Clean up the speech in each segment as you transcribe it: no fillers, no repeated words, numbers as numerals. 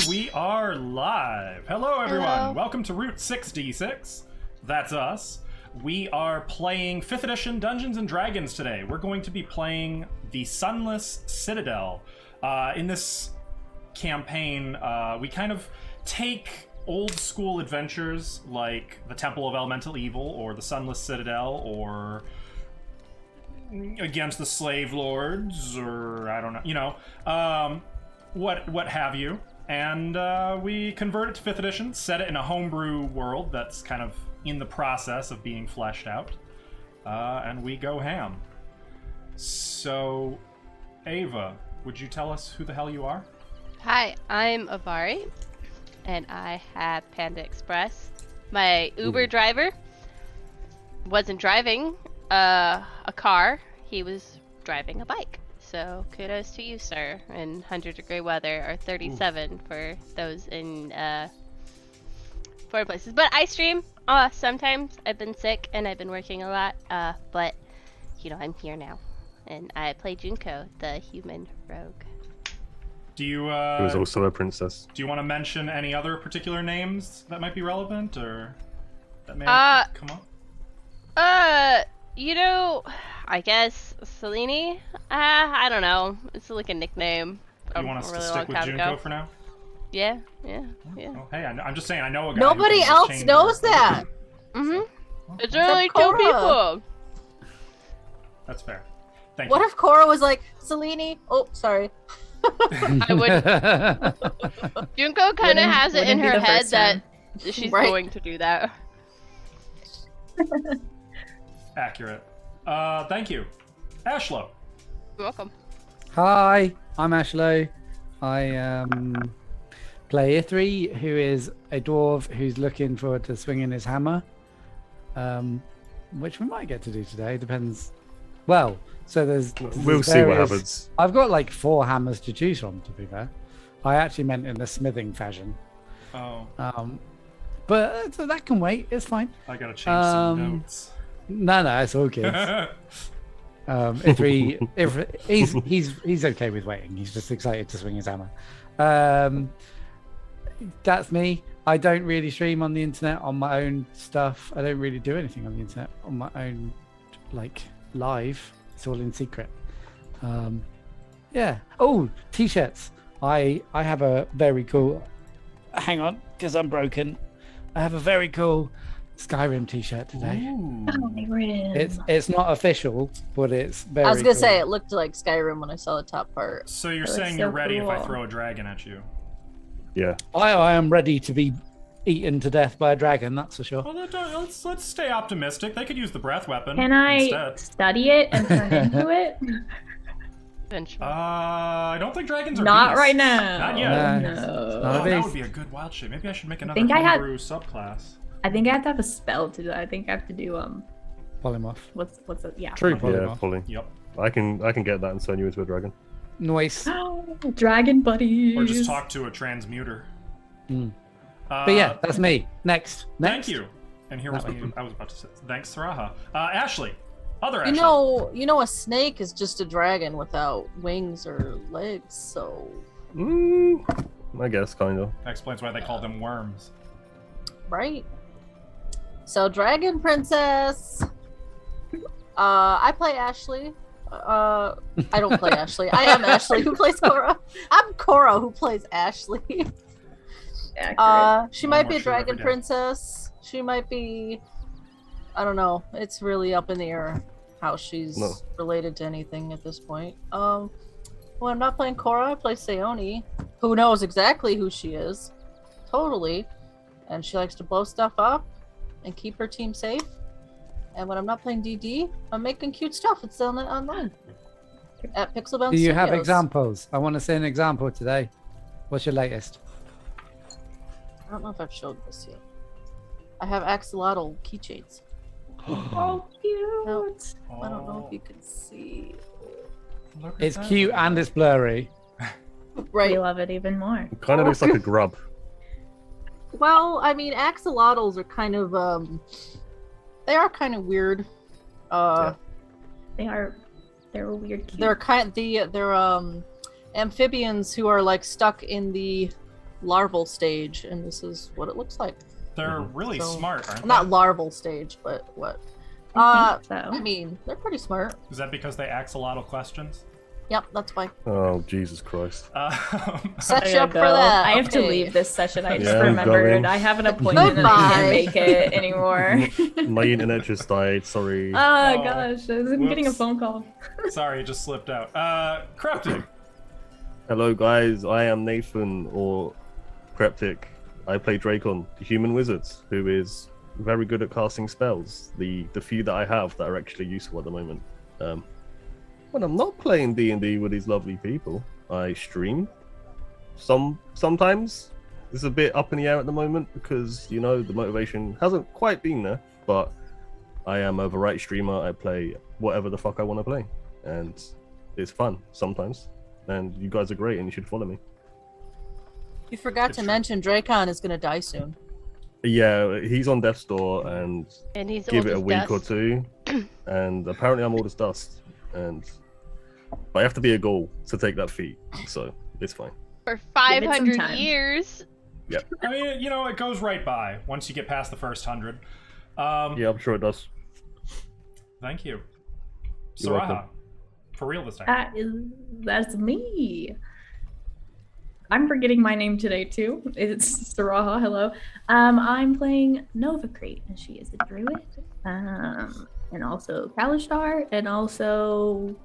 And we are live. Hello, everyone. Hello. Welcome to Route 6D6. That's us. We are playing 5th edition Dungeons & Dragons today. We're going to be playing the Sunless Citadel. In this campaign, we kind of take old school adventures like the Temple of Elemental Evil or the Sunless Citadel or Against the Slave Lords or I don't know, what have you. And we convert it to 5th edition, set it in a homebrew world that's kind of in the process of being fleshed out, and we go ham. So, Ava, would you tell us who the hell you are? Hi, I'm Avari, and I have Panda Express. My Uber driver wasn't driving a car, he was driving a bike. So kudos to you, sir. And 100-degree weather, or 37 for those in foreign places. But I stream sometimes. I've been sick and I've been working a lot. But I'm here now, and I play Junko, the human rogue. Do you? Who was also a princess. Do you want to mention any other particular names that might be relevant, or that may come up? I guess Selene. I don't know. It's like a nickname. You want us to stick with Junko for now? Yeah. Oh, hey, I'm just saying. I know a guy. Nobody else knows that. It's only two people. That's fair. Thank What you. if Cora was like, Selene? Oh, sorry. I would. Junko kind of has it in her head that she's going to do that. Accurate. Thank you. Ashlo. You're welcome. Hi, I'm Ashlo. I play Ithri, who is a dwarf who's looking forward to swinging his hammer, which we might get to do today. Depends. Well, so We'll see what happens. I've got like 4 hammers to choose from, to be fair. I actually meant in the smithing fashion. Oh. But so that can wait. It's fine. I gotta change some notes. No, it's all good. If he's okay with waiting. He's just excited to swing his hammer. That's me. I don't really stream on the internet on my own stuff. I don't really do anything on the internet on my own, like live. It's all in secret. Yeah. Oh, t-shirts. I have a very cool. Hang on, because I'm broken. I have a very cool Skyrim t-shirt today. It's not official, but it's very I was gonna cool. say it looked like Skyrim when I saw the top part. So you're saying you're ready if I throw a dragon at you? Yeah. I am ready to be eaten to death by a dragon, that's for sure. Well, let's stay optimistic. They could use the breath weapon. Can I instead. study it and turn into it? Eventually. I don't think dragons are Not beasts. right now. Not yet. No. No. Not a Oh, that beast. would be a good wild shape. Maybe I should make another think I had- homebrew subclass. I think I have to have a spell to do that. I think I have to do Polymorph. what's it? Yeah. True Yeah, polymorph. fully. Yep. I can get that and turn you into a dragon. Noise. Dragon buddies. Or just talk to a transmuter. But yeah, that's me. Next. Thank you. And here was That the way. I was about to say. Thanks, Saraha. Ashley. Other You Ashley. know, a snake is just a dragon without wings or legs. So I guess kind of. That explains why they call them worms. right. So Dragon Princess. I play Ashley. I don't play Ashley. I am Ashley who plays Cora. I'm Cora who plays Ashley. Accurate. She One might more be a shirt every dragon day. princess. She might be. I don't know. It's really up in the air how she's No. related to anything at this point. When I'm not playing Cora, I play Sayoni, who knows exactly who she is, totally, and she likes to blow stuff up and keep her team safe. And when I'm not playing DD, I'm making cute stuff. It's on online at Pixelbound Do you have Studios. examples? I want to see an example today. What's your latest? I don't know if I've showed this yet. I have axolotl keychains. Oh, cute. No, I don't know if you can see. Look at It's that. cute and it's blurry. Right. We love it even more. It kind of looks like a grub. Well, I mean, axolotls are kind of they are kind of weird. They're weird cute. They're amphibians who are like stuck in the larval stage, and this is what it looks like. They're really So- smart, aren't Not they? larval stage, but what? I think so. I mean, they're pretty smart. Is that because they axolotl questions? Yep, that's why. Oh, Jesus Christ. Set I you gotta up for go. that. I have to Okay. leave this session. I just Yeah, I'm remembered going. I have an appointment and I Goodbye. can't make it anymore. My internet just died, sorry. Oh Oh, gosh, I'm getting a whoops. phone call. Sorry, it just slipped out. Cryptic. Hello guys, I am Nathan, or Cryptic. I play Dracon, the human wizard, who is very good at casting spells. The few that I have that are actually useful at the moment. When I'm not playing D&D with these lovely people, I stream. Sometimes it's a bit up in the air at the moment because, you know, the motivation hasn't quite been there, but I am a variety streamer. I play whatever the fuck I want to play, and it's fun sometimes. And you guys are great, and you should follow me. You forgot Good to try. mention Dracon is gonna die soon. Yeah, he's on death's door, and And he's give old it a as week dust. or two, and apparently I'm old as dust, but I have to be a ghoul to take that feat, so it's fine. For Give it some 500 time. years. I mean, you know, it goes right by once you get past the first 100. Yeah, I'm sure it does. Thank you. You're welcome. Saraha. For real this time. That's me. I'm forgetting my name today too. It's Saraha. Hello. I'm playing Nova Crate, and she is a druid. And also Kalishtar, and also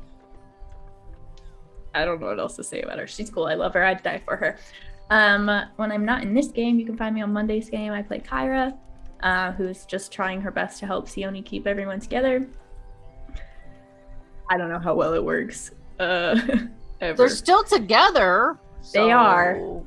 I don't know what else to say about her. She's cool. I love her. I'd die for her. When I'm not in this game, you can find me on Monday's game. I play Kyra, who's just trying her best to help Sione keep everyone together. I don't know how well it works. Ever. They're still together. They so- are.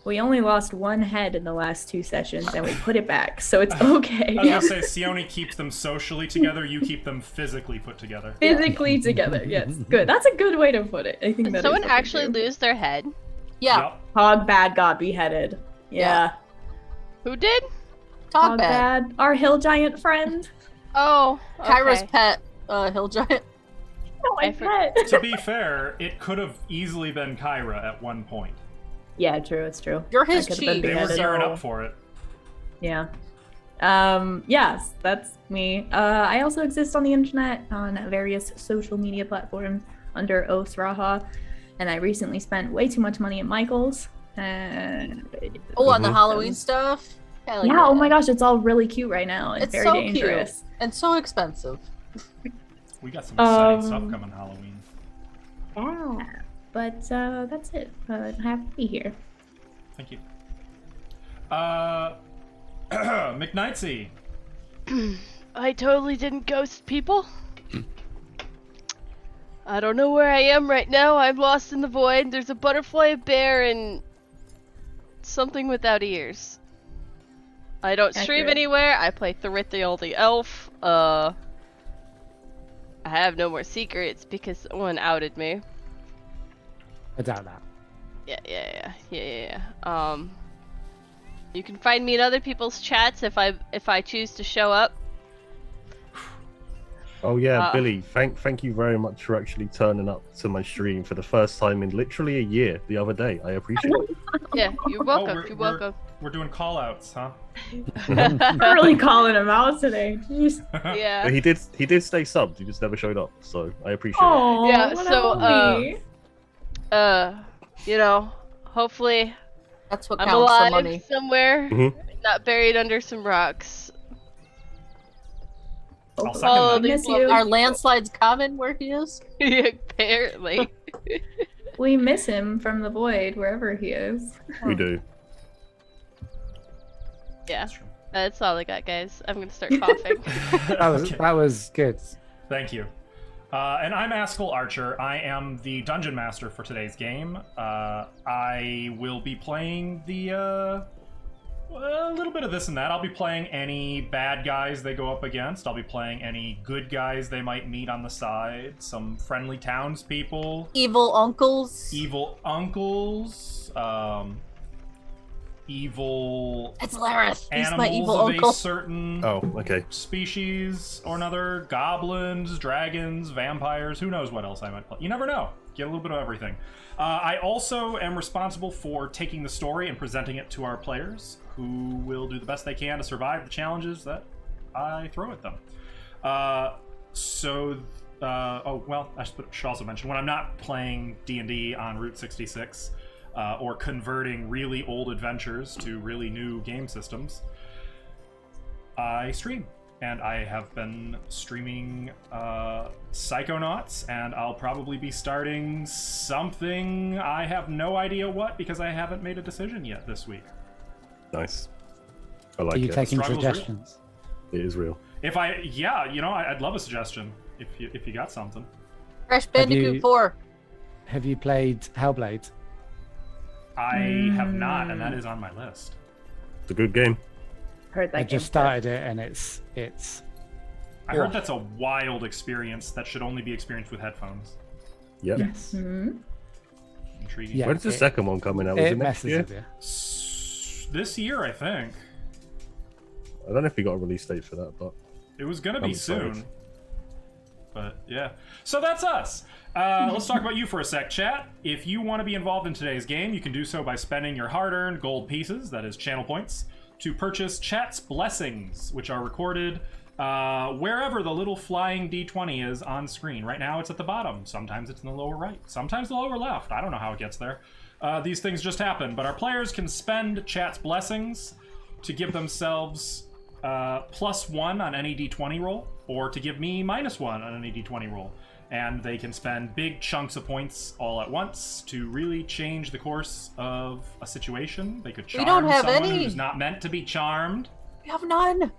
We only lost one head in the last 2 sessions, and we put it back, so it's okay. I was gonna say, Sione keeps them socially together, you keep them physically put together. Physically together, yes. Good. That's a good way to put it. I think Did that someone is what we actually do. lose their head? Yeah, Yup. Hog Bad got beheaded. Yeah. Who did? talk bad. Our hill giant friend. Oh, okay. Kyra's pet, hill giant. Oh, my I for- pet. To be fair, it could have easily been Kyra at one point. Yeah, true. It's true. You're his I could've been chief. They were beheaded. gearing so- up for it. Yeah. Yes, that's me. I also exist on the internet on various social media platforms under Osraha, and I recently spent way too much money at Michael's. Oh, on the Mhm. Halloween stuff? Hell yeah, oh my gosh, it's all really cute right now. It's very so dangerous. cute and so expensive. We got some exciting stuff Um, coming Halloween. Yeah, but that's it. I'm happy to be here. Thank you. McKnightsy. I totally didn't ghost people. I don't know where I am right now. I'm lost in the void. There's a butterfly, a bear, and something without ears. I don't stream Accurate. anywhere. I play thirtythird the elf. I have no more secrets because someone outed me. I doubt that. Yeah. You can find me in other people's chats if I choose to show up. Oh yeah, Ah. Billy, thank you very much for actually turning up to my stream for the first time in literally a year the other day. I appreciate it. Yeah, you're welcome. we're- You're welcome. We're doing call-outs, huh? I'm really calling him out today. Jeez. Yeah. But he did stay subbed, he just never showed up, so I appreciate it. Oh, Yeah, what so, a homie. You know, hopefully That's what I'm counts the alive money. somewhere, Mhm. not buried under some rocks. I'll second Oh, that. these miss you. lovely- Are landslides common where he is? Apparently. We miss him from the void, wherever he is. We do. Yeah, That's true. that's all I got, guys. I'm gonna start coughing. Okay. That was good. Thank you. And I'm Askell Archer. I am the dungeon master for today's game. I will be playing a little bit of this and that. I'll be playing any bad guys they go up against. I'll be playing any good guys they might meet on the side. Some friendly townspeople, Evil uncles. evil uncles, evil It's Lareth. He's animals my evil of uncle. a certain Oh, okay. species or another, goblins, dragons, vampires, who knows what else I might play. You never know. get a little bit of everything. I also am responsible for taking the story and presenting it to our players, who will do the best they can to survive the challenges that I throw at them. Oh, well, I should also mention, when I'm not playing D&D on Route 66, or converting really old adventures to really new game systems, I stream. And I have been streaming Psychonauts, and I'll probably be starting something. I have no idea what, because I haven't made a decision yet this week. Nice. I like Are you it. taking Struggle's suggestions? It is real. I'd love a suggestion if you got something. Crash Bandicoot 4. Have you played Hellblade? I have not, and that is on my list. It's a good game. Heard that. I just started it, and it's. I heard that's a wild experience that should only be experienced with headphones. Yep. Yes. Intriguing. Yeah. When's the second one coming out? Was It it next messes year? with you. This year, I think. I don't know if we got a release date for that, but It was gonna I'm be excited. soon. But yeah. So that's us. Let's talk about you for a sec, chat. If you want to be involved in today's game, you can do so by spending your hard-earned gold pieces, that is channel points, to purchase Chat's Blessings, which are recorded wherever the little flying D20 is on screen. Right now it's at the bottom. Sometimes it's in the lower right. Sometimes the lower left. I don't know how it gets there. These things just happen. But our players can spend Chat's Blessings to give themselves +1 on any D20 roll, or to give me -1 on any D20 roll. And they can spend big chunks of points all at once to really change the course of a situation. They could charm don't have someone any. who's not meant to be charmed. We have none.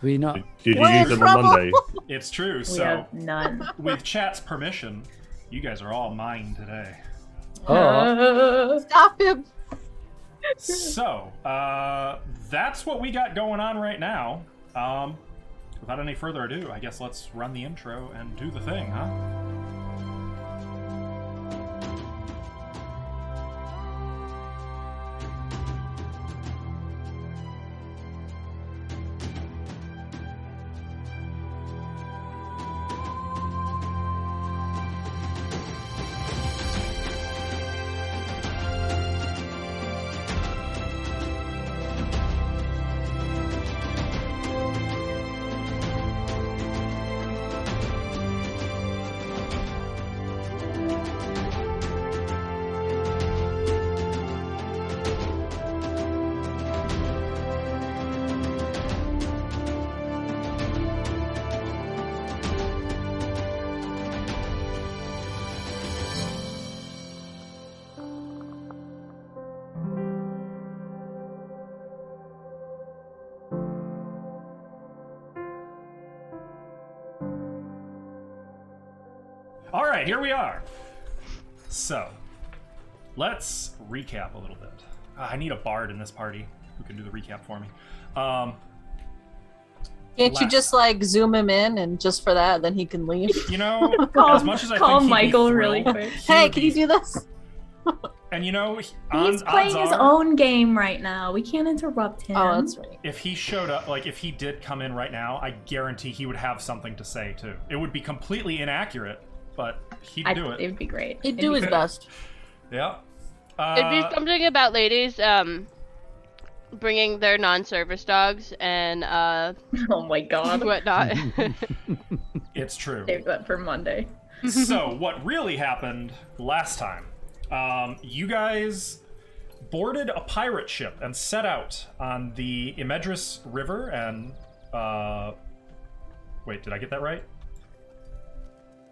We not. did you We're use in them on trouble. Monday? It's true. We So, have none. with Chat's permission, you guys are all mine today. Oh, Stop him. So, that's what we got going on right now. Without any further ado, I guess let's run the intro and do the thing, huh? All right, here we are. So, let's recap a little bit. I need a bard in this party who can do the recap for me. Can't you Last just like zoom him in and just for that, then he can leave? You know, Call- as much as I call think he'd be Michael really thrilled, quick. he Hey, would can be- you do this? And you know, He's odds playing his are, own game right now. We can't interrupt him. Oh, that's right. if he showed up, like if he did come in right now, I guarantee he would have something to say too. It would be completely inaccurate, but he'd do it. It would be great. He'd It'd do be his great. best. Yeah. It'd be something about ladies bringing their non-service dogs and Oh my god. whatnot. It's true. Save that for Monday. So, what really happened last time? You guys boarded a pirate ship and set out on the Imedris River and wait, did I get that right?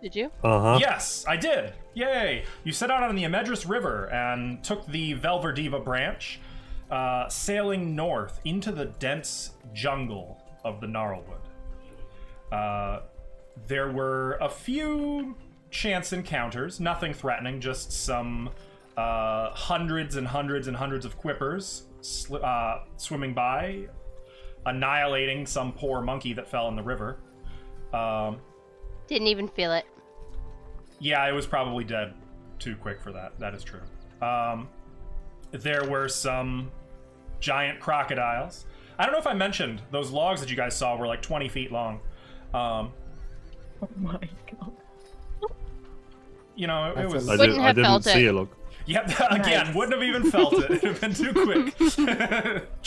Did you? Uh-huh. Yes, I did. Yay! You set out on the Imedris River and took the Velverdiva branch, sailing north into the dense jungle of the Gnarlwood. There were a few chance encounters, nothing threatening, just some hundreds and hundreds and hundreds of quippers swimming by, annihilating some poor monkey that fell in the river. Didn't even feel it. Yeah, it was probably dead too quick for that. That is true. There were some giant crocodiles. I don't know if I mentioned those logs that you guys saw were like 20 feet long. Oh my god. you know, it was. I Wouldn't have didn't felt see it. a log. Yep, again, Nice. wouldn't have even felt it. It'd have been too quick.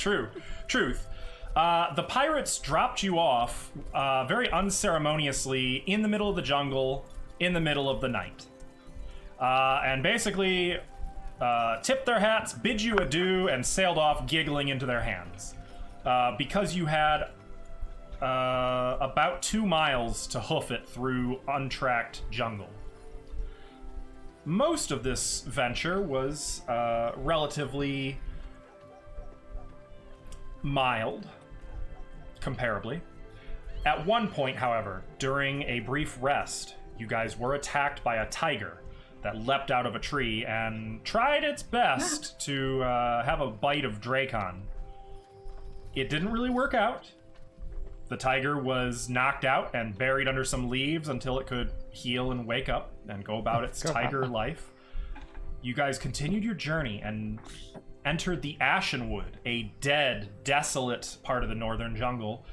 Truth. The pirates dropped you off very unceremoniously in the middle of the jungle, in the middle of the night. And basically tipped their hats, bid you adieu, and sailed off giggling into their hands. Because you had about 2 miles to hoof it through untracked jungle. Most of this venture was relatively mild, comparably. At one point, however, during a brief rest, you guys were attacked by a tiger that leapt out of a tree and tried its best to have a bite of Dracon. It didn't really work out. The tiger was knocked out and buried under some leaves until it could heal and wake up and go about its tiger life. You guys continued your journey and entered the Ashenwood, a dead, desolate part of the northern jungle,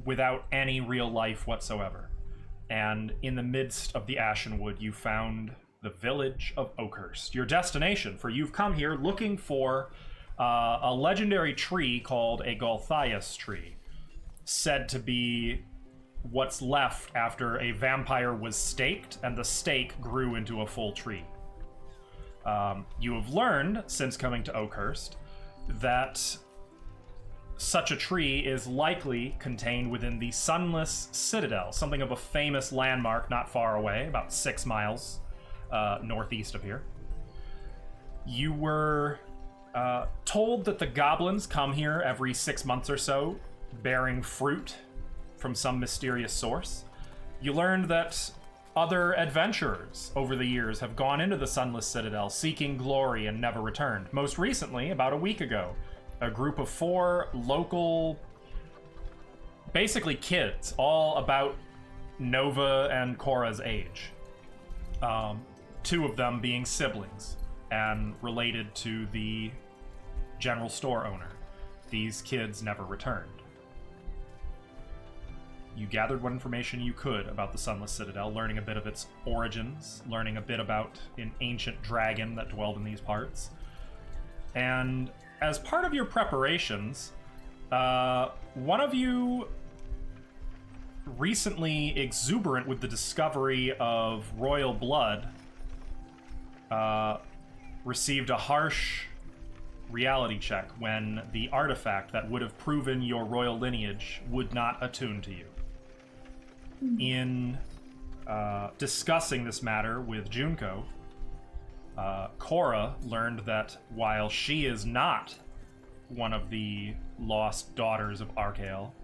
without any real life whatsoever. And in the midst of the Ashenwood, you found the village of Oakhurst, your destination, for you've come here looking for a legendary tree called a Golthias tree, said to be what's left after a vampire was staked and the stake grew into a full tree. You have learned, since coming to Oakhurst, that such a tree is likely contained within the Sunless Citadel, something of a famous landmark not far away, about 6 miles northeast of here. You were told that the goblins come here every 6 months or so, bearing fruit from some mysterious source. You learned that other adventurers over the years have gone into the Sunless Citadel seeking glory and never returned. Most recently, about a week ago, a group of 4 local, basically kids, all about Nova and Cora's age. 2 of them being siblings and related to the general store owner. These kids never returned. You gathered what information you could about the Sunless Citadel, learning a bit of its origins, learning a bit about an ancient dragon that dwelled in these parts. And as part of your preparations, one of you, recently exuberant with the discovery of royal blood, received a harsh reality check when the artifact that would have proven your royal lineage would not attune to you. In discussing this matter with Junko, Cora learned that while she is not one of the lost daughters of Archael,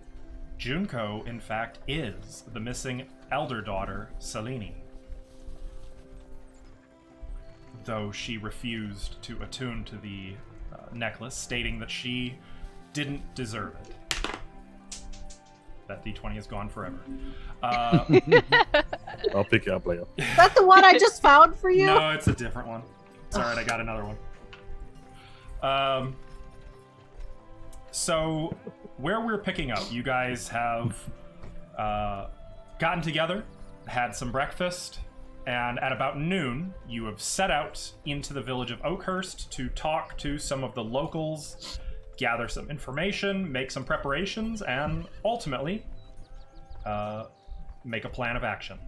Junko, in fact, is the missing elder daughter, Selene. Though she refused to attune to the necklace, stating that she didn't deserve it. That D20 is gone forever. I'll pick it up later. Is that the one I just found for you? No, it's a different one. It's alright, I got another one. So, where we're picking up, you guys have gotten together, had some breakfast, and at about noon, you have set out into the village of Oakhurst to talk to some of the locals, gather some information, make some preparations, and ultimately make a plan of action.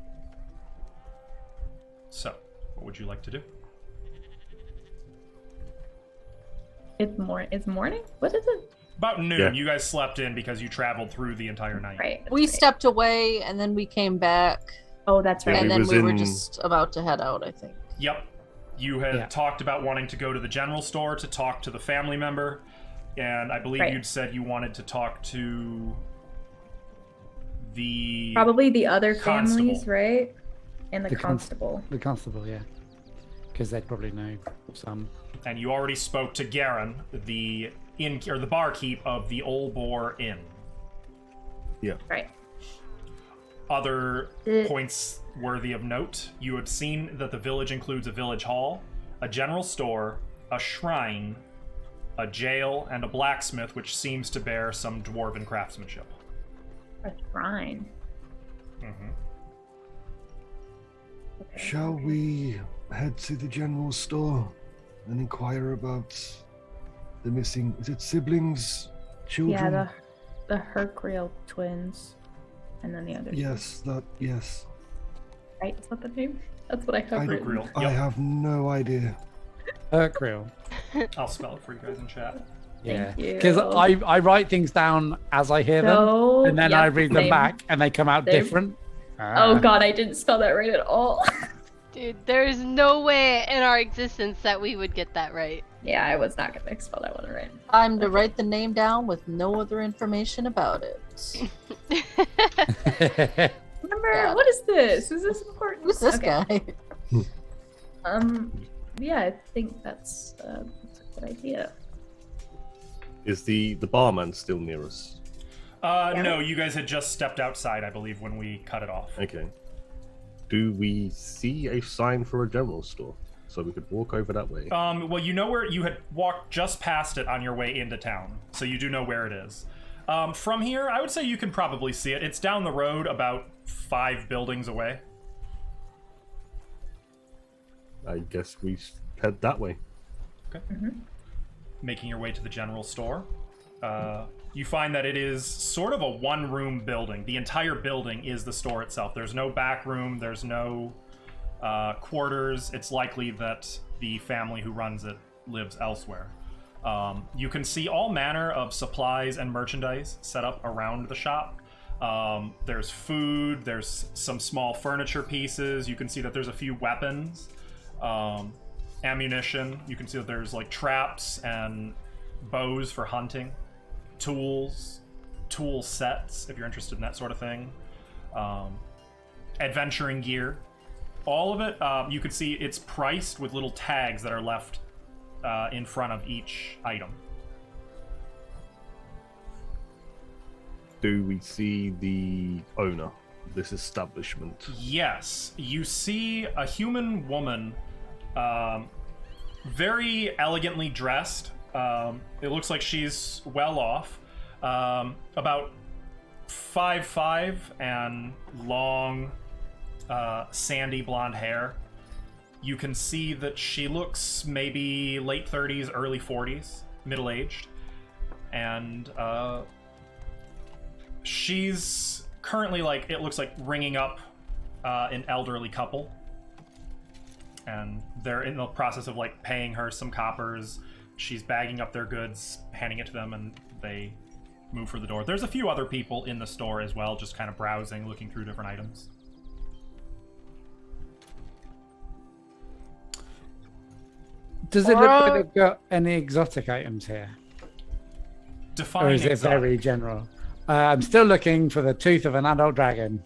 So, what would you like to do? It's morning? What is it? About noon. Yeah. You guys slept in because you traveled through the entire night. Right. We stepped away and then we came back, Oh, that's Yeah, right. and we then was we were in- just about to head out, I think. Yep. You had Yeah. talked about wanting to go to the general store to talk to the family member, and I believe Right. you'd said you wanted to talk to the Probably the other Constable. families, right? And the The cons- constable. The constable, yeah. Because they'd probably know some. and you already spoke to Garen, the the barkeep of the Old Boar Inn. Right. Other Uh, points worthy of note: you had seen that the village includes a village hall, a general store, a shrine, a jail, and a blacksmith, which seems to bear some dwarven craftsmanship. A shrine. Mm-hmm. Okay. Shall we head to the general store and inquire about the missing, is it siblings, children? Yeah, the Hercreel twins, and then the other. Yes, yes. Right? Is that the name? That's what I have I- written. Real. I have no idea. Urkreel. I'll spell it for you guys in chat. Yeah. Thank you. Because I write things down as I hear them, No, and then I yep, read them same. back, and they come out Same. different. Oh god, I didn't spell that right at all. Dude, there's no way in our existence that we would get that right. Yeah, I was not gonna spell that one right. Time to write the name down with no other information about it. Remember, Yeah. what is this? Is this important? Who's this Okay. guy? Yeah, I think that's a good idea. Is the barman still near us? No, you guys had just stepped outside, I believe, when we cut it off. Okay. Do we see a sign for a general store? So we could walk over that way. Well, you know where you had walked just past it on your way into town, so you do know where it is. From here, I would say you can probably see it. It's down the road, about 5 buildings away. I guess we head that way. Okay. Making your way to the general store. You find that it is sort of a one-room building. The entire building is the store itself. There's no back room. There's no quarters. It's likely that the family who runs it lives elsewhere. You can see all manner of supplies and merchandise set up around the shop. There's food. There's some small furniture pieces. You can see that there's a few weapons. Ammunition. You can see that there's like traps and bows for hunting, tools, tool sets if you're interested in that sort of thing, adventuring gear, all of it. You can see it's priced with little tags that are left in front of each item. Do we see the owner of this establishment? Yes, you see a human woman, very elegantly dressed. It looks like she's well off. About 5'5" and long, sandy blonde hair. You can see that she looks maybe late 30s, early 40s, middle-aged. And she's currently, like, it looks like ringing up an elderly couple. And they're in the process of, like, paying her some coppers. She's bagging up their goods, handing it to them, and they move for the door. There's a few other people in the store as well, just kind of browsing, looking through different items. Does it look like they've got any exotic items here? Define Or is it exotic. very general? I'm still looking for the tooth of an adult dragon.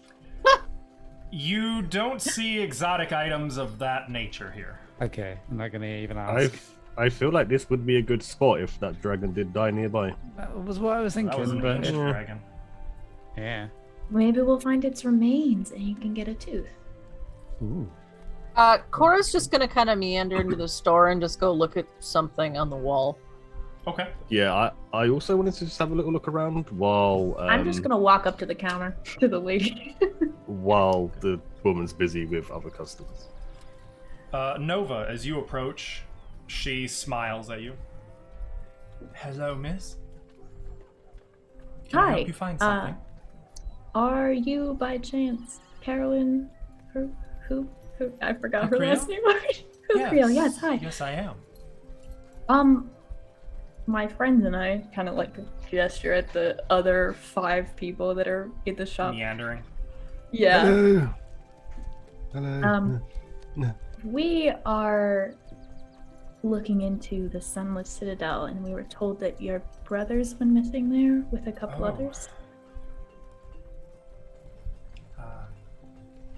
You don't see exotic items of that nature here. Okay, I'm not going to even ask. I feel like this would be a good spot if that dragon did die nearby. That was what I was thinking. That was an but ancient dragon. yeah. Maybe we'll find its remains and you can get a tooth. Ooh. Cora's just gonna kind of meander into the store and just go look at something on the wall. Okay. Yeah, I also wanted to just have a little look around while I'm just gonna walk up to the counter to the lady. while the woman's busy with other customers. Nova, as you approach, she smiles at you. Hello, miss. Can I Hi. help you find something? Are you by chance Carolyn? Who? I forgot her Creel? last name already. Creel, yes, hi. Yes, I am. My friends and I kind of like gesture at the other 5 people that are in the shop. Meandering. Yeah. Hello. Hello. No. We are looking into the Sunless Citadel, and we were told that your brother's been missing there with a couple Oh. others.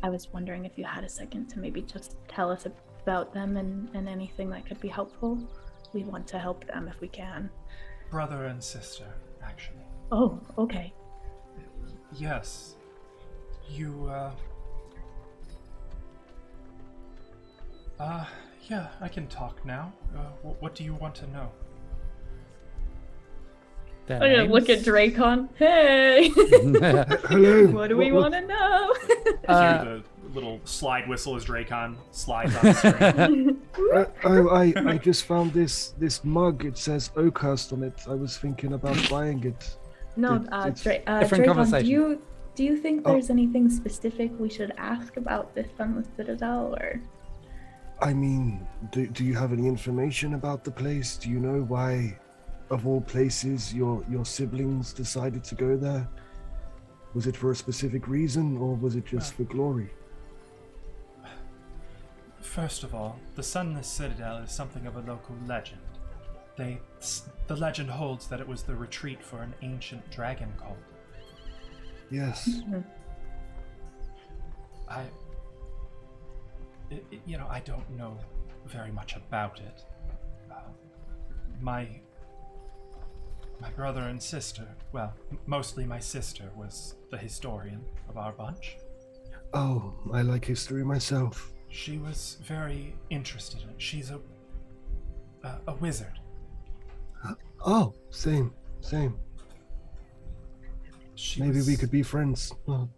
I was wondering if you had a second to maybe just tell us about them and anything that could be helpful. We want to help them if we can. Brother and sister, actually. Oh, okay. Yes. You, yeah, I can talk now. What do you want to know? Their I'm gonna look at names? Dracon. Hey! Hello. What do we want to know? Here, little slide whistle as Dracon slides on the screen. I just found this mug. It says Oakhurst on it. I was thinking about buying it. No, It's different Dracon, conversation. do you think there's anything specific we should ask about this Sunless Citadel, or? I mean, do you have any information about the place? Do you know why, of all places, your siblings decided to go there? Was it for a specific reason, or was it just for glory? First of all, the Sunless Citadel is something of a local legend. The legend holds that it was the retreat for an ancient dragon cult. Yes. I don't know very much about it. My brother and sister, well, mostly my sister, was the historian of our bunch. Oh, I like history myself. She was very interested in it. She's a wizard. Oh, same. Maybe we could be friends. Oh.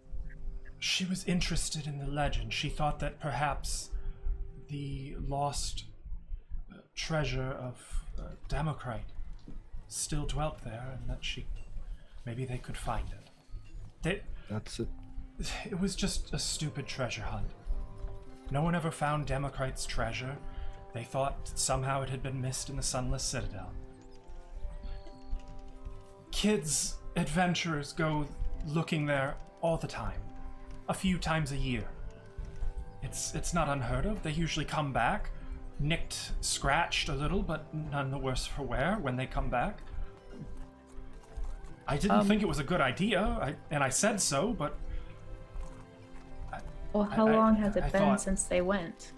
She was interested in the legend. She thought that perhaps the lost treasure of Democrite still dwelt there, and that maybe they could find it. That's it. It was just a stupid treasure hunt. No one ever found Democrite's treasure. They thought somehow it had been missed in the Sunless Citadel. Kids, adventurers go looking there all the time. A few times a year. It's not unheard of. They usually come back, nicked, scratched a little, but none the worse for wear when they come back. I didn't think it was a good idea, and I said so, but... Well, how long has it been since they went?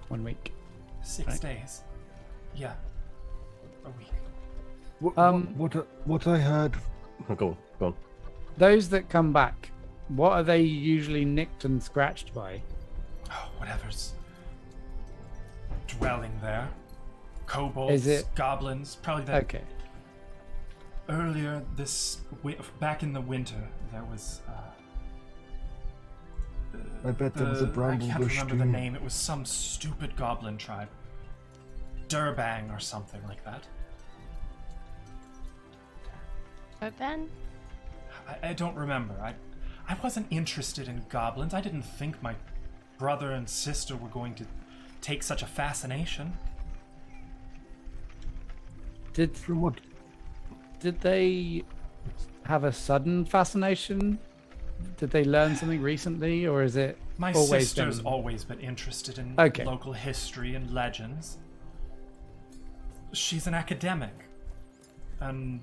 1 week. 6 days. Yeah. A week. What I heard... Oh, go on. Those that come back, what are they usually nicked and scratched by? Oh, whatever's dwelling there. Kobolds, Is it- goblins, probably that. Okay. Earlier back in the winter, there was... I bet there was a bramble I can't bush remember too. the name. It was some stupid goblin tribe. Durbang or something like that. Ben? I don't remember. I wasn't interested in goblins. I didn't think my brother and sister were going to take such a fascination. Did they have a sudden fascination? Did they learn something recently, or is it My always sister's been... always been interested in Okay. local history and legends. She's an academic. And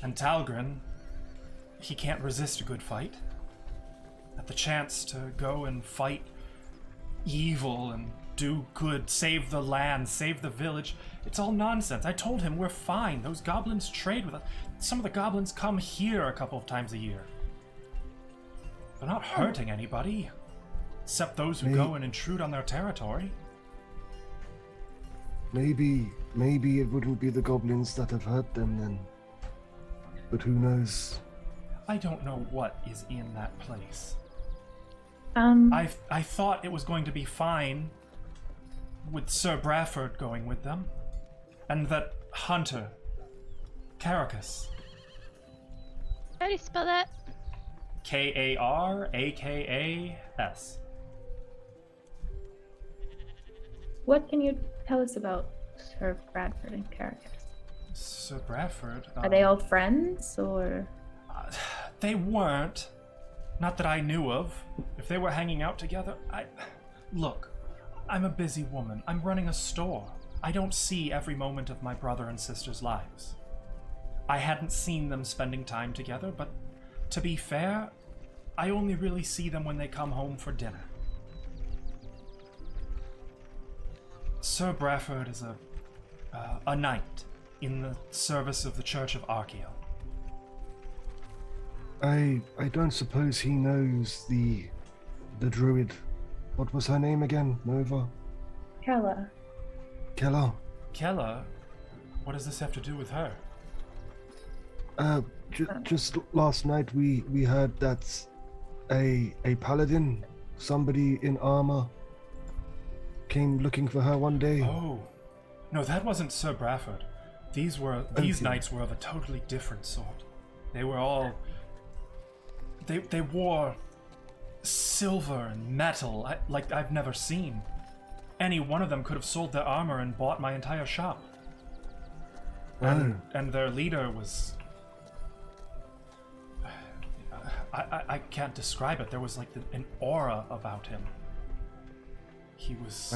Talgren, he can't resist a good fight. At the chance to go and fight evil and do good, save the land, save the village, it's all nonsense. I told him we're fine. Those goblins trade with us. Some of the goblins come here a couple of times a year. They're not hurting anybody, except those who go and intrude on their territory. Maybe it wouldn't be the goblins that have hurt them then. But who knows? I don't know what is in that place. Um, I thought it was going to be fine with Sir Bradford going with them, and that hunter, Caracas. How do you spell that? Karakas. what can you tell us about Sir Bradford and Caracas? Sir Bradford. Are they all friends, or? They weren't. Not that I knew of. If they were hanging out together, Look, I'm a busy woman. I'm running a store. I don't see every moment of my brother and sister's lives. I hadn't seen them spending time together, but to be fair, I only really see them when they come home for dinner. Sir Bradford is a knight in the service of the Church of Archaeo. I don't suppose he knows the druid. What was her name again? Nova? Kella. Keller? Kella? What does this have to do with her? Just last night we heard that a paladin, somebody in armor, came looking for her one day. Oh, no, that wasn't Sir Bradford. These knights were of a totally different sort. They were all... They wore silver and metal like I've never seen. Any one of them could have sold their armor and bought my entire shop. And their leader was... I can't describe it. There was like an aura about him. He was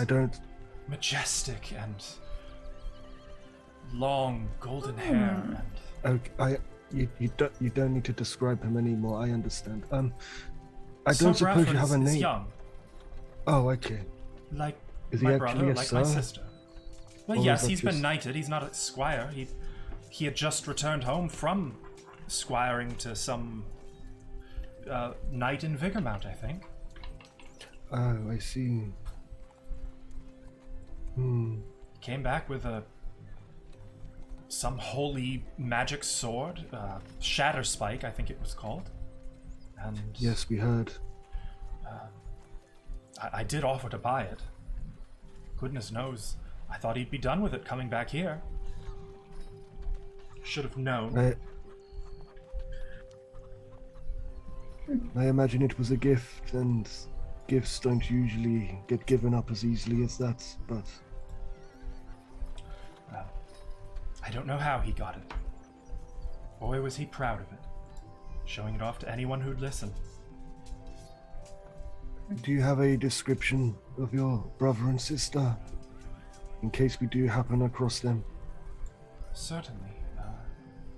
majestic and long golden hair. And... Okay, you don't need to describe him anymore. I understand. I Sir don't suppose Bradford you have a is name. young, oh, okay. like Is he my actually brother, a like my sir? sister. Well, Or yes, is that he's been just- knighted. He's not a squire. He had just returned home from squiring to some knight in Vigormount, I think. Oh, I see. Came back with some holy magic sword, Shatter Spike, I think it was called. And Yes, we heard. I did offer to buy it. Goodness knows, I thought he'd be done with it coming back here. Should have known. I imagine it was a gift, and gifts don't usually get given up as easily as that, but I don't know how he got it. Boy, was he proud of it. Showing it off to anyone who'd listen. do you have a description of your brother and sister? In case we do happen across them. Certainly.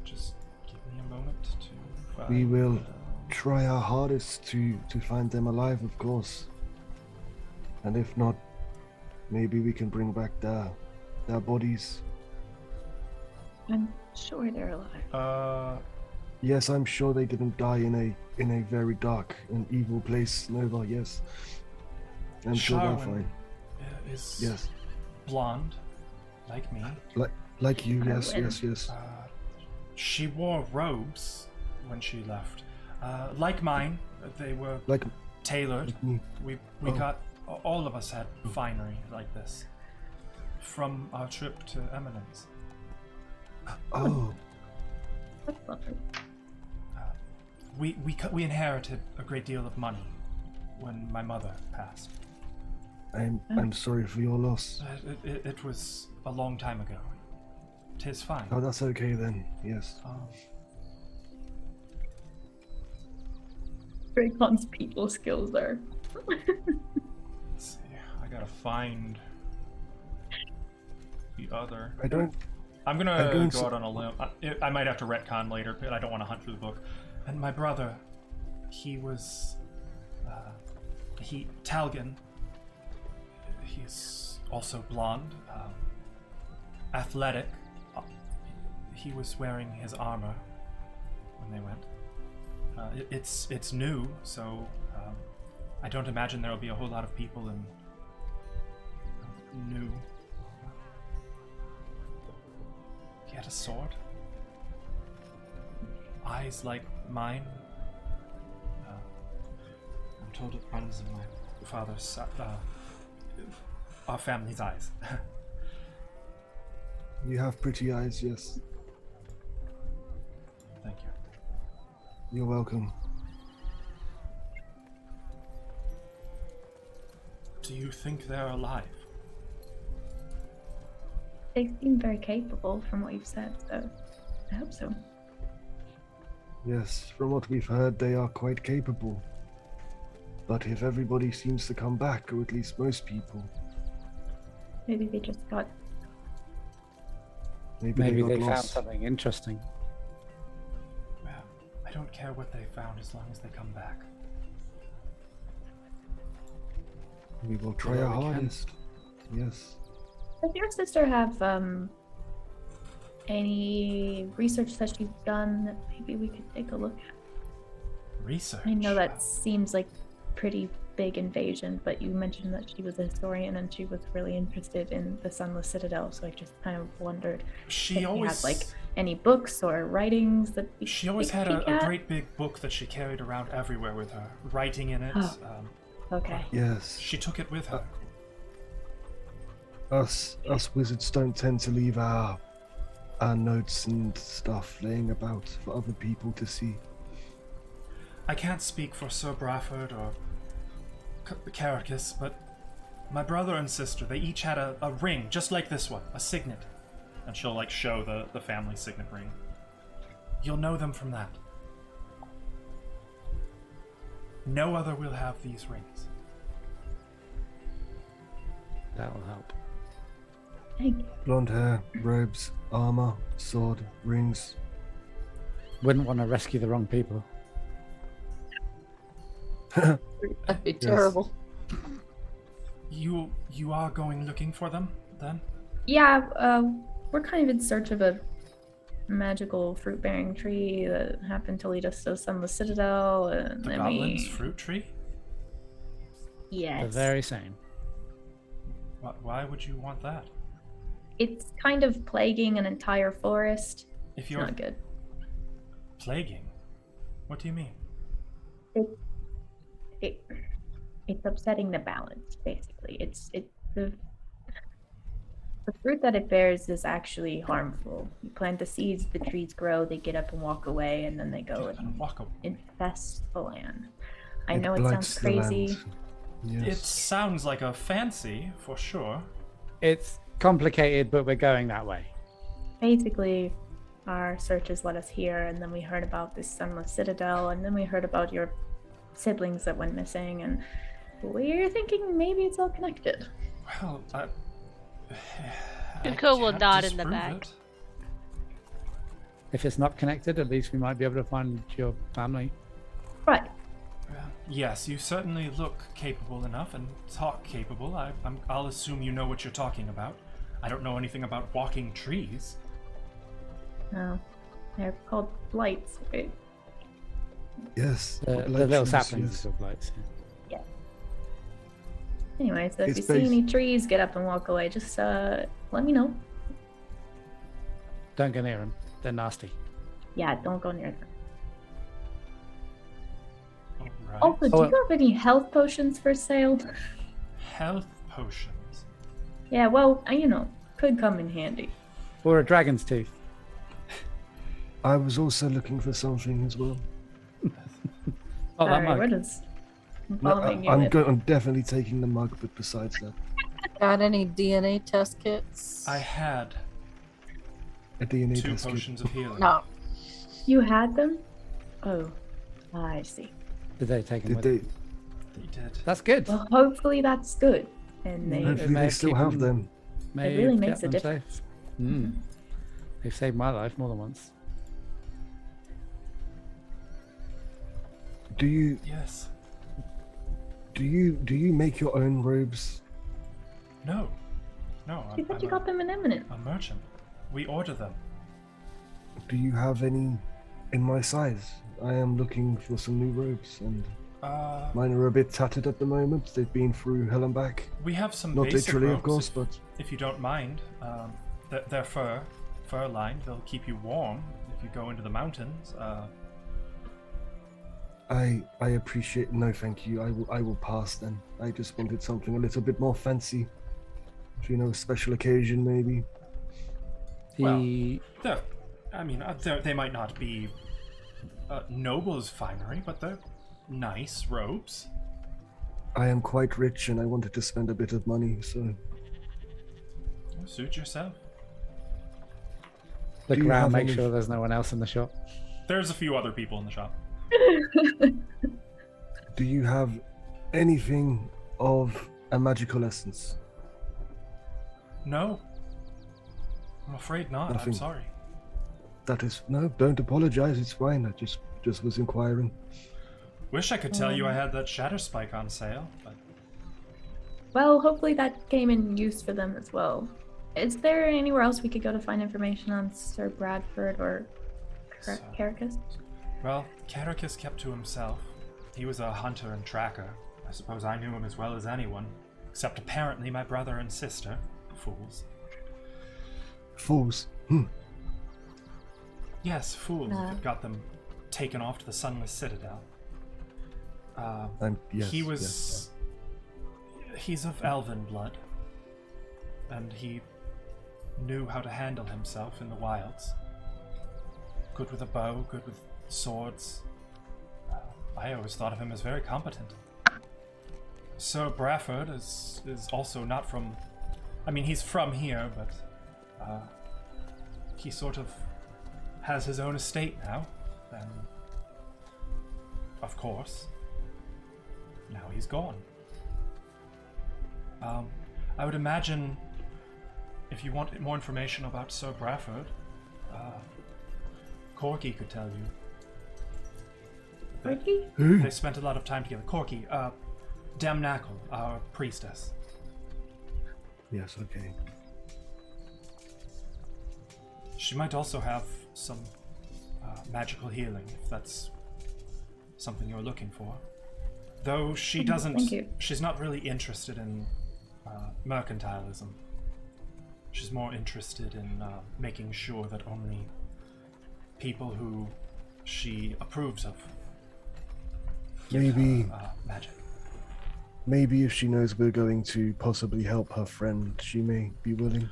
Just give me a moment to find... We will try our hardest to find them alive, of course. And if not, maybe we can bring back their bodies. I'm sure they're alive. Yes, I'm sure they didn't die in a very dark and evil place, Nova, yes. I'm sure they're Sharwin fine. is Yes. blonde, like me. Like you, yes, Sharwin. yes. She wore robes when she left. Like mine, they were Like tailored. me. We Oh. got... All of us had finery like this. From our trip to Eminence. Oh, That's lovely. We inherited a great deal of money when my mother passed. I'm sorry for your loss. It was a long time ago. 'Tis fine. Oh, that's okay then, yes. Dracon's people skills are. Let's see. I gotta find the other. I'm gonna don't go out on a limb. I might have to retcon later, but I don't want to hunt through the book. And my brother, he was, Talgan. He's also blonde, athletic. He was wearing his armor when they went. It's new, so I don't imagine there'll be a whole lot of people in new. He had a sword. Eyes like mine. I'm told it runs in my father's, our family's eyes. You have pretty eyes, yes. Thank you. You're welcome. Do you think they're alive? They seem very capable from what you've said, so I hope so. Yes, from what we've heard, they are quite capable. But if everybody seems to come back, or at least most people, Maybe they just got. Maybe got they found lost. something interesting. Well, I don't care what they found as long as they come back. We will try Yeah, our we can. hardest. Yes. Does your sister have any research that she's done that maybe we could take a look at? Research. I know that seems like pretty big invasion, but you mentioned that she was a historian and she was really interested in the Sunless Citadel, so I just kind of wondered She if you always had like any books or writings that we She always could had peek a at? great big book that she carried around everywhere with her, writing in it. Oh. Okay. Yes. She took it with her. Us wizards don't tend to leave our notes and stuff laying about for other people to see. I can't speak for Sir Bradford or Caracus, but my brother and sister, they each had a ring just like this one, a signet. And she'll like show the family signet ring. You'll know them from that. No other will have these rings. That'll help. Thank you. Blonde hair, robes, armor, sword, rings. Wouldn't want to rescue the wrong people. That'd be terrible. You are going looking for them, then? Yeah, we're kind of in search of a magical fruit-bearing tree that happened to lead us to Sunless Citadel, and The then goblin's fruit tree? Yes. The very same. Why would you want that? It's kind of plaguing an entire forest. If It's you're not good. plaguing, what do you mean? It's upsetting the balance, basically. The fruit that it bears is actually harmful. You plant the seeds, the trees grow, they get up and walk away, and then they go and Walk away. infest the land. I It know it blights sounds the crazy. land. It Yes. sounds like a fancy, for sure. It's complicated, but we're going that way. Basically, our searches led us here, and then we heard about this Sunless Citadel, and then we heard about your siblings that went missing, and we're thinking maybe it's all connected. Well, I Zuko will can't nod in the disprove back. it. If it's not connected, at least we might be able to find your family. Right. Yes, you certainly look capable enough and talk capable. I'll assume you know what you're talking about. I don't know anything about walking trees. No. They're called blights, right? Yes. The like little trees, saplings yes. of lights. Anyway, so if It's you see based- any trees, get up and walk away. Just let me know. Don't go near them. They're nasty. Yeah, don't go near them. All right. Also, do you have any health potions for sale? Health potions. Yeah, well, could come in handy. Or a dragon's tooth. I was also looking for something as well. Oh, that Sorry, mug. what is No, following you? I'm definitely taking the mug, but besides that, Got any DNA test kits? I had a DNA 2 test kit. potions of healing. No. You had them? Oh, I see. Did they take them Did with them? they? They did. That's good. Well, hopefully that's good. And they Hopefully may they have still kept have them- them. May It really have makes kept a them difference. safe. Mm. They've saved my life more than once. Do you Yes. do you make your own robes? No. No, you I'm, said I'm you got them in Eminent. a merchant. We order them. Do you have any in my size? I am looking for some new robes, and mine are a bit tattered at the moment. They've been through hell and back. We have some Not basic literally, robes, of course, but if you don't mind. They're fur lined. They'll keep you warm if you go into the mountains. I appreciate. No, thank you. I will pass then. I just wanted something a little bit more fancy. For, a special occasion maybe. The They might not be noble's finery, but they're nice robes. I am quite rich, and I wanted to spend a bit of money, so Suit yourself. look Do you around, have make any- sure there's no one else in the shop. There's a few other people in the shop. do you have anything of a magical essence? No. I'm afraid not. Nothing. I'm sorry. That is no. Don't apologize. It's fine. I just was inquiring. Wish I could tell you I had that shatter spike on sale, but Well, hopefully that came in use for them as well. Is there anywhere else we could go to find information on Sir Bradford or Caracus? well, Caracus kept to himself. He was a hunter and tracker, I suppose I knew him as well as anyone, except apparently my brother and sister. Fools. Fools. Yes, fools. That got them taken off to the Sunless Citadel. Yes, he was... He's of elven blood. And he knew how to handle himself in the wilds. Good with a bow, good with swords. I always thought of him as very competent. Sir Bradford is also not from... I mean, he's from here, but he sort of has his own estate now. And of course, now he's gone. I would imagine if you want more information about Sir Bradford, Corky could tell you. Corky? They spent a lot of time together. Corky, Damnacle, our priestess. Yes, okay. She might also have some magical healing, if that's something you're looking for. Though she doesn't... Thank you. She's not really interested in mercantilism. She's more interested in making sure that only people who she approves of give Maybe... her, magic. Maybe if she knows we're going to possibly help her friend, she may be willing.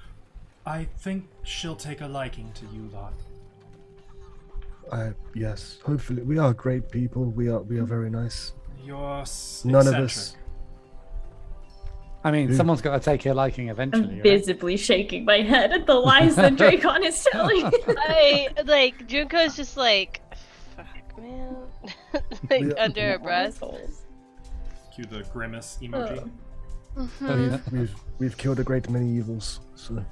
I think she'll take a liking to you lot. Yes. Hopefully, we are great people. We are very nice. You're None of eccentric. us. I mean, someone's got to take your liking eventually. I'm right? visibly shaking my head at the lies that Dracon is telling. Junko's just like, fuck, man. Yeah. Under her breath. Cue the grimace emoji. We've killed a great many evils. So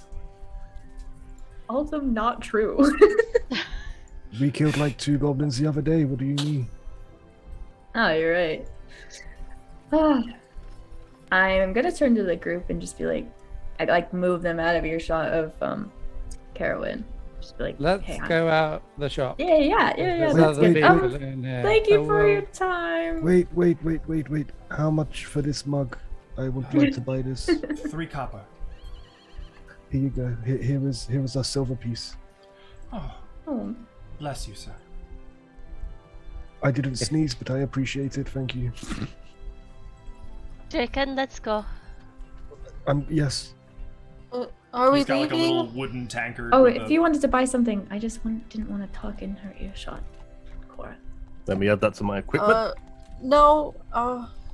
Also not true. we killed like 2 goblins the other day. What do you mean? Oh, you're right. I'm gonna turn to the group and just be like, I move them out of earshot of Carowin. Just be like, Let's hey, go out the shop. Yeah. There's That's other good. people in here. Thank you Oh, for well. your time. Wait. How much for this mug? I would like to buy this. 3 copper. Here you go. Here is our silver piece. Oh, Oh, bless you, sir. I didn't sneeze, but I appreciate it. Thank you. Draken, let's go. Yes. Are we He's got like a leaving? little wooden tankard. Oh, with if a- you wanted to buy something, I just didn't want to talk in her earshot, Cora. Let me add that to my equipment. No.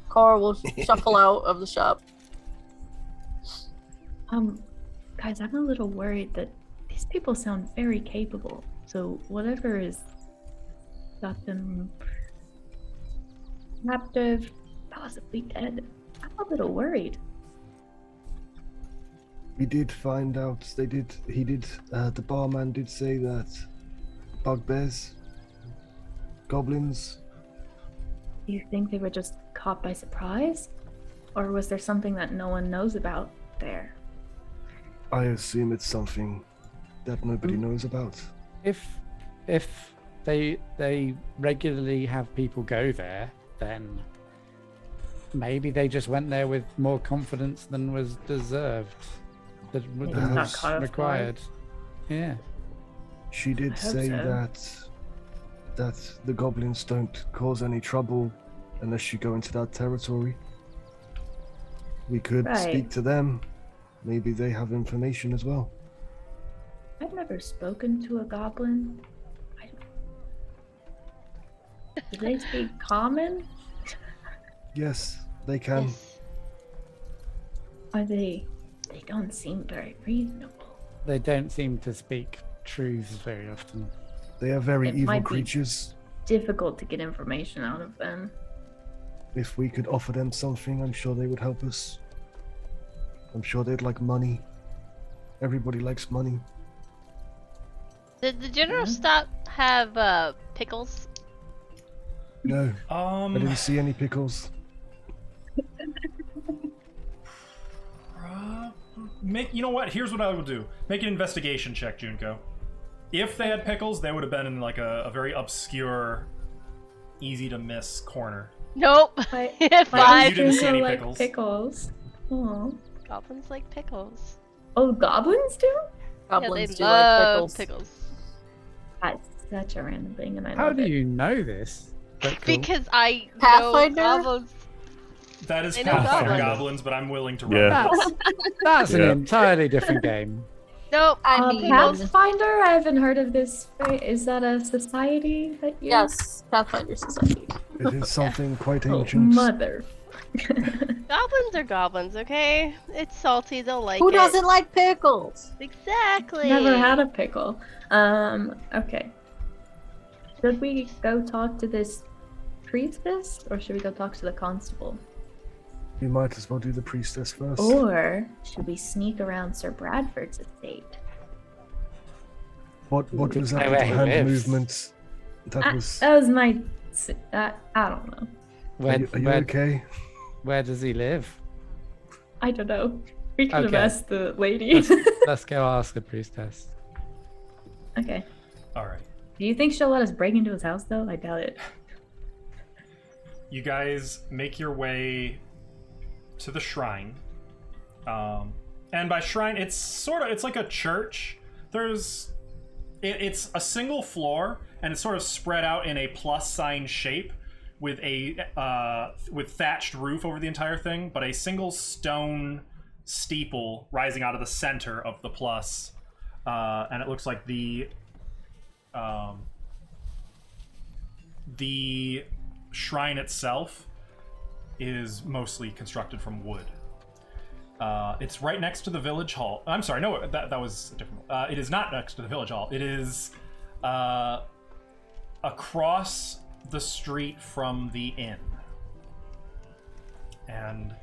Cora will shuffle out of the shop. Guys, I'm a little worried that these people sound very capable. So whatever is got them captive, possibly dead, I'm a little worried. We did find out. The barman did say that bugbears, goblins. Do you think they were just caught by surprise? Or was there something that no one knows about there? I assume it's something that nobody knows about. If they regularly have people go there, then maybe they just went there with more confidence than was deserved, than Not was caught off required. Yeah. She did I hope say so. that the goblins don't cause any trouble unless you go into that territory. We could Right. speak to them. Maybe they have information as well. I've never spoken to a goblin. Do they speak common? Yes, they can. Yes. Are they don't seem very reasonable. They don't seem to speak truths very often. They are very It evil might be- creatures. Difficult to get information out of them. If we could offer them something, I'm sure they would help us. I'm sure they'd like money. Everybody likes money. Did the general stop have pickles? No, I didn't Um, see any pickles. you know what? Here's what I would do. Make an investigation check, Junko. If they had pickles, they would have been in like a very obscure, easy to miss corner. Nope. My Five. You didn't see any like pickles. pickles. Oh. Goblins like pickles. Oh, goblins do? Goblins yeah, do they like love pickles. That's such a random thing, and I How love do it. you know this? But cool. Because I know Pathfinder? goblins. That is They know Pathfinder goblins. goblins, but I'm willing to run Yeah. that. That's an Yeah. entirely different game. Nope. I mean, Pathfinder? I haven't heard of this. Is that a society that you? yes, Pathfinder Society. It is something quite Oh, ancient. mother. Goblins are goblins, okay? It's salty, they'll like Who it. doesn't like pickles? Exactly. Never had a pickle. Okay. Should we go talk to this priestess, or should we go talk to the constable? We might as well do the priestess first. Or should we sneak around Sir Bradford's estate? What was that Where little he hand lives. movement? That was. That was my. I don't know. Where, Are you where, okay? where does he live? I don't know. We could have Okay. asked the lady. Let's go ask the priestess. Okay. All right. Do you think she'll let us break into his house, though? I doubt it. You guys make your way to the shrine. And by shrine, it's like a church. It's a single floor, and it's sort of spread out in a plus sign shape with with thatched roof over the entire thing, but a single stone steeple rising out of the center of the plus. And it looks like the shrine itself is mostly constructed from wood. It's right next to the village hall. I'm sorry, no, that was a different one. It is not next to the village hall. It is across the street from the inn. And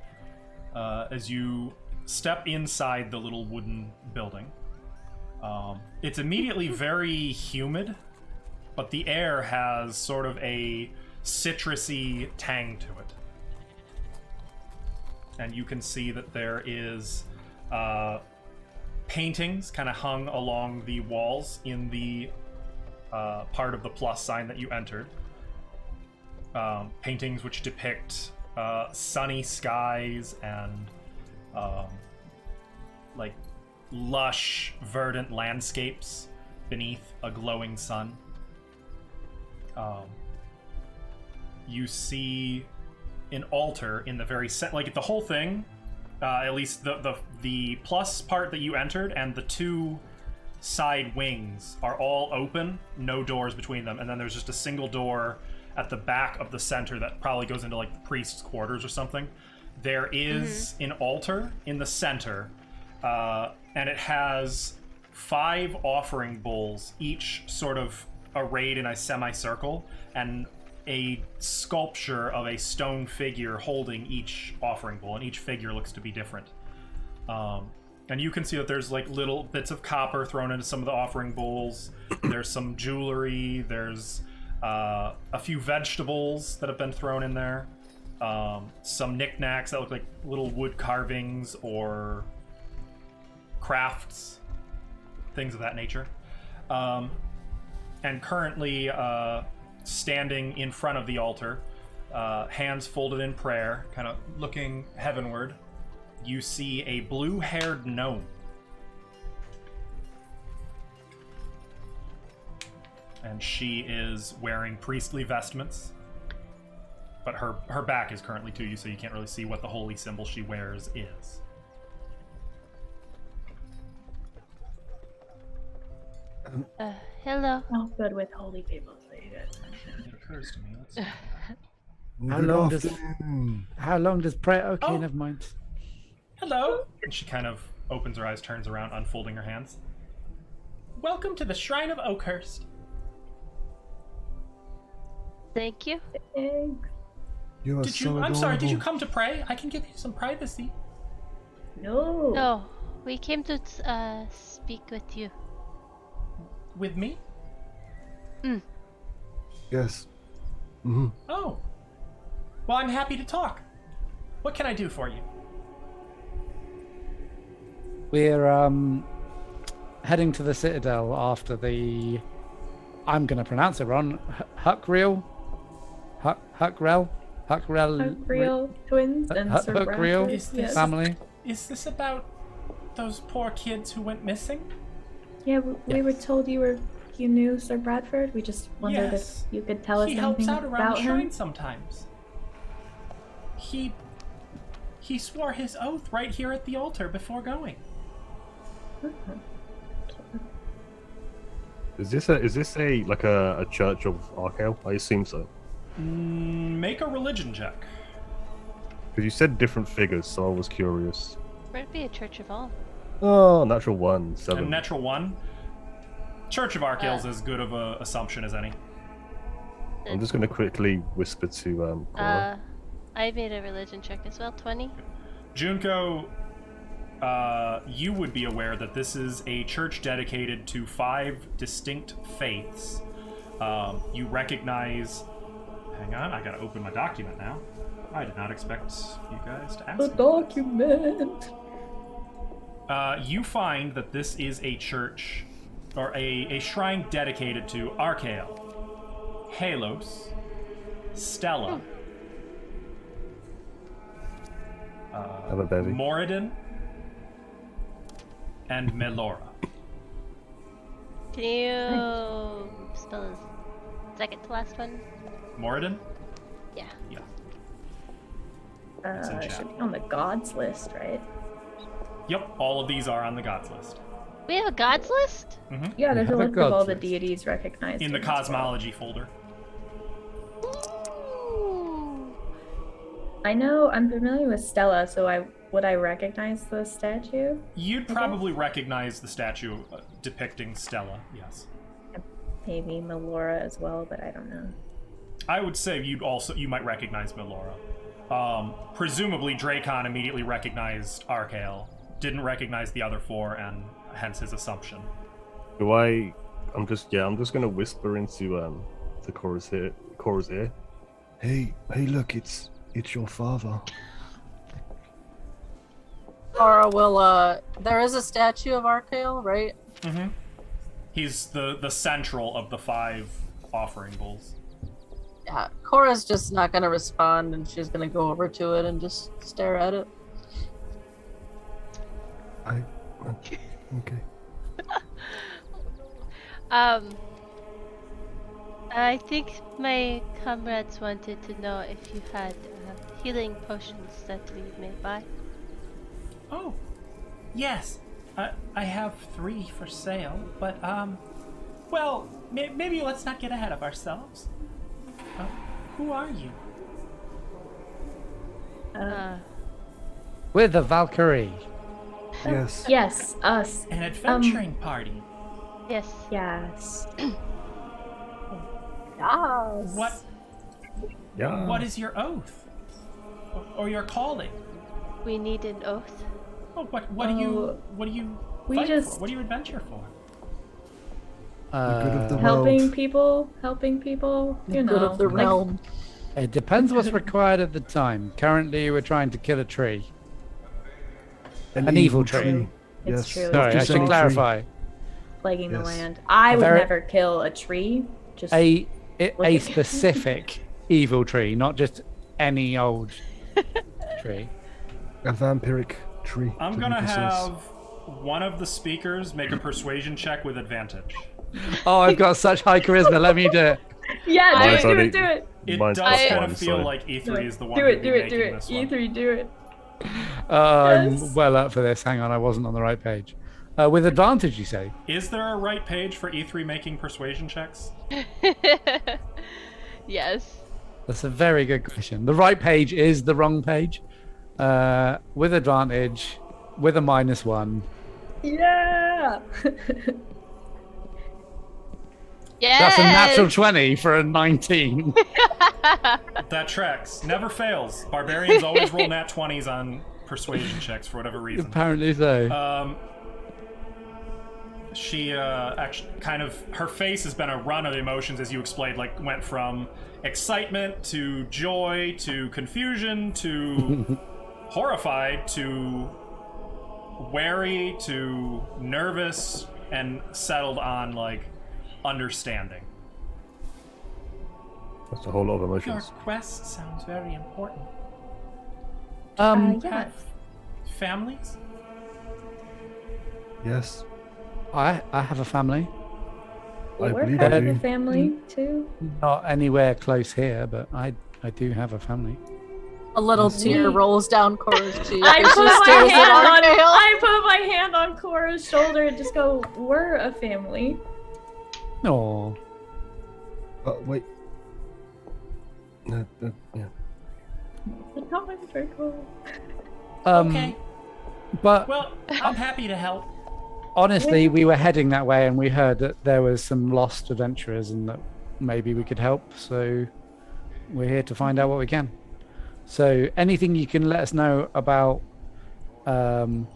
as you step inside the little wooden building, it's immediately very humid, but the air has sort of a citrusy tang to it. And you can see that there is paintings kind of hung along the walls in the part of the plus sign that you entered. Paintings which depict sunny skies and like lush, verdant landscapes beneath a glowing sun. You see an altar in the very center, like the whole thing, at least the plus part that you entered and the two side wings are all open, no doors between them, and then there's just a single door at the back of the center that probably goes into like the priest's quarters or something. There is an altar in the center, and it has 5 offering bowls, each sort of arrayed in a semicircle, and a sculpture of a stone figure holding each offering bowl, and each figure looks to be different. And you can see that there's like little bits of copper thrown into some of the offering bowls. There's some jewelry. There's a few vegetables that have been thrown in there. Some knickknacks that look like little wood carvings or crafts, things of that nature. And currently, standing in front of the altar, hands folded in prayer, kind of looking heavenward, you see a blue-haired gnome. And she is wearing priestly vestments, but her back is currently to you, so you can't really see what the holy symbol she wears is. Hello. Oh, good with holy people. It occurs to me. Let's see. How long does prayer? Okay, Oh. never mind. Hello. And she kind of opens her eyes, turns around, unfolding her hands. Welcome to the Shrine of Oakhurst. Thank you. You are Did you? I'm sorry. Did you come to pray? I can give you some privacy. No. No, we came to speak with you. With me? Yes. Oh. Well, I'm happy to talk. What can I do for you? We're heading to the Citadel after the. I'm going to pronounce it wrong. Huckreel. Huckreal twins and Sir Huckreal Bradford. Is Yes. this- family. Is this about those poor kids who went missing? Yeah, we were told you knew Sir Bradford. We just wondered Yes. if you could tell us He anything helps out around about the shrine him. sometimes. He swore his oath right here at the altar before going. Is this a like a church of Arkale? I assume so. Make a religion check. Because you said different figures, so I was curious. Might be a church of all. Oh, natural 1, A 7. natural 1. Church of Arkale is as good of a assumption as any. I'm just going to quickly whisper to Cora. I made a religion check as well. 20. Junko, you would be aware that this is a church dedicated to 5 distinct faiths. You recognize... Hang on, I gotta open my document now. I did not expect you guys to ask The me. document. You find that this is a church, or a shrine dedicated to Arkale, Halos, Stella, Have a bevy. Moradin, and Melora. Can you spell his second to last one? Moradin? Yeah. Yeah. It's in chat. Should be on the gods list, right? Yep, all of these are on the gods list. We have a gods list? Yeah, there's a have a list of all gods the list. deities recognized In the this world. cosmology folder. Ooh. I know I'm familiar with Stella, so would I recognize the statue? You'd probably recognize the statue depicting Stella, yes. Maybe Melora as well, but I don't know. I would say you might recognize Melora. Presumably Dracon immediately recognized Arkale, didn't recognize the other 4, and hence his assumption. I'm just gonna whisper into to Cora's ear. Hey, look, it's your father. Cora will, there is a statue of Arkale, right? Mm-hmm. He's the central of the 5 offering bowls. Yeah, Cora's just not gonna respond, and she's gonna go over to it and just stare at it. Okay. I think my comrades wanted to know if you had healing potions that we may buy. Oh, yes. I have 3 for sale, but, well, maybe let's not get ahead of ourselves. Who are you? We're the Valkyrie. Yes. Yes, us. An adventuring party. Yes. Yes. Yes. What is your oath? Or your calling? We need an oath. Oh, what do you we fight just- for? What do you adventure for? The good of the helping world. people, you Good know. of the like- realm. It depends what's required at the time. Currently, we're trying to kill a tree. An evil tree. It's Yes. true. Sorry, I Just should any tree. clarify. Plaguing the Yes. land. I would Very- never kill a tree. Just A Look at- specific evil tree, not just any old tree. A vampiric tree. I'm to be gonna precise. have one of the speakers make a persuasion check with advantage. Oh, I've got such high charisma. Let me do it. yeah, Mine's do it, only- do it. It Mine's does plus kind one, of feel so- like E3 is the one Do who'd it, be do it, do making it. this one. E3, do it. I'm Yes. well up for this. Hang on, I wasn't on the right page. With advantage, you say? Is there a right page for E3 making persuasion checks? Yes. That's a very good question. The right page is the wrong page. With advantage, with a -1. Yeah. Yes. That's a natural 20 for a 19. That tracks. Never fails. Barbarians always roll nat 20s on persuasion checks for whatever reason. Apparently so. She actually kind of, her face has been a run of emotions, as you explained, like went from excitement to joy to confusion to horrified to wary to nervous and settled on like understanding. That's a whole lot of Your emotions. quest sounds very important. Yes. Have families? Yes, I have a family. I We're believe part I of do. a family too. Not anywhere close here, but I do have a family. A little tear Sweet. rolls down Cora's cheek. I as she put my stares hand at on Argale. I put my hand on Cora's shoulder and just go, "We're a family." No. Wait. Yeah. The comments are cool. Okay. But Well, I'm happy to help. honestly, we were heading that way, and we heard that there was some lost adventurers, and that maybe we could help. So we're here to find out what we can. So anything you can let us know about the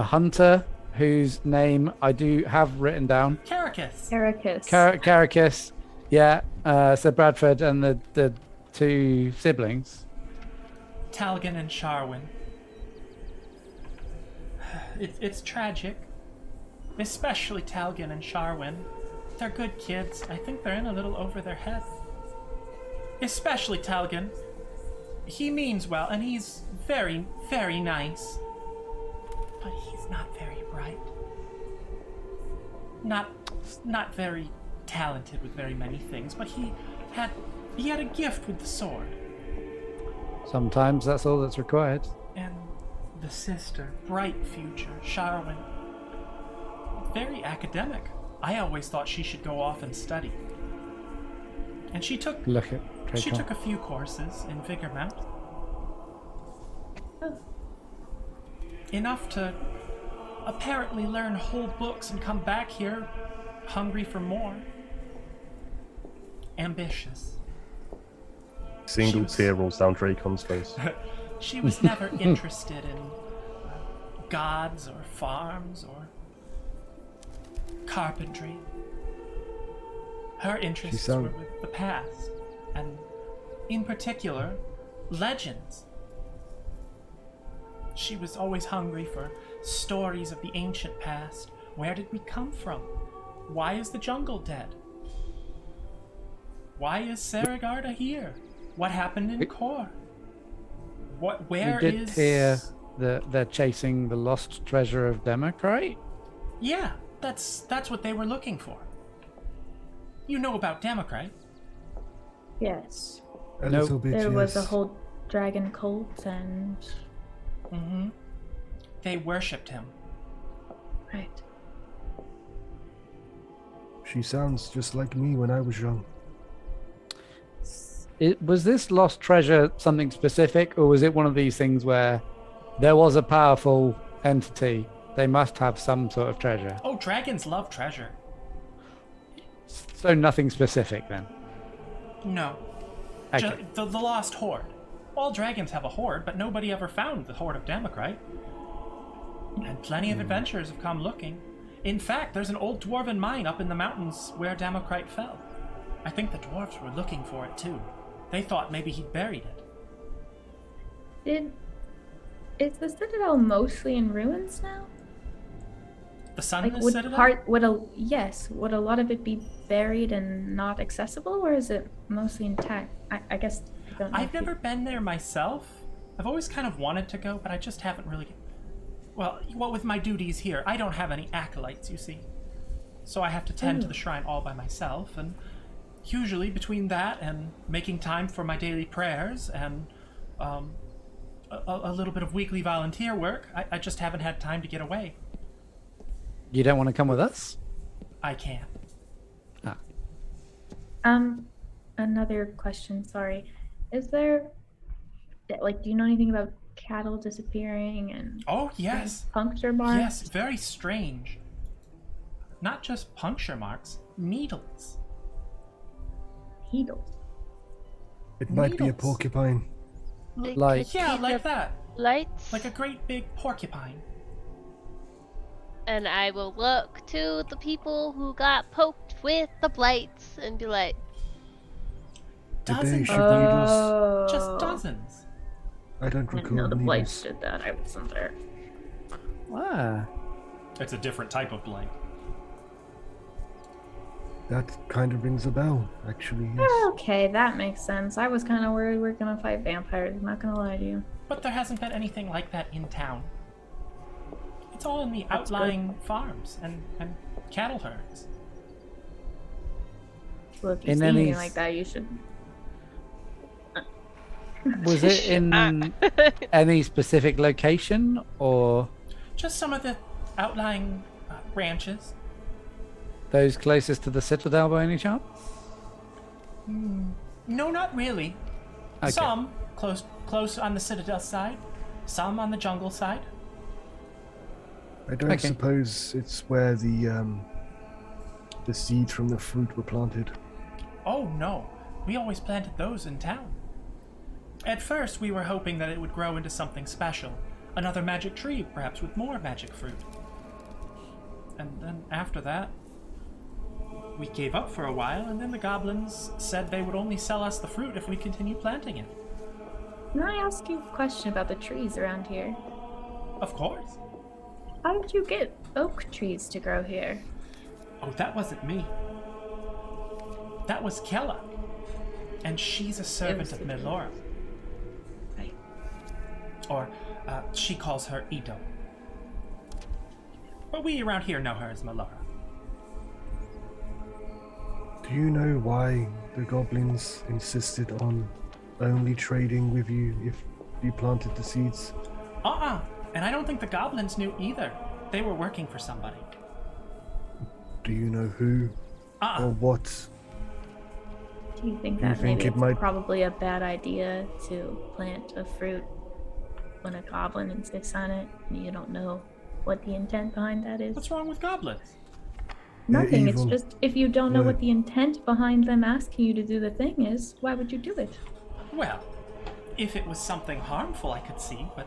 hunter, whose name I do have written down, Caracas. Ericus. Caracas. Yeah, Sir Bradford and the two siblings. Talgan and Sharwin. It's tragic. Especially Talgan and Sharwin. They're good kids. I think they're in a little over their heads. Especially Talgan. He means well, and he's very, very nice. But he's not very bright. Not very talented with very many things, but he had a gift with the sword. Sometimes that's all that's required. And the sister, bright future, Sharwin. Very academic. I always thought she should go off and study. And she took Look at She Dracon. took a few courses in Vigor Mount. Enough to apparently learn whole books and come back here hungry for more. Ambitious. Single She was- tear rolls down Dracon's face. She was never interested in gods or farms or carpentry. Her interests were sound- with the past, and in particular, legends. She was always hungry for stories of the ancient past. Where did we come from? Why is the jungle dead? Why is Saragarda here? What happened in Kor? Where We did is... hear that they're chasing the lost treasure of Democrate. Yeah, that's what they were looking for. You know about Democrate. Yes. A Nope. little bit, There was a yes. whole dragon cult and Mm-hmm. They worshipped him. right. She sounds just like me when I was young. Was this lost treasure something specific, or was it one of these things where there was a powerful entity? They must have some sort of treasure. Oh, dragons love treasure. So nothing specific then. No. Okay. The lost hoard. All dragons have a hoard, but nobody ever found the hoard of Democrate. And plenty of adventurers have come looking. In fact, there's an old dwarven mine up in the mountains where Democrate fell. I think the dwarves were looking for it too. They thought maybe he'd buried it. Is the citadel mostly in ruins now? The Sunless would Citadel? would a lot of it be buried and not accessible, or is it mostly intact? I guess I don't know. I've never been there myself. I've always kind of wanted to go, but I just haven't really... Well, what with my duties here, I don't have any acolytes, you see. So I have to tend to the shrine all by myself, and usually between that and making time for my daily prayers and a little bit of weekly volunteer work, I just haven't had time to get away. You don't want to come with us? I can't. Another question, sorry. Is there, like, do you know anything about cattle disappearing and Oh, yes. puncture marks? Yes, very strange. Not just puncture marks, needles. Needles. It might be a Needles. porcupine. Like- Yeah, like that. Lights. Like a great big porcupine. And I will look to the people who got poked with the blights and be like, Did they Dozens shoot of them. needles? Just dozens. I don't I didn't recall know the blights needles. did that. I wasn't there. Ah. It's a different type of blight. That kind of rings a bell, actually. Yes. Okay, that makes sense. I was kind of worried we're gonna fight vampires. I'm not gonna lie to you. But there hasn't been anything like that in town. It's all in the That's outlying farms and cattle herds. Well, if you In see any anything s- like that, you should. Was it in any specific location or Just some of the outlying ranches. those closest to the Citadel by any chance? No, not really. Okay. Some close on the Citadel side, some on the jungle side. I don't Okay. suppose it's where the seeds from the fruit were planted. Oh no, we always planted those in town. At first, we were hoping that it would grow into something special, another magic tree, perhaps with more magic fruit. And then after that, we gave up for a while, and then the goblins said they would only sell us the fruit if we continued planting it. Can I ask you a question about the trees around here? Of course. How did you get oak trees to grow here? Oh, that wasn't me. That was Kella. And she's a servant of Melora. Right. Or, she calls her Ito. But we around here know her as Melora. Do you know why the goblins insisted on only trading with you if you planted the seeds? And I don't think the goblins knew either. They were working for somebody. Do you know who or what? Do you think Do you that think maybe it it's might- probably a bad idea to plant a fruit when a goblin insists on it and you don't know what the intent behind that is? What's wrong with goblins? They're Nothing. It's evil. just if you don't know Yeah. what the intent behind them asking you to do the thing is, why would you do it? Well, if it was something harmful, I could see, but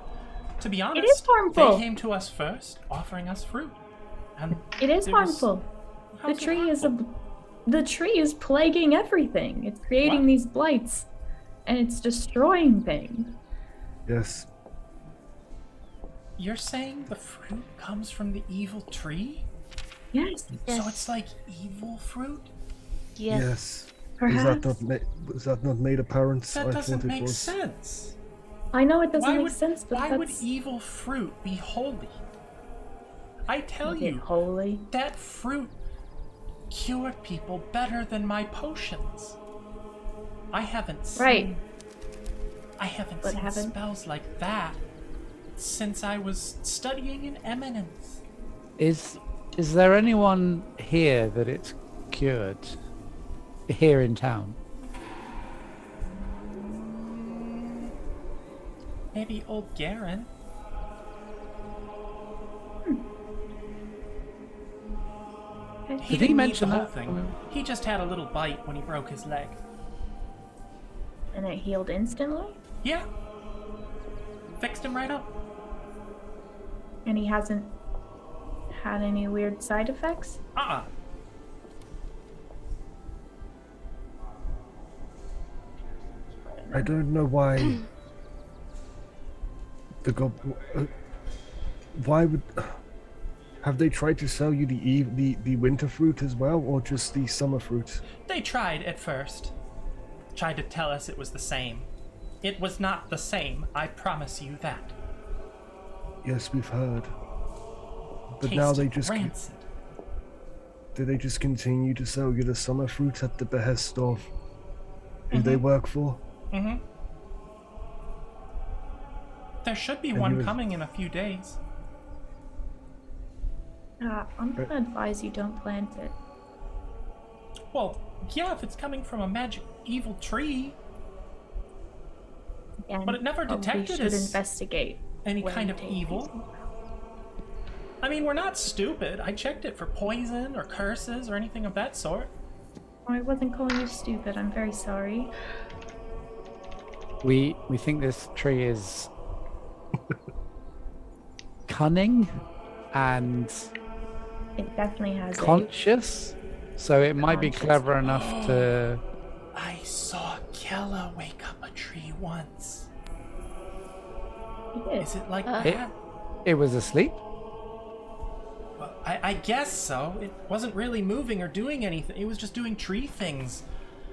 to be honest, is harmful. they came to us first, offering us fruit. And It is it was- harmful. The How's it tree is harmful? the tree is plaguing everything. It's creating What? these blights, and it's destroying things. Yes. You're saying the fruit comes from the evil tree? Yes, So it's like evil fruit? Yes. Yes. perhaps. Was that not made apparent? That I doesn't thought it make was. sense. I know it doesn't Why make would sense, but why would that's evil fruit be holy? I tell is it you, holy. that fruit cured people better than my potions. I haven't seen Right. I haven't But seen haven't- spells like that since I was studying in Eminence. Is there anyone here that it's cured here in town? Maybe old Garen. Okay. He Did he didn't mention need the whole that? thing. He just had a little bite when he broke his leg. And it healed instantly, Yeah. Fixed him right up. and he hasn't had any weird side effects. Uh-uh. I don't know why. Why would? Have they tried to sell you the winter fruit as well, or just the summer fruit? They tried at first. Tried to tell us it was the same. It was not the same, I promise you that. Yes, we've heard. But now they Tasted just rancid. do they just continue to sell you the summer fruit at the behest of who they work for? Mm-hmm. There should be And he one was- coming in a few days. I'm gonna advise you don't plant it. Well, yeah, if it's coming from a magic evil tree, And But it never probably detected should as investigate any when kind you of take evil. these. I mean, we're not stupid. I checked it for poison or curses or anything of that sort. Oh, I wasn't calling you stupid. I'm very sorry. We think this tree is cunning and It definitely has conscious, so it might be Conscious. clever enough to. I saw Kella wake up a tree once. It Is it like It, that? it was asleep. Well, I guess so. It wasn't really moving or doing anything. It was just doing tree things.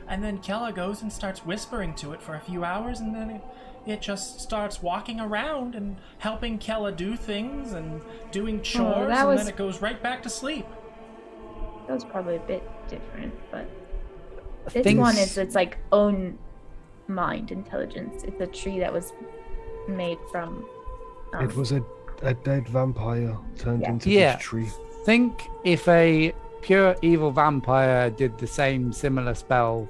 And then Kella goes and starts whispering to it for a few hours, and then it just starts walking around and helping Kella do things and doing chores, and then it goes right back to sleep. That was probably a bit different, but this one is its like own mind intelligence. It's a tree that was made from. It was a dead vampire turned into Yeah. this tree. Think if a pure evil vampire did the same similar spell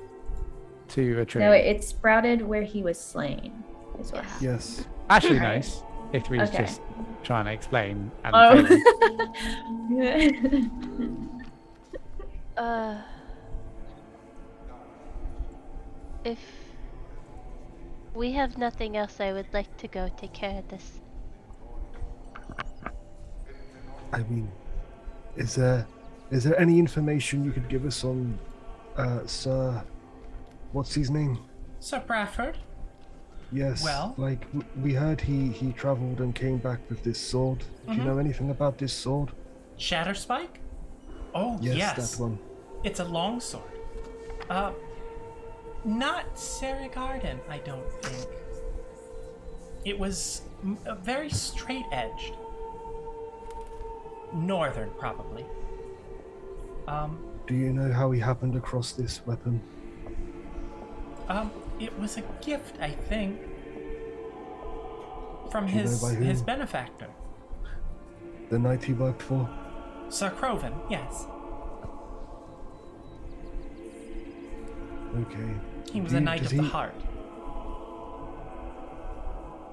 to a tree. No, it sprouted where he was slain. Is what happened. Yes. Ashley Alright. knows. If he's Okay. just trying to explain. And failing. If we have nothing else, I would like to go take care of this. I mean, is there any information you could give us on Sir, what's his name? Sir Bradford? Yes. Well? Like we heard he traveled and came back with this sword. Do you know anything about this sword? Shatterspike? Oh, Yes, that one. It's a longsword. Not Saragarden, I don't think. It was very straight-edged. Northern, probably. Do you know how he happened across this weapon? It was a gift, I think, from Do you know by who? his benefactor. The knight he worked for? Sir Croven, yes. Okay. He was a knight of the heart.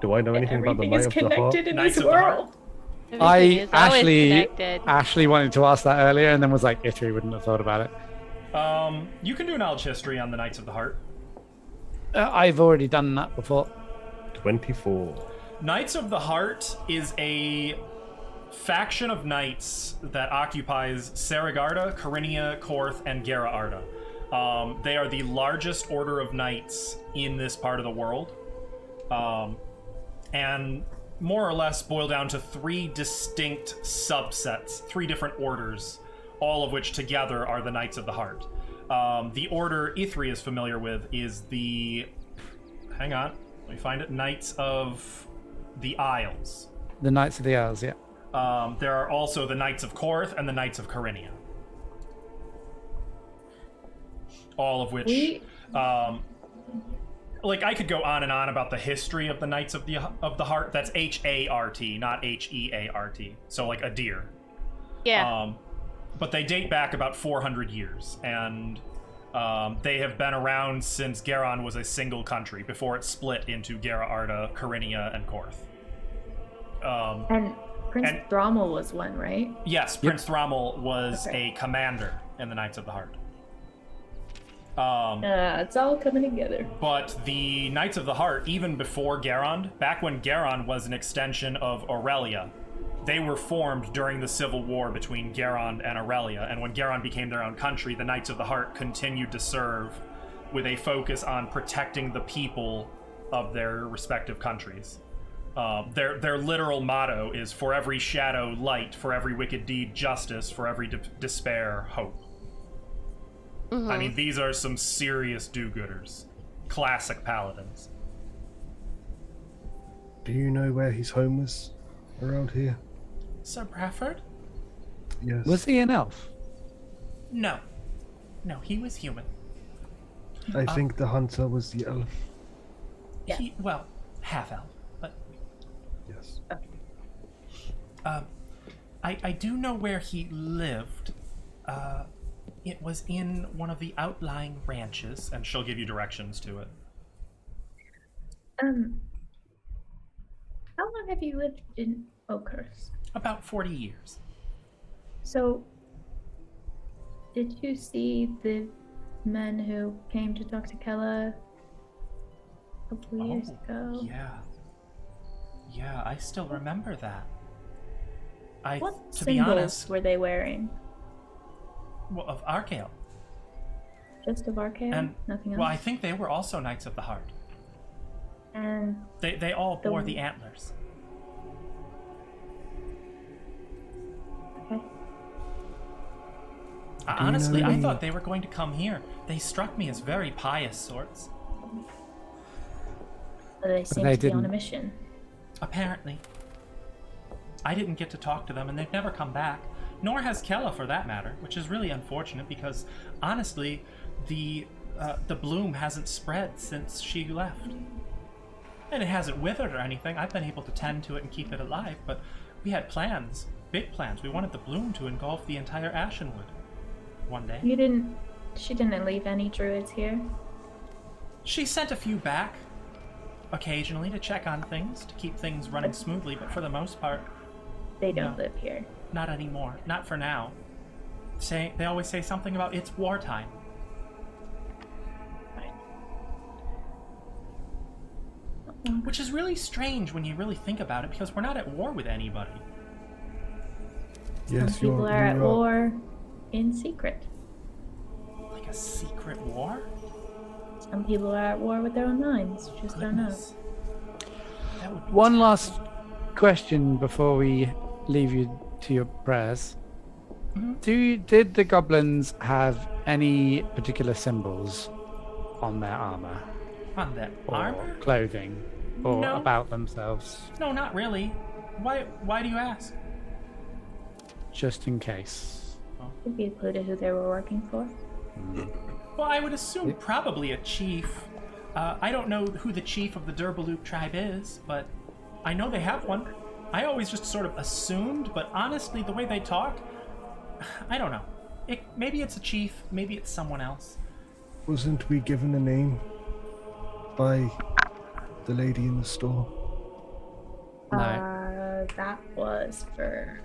Do I know anything about the Everything Knight is of the Heart? connected in Knights this of the Heart. world. Everything is always connected. Ashley wanted to ask that earlier and then was like, Ithri wouldn't have thought about it. You can do knowledge history on the Knights of the Heart. I've already done that before. 24. Knights of the Heart is a faction of knights that occupies Saragarda, Corinia, Korth, and Gera Arda. They are the largest order of knights in this part of the world. And more or less boil down to 3 distinct subsets, 3 different orders, all of which together are the Knights of the Heart. The order Ithri is familiar with is the... Hang on, let me find it. Knights of the Isles. The Knights of the Isles, yeah. There are also the Knights of Korth and the Knights of Corinia. All of which... like, I could go on and on about the history of the Knights of the Heart. That's H-A-R-T, not H-E-A-R-T. So, like, a deer. Yeah. But they date back about 400 years, and they have been around since Garon was a single country, before it split into Gera Arda, Corinia, and Korth. And Prince Thrommel was one, right? Yes, Prince Thrommel was a commander in the Knights of the Heart. It's all coming together. But the Knights of the Heart, even before Garon, back when Garon was an extension of Aurelia, they were formed during the civil war between Garon and Aurelia, and when Garon became their own country, the Knights of the Heart continued to serve with a focus on protecting the people of their respective countries. Their literal motto is, for every shadow, light, for every wicked deed, justice, for every despair, hope. I mean, these are some serious do-gooders. Classic paladins. Do you know where his home was around here? Sir Bradford? Yes. Was he an elf? No. No, he was human. I think the hunter was the elf. Yeah. Well, half-elf, but... Yes. I do know where he lived. It was in one of the outlying ranches, and she'll give you directions to it. How long have you lived in Oakhurst? About 40 years. So, did you see the men who came to talk to Kella a couple of years ago? Yeah. Yeah, I still remember that. What to be symbols honest, were they wearing? well, of Archael. Just of Archaea? And, Nothing else? well, I think they were also Knights of the Heart. And They all bore the antlers. okay. Honestly, I any- thought they were going to come here. They struck me as very pious sorts. But they seem they to be on a didn't. mission. Apparently. I didn't get to talk to them, and they've never come back. Nor has Kella, for that matter, which is really unfortunate because, honestly, the bloom hasn't spread since she left. And it hasn't withered or anything. I've been able to tend to it and keep it alive, but we had plans, big plans. We wanted the bloom to engulf the entire Ashenwood one day. She didn't leave any druids here. She sent a few back, occasionally, to check on things, to keep things running smoothly, but for the most part, They don't No. live here. not anymore. Not for now. They always say something about it's wartime. Which is really strange when you really think about it, because we're not at war with anybody. Yes, Some people are at war in secret. Like a secret war? Some people are at war with their own minds. Just don't know. Goodness. That would be One terrible. last question before we leave you to your prayers. Did the goblins have any particular symbols on their armor On that or armor? clothing or No. about themselves, No, not really. Why do you ask? just in case? Could be included who they were working for. Well, I would assume probably a chief. I don't know who the chief of the Durbaloop tribe is, but I know they have one. I always just sort of assumed, but honestly, the way they talk, I don't know. Maybe it's a chief, maybe it's someone else. Wasn't we given a name by the lady in the store? No. That was for.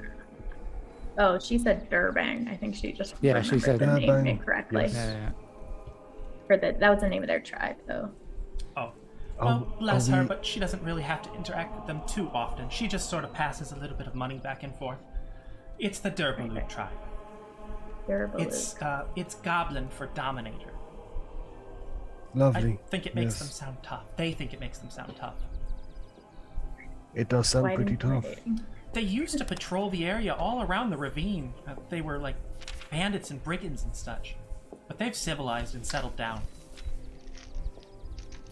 Oh, she said Durbang. I think she just Yeah, she remembered said the name Durbang. incorrectly. Yes. Yeah. That was the name of their tribe, though. Oh. Well, bless are her, we- but she doesn't really have to interact with them too often. She just sort of passes a little bit of money back and forth. It's the Durbaloop Okay. tribe. Durbaloo. It's Goblin for Dominator. Lovely. I think it makes them Yes. sound tough. They think it makes them sound tough. It does sound Quite pretty tough. intimidating. They used to patrol the area all around the ravine. They were like bandits and brigands and such. But they've civilized and settled down.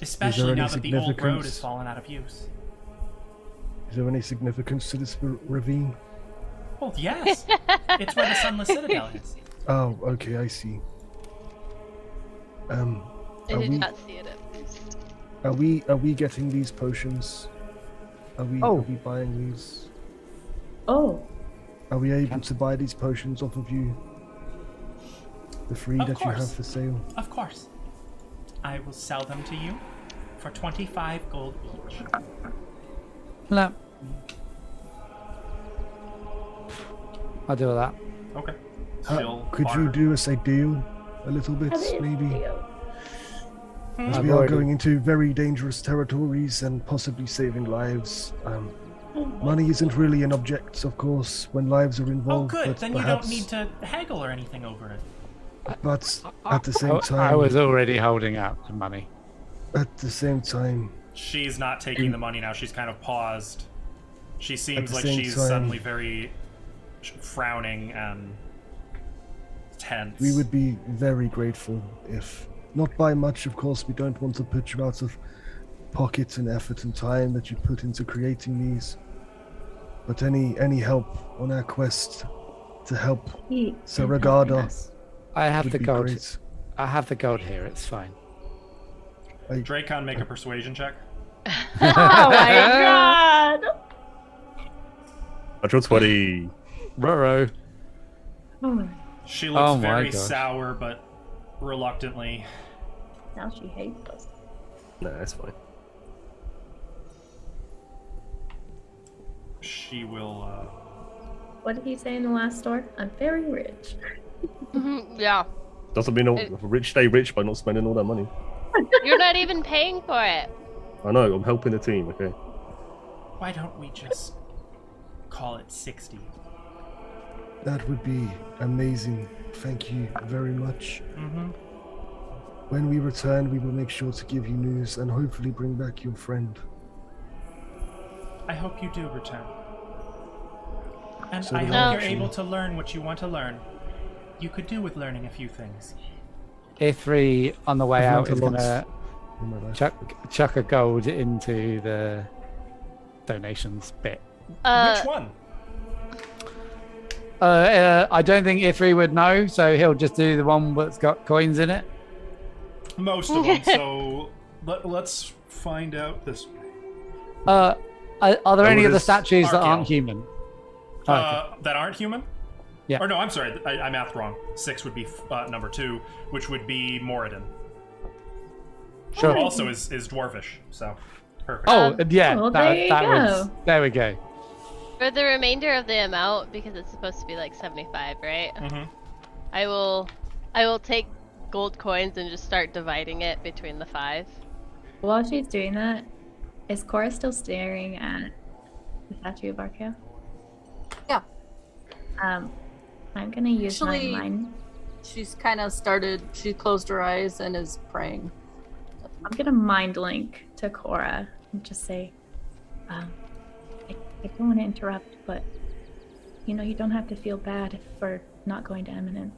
Especially any now that the old road significance? has fallen out of use. Is there any significance to this ravine? Well, yes. It's where the Sunless Citadel is. Oh, okay, I see. I Are did we- not see it at least. Are we getting these potions? Are we buying these? Oh, Are we able to buy these potions off of you? The free Of that you have course. for sale? Of course. I will sell them to you for 25 gold each. No. I'll do all that. Okay. Could you do us a deal? A little bit, that is maybe? deal. As I've we are already- going into very dangerous territories and possibly saving lives. Money isn't really an object, of course, when lives are Oh, involved. good. But Then perhaps, you don't need to haggle or anything over it. But at the same time, I was already holding out the money. at the same time, She's not taking the money now. She's kind of paused. She seems the like same she's time- suddenly very frowning and tense. we would be very grateful if, not by much, of course. We don't want to put you out of pocket and effort and time that you put into creating these. But any help on our quest to help He is Saragada helping us. I have would the be gold. great. I have the gold here. It's fine. Dracon, make a persuasion check. Oh my god! Natural 20. Roro. Oh, She looks Oh my very gosh. sour, but reluctantly. now she hates us. No, that's fine. She will. What did he say in the last store? I'm very rich. Yeah. Doesn't mean rich stay rich by not spending all that money. You're not even paying for it. I know, I'm helping the team, okay? Why don't we just call it 60? That would be amazing. Thank you very much. Mm-hmm. When we return, we will make sure to give you news and hopefully bring back your friend. I hope you do return. And So I do hope I, you're actually. able to learn what you want to learn. you could do with learning a few things. Ithri on the way I've out learned is a lot gonna in my life. chuck a gold into the donations bit. Which one? I don't think Ithri would know, so he'll just do the one that's got coins in it. Most of them. So let's find out this way. Are there any of the Otis statues that Archeo. aren't human? Oh, okay. That aren't human? Yeah. Or no, I'm sorry. I mathed wrong. 6 would be number 2, which would be Moradin. Sure. Who also is dwarfish. So perfect. Oh, yeah. well, there you go. There we go. For the remainder of the amount, because it's supposed to be like 75, right? Mhm. I will take gold coins and just start dividing it between the 5. While she's doing that, is Cora still staring at the statue of Archeo? Yeah. I'm gonna use Actually- my mind. She's kind of started. She closed her eyes and is praying. I'm gonna mind link to Cora and just say, I don't want to interrupt, but you don't have to feel bad for not going to Eminence.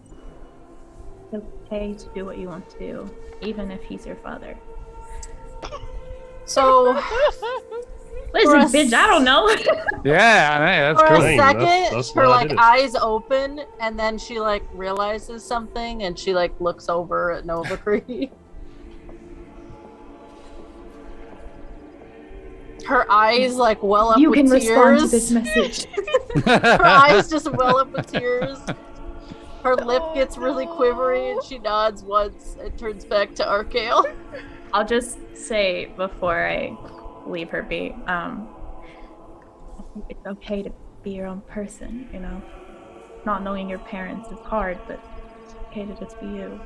It's okay to do what you want to do, even if he's your father. So Listen, us- bitch, I don't know. Yeah, I know. That's for cool. a Dang, second, that's her why I like did it. eyes open, and then she like realizes something, and she like looks over at Nova Cree. Her eyes like well up You with can tears. respond to this message. Her eyes just well up with tears. Her lip gets really quivery, and she nods once and turns back to Archeo. I'll just say before I leave her be, it's okay to be your own person, Not knowing your parents is hard, but it's okay to just be you.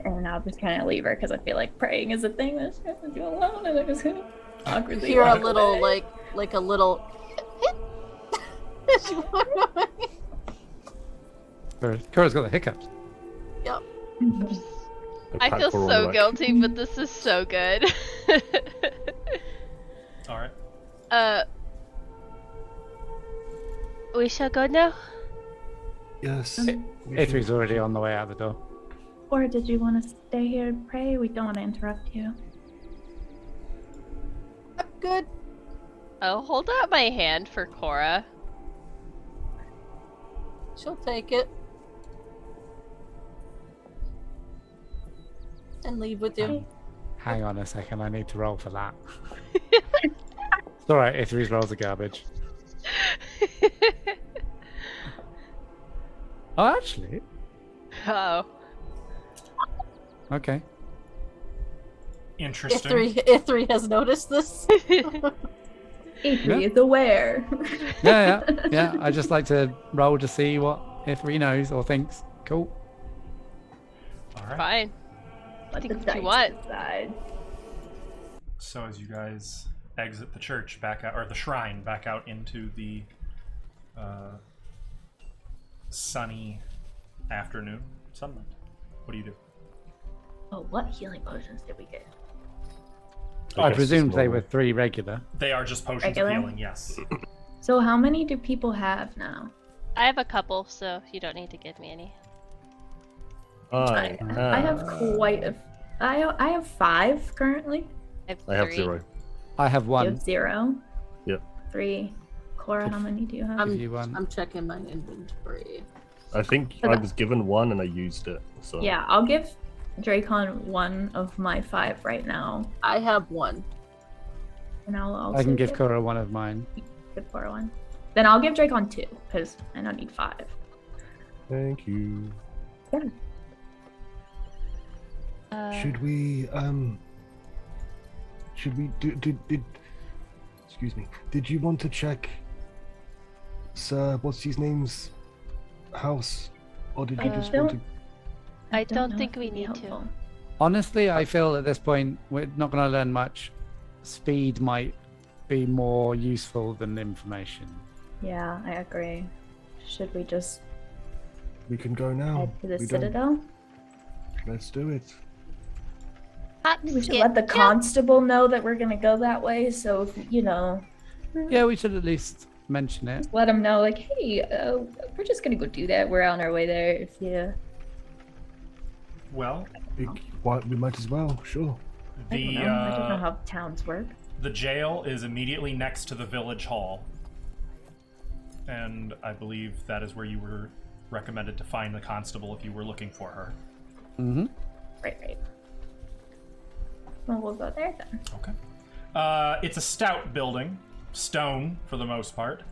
And I'll just kind of leave her because I feel like praying is a thing that she has to do alone, and I'm just gonna awkwardly Hear a walk little away. like a little. She went away. Cora's got the hiccups. Yep. I feel so guilty, but this is so good. All right. We shall go now? Yes. Ithri's already on the way out the door. Or did you want to stay here and pray? We don't want to interrupt you. Good. I'll hold out my hand for Cora. She'll take it. And leave with you. Hang on a second, I need to roll for that. It's alright, Ithri's rolls are garbage. Oh, actually, Oh. okay. Interesting. Ithri has noticed this. Ithri is aware. Yeah. I just like to roll to see what Ithri knows or thinks. Cool. All right. Fine. Let Think the what you dice want. decide. So as you guys exit the church back out, or the shrine back out into the sunny afternoon sunlight, what do you do? Oh, what healing potions did we get? I guess presumed it's they normal. were 3 regular. They are just potions Regular? of healing. Yes. So how many do people have now? I have a couple, so you don't need to give me any. I have quite a. I have 5 currently. I have 3. 0. I have You 1. have 0. Yep. 3. Cora, how many do you have? Give you 1. I'm checking my inventory. I think I was given 1 and I used it. So Yeah, I'll give Dracon 1 of my 5 right now, I have 1. and I'll also I can give Cora 1 of mine. give Cora 1. Then I'll give Dracon 2 because I don't need 5. Thank you. Should we did excuse me, did you want to check Sir what's his name's house, or did you I just don't- want to I don't know think if we it'd be need to. helpful. Honestly, I feel at this point we're not going to learn much. Speed might be more useful than information. Yeah, I agree. Should we just we can go now? head to the We don't- Citadel? Let's do it. We should let the constable know that we're gonna go that way, so Yeah, we should at least mention it. Let them know, like, hey, we're just gonna go do that. We're on our way there. If you, Well, We might as well, sure. I don't know. I don't know how towns work. the jail is immediately next to the village hall. And I believe that is where you were recommended to find the constable if you were looking for her. Mm-hmm. Right. Well, we'll go there then. Okay. It's a stout building, stone for the most part.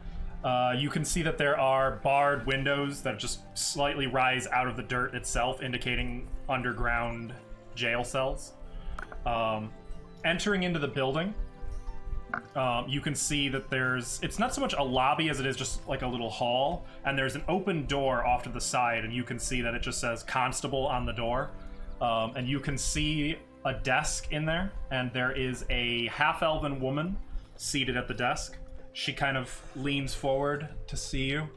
You can see that there are barred windows that just slightly rise out of the dirt itself, indicating underground jail cells. Entering into the building, you can see that it's not so much a lobby as it is just like a little hall, and there's an open door off to the side, and you can see that it just says constable on the door. And you can see a desk in there, and there is a half-elven woman seated at the desk. She kind of leans forward to see you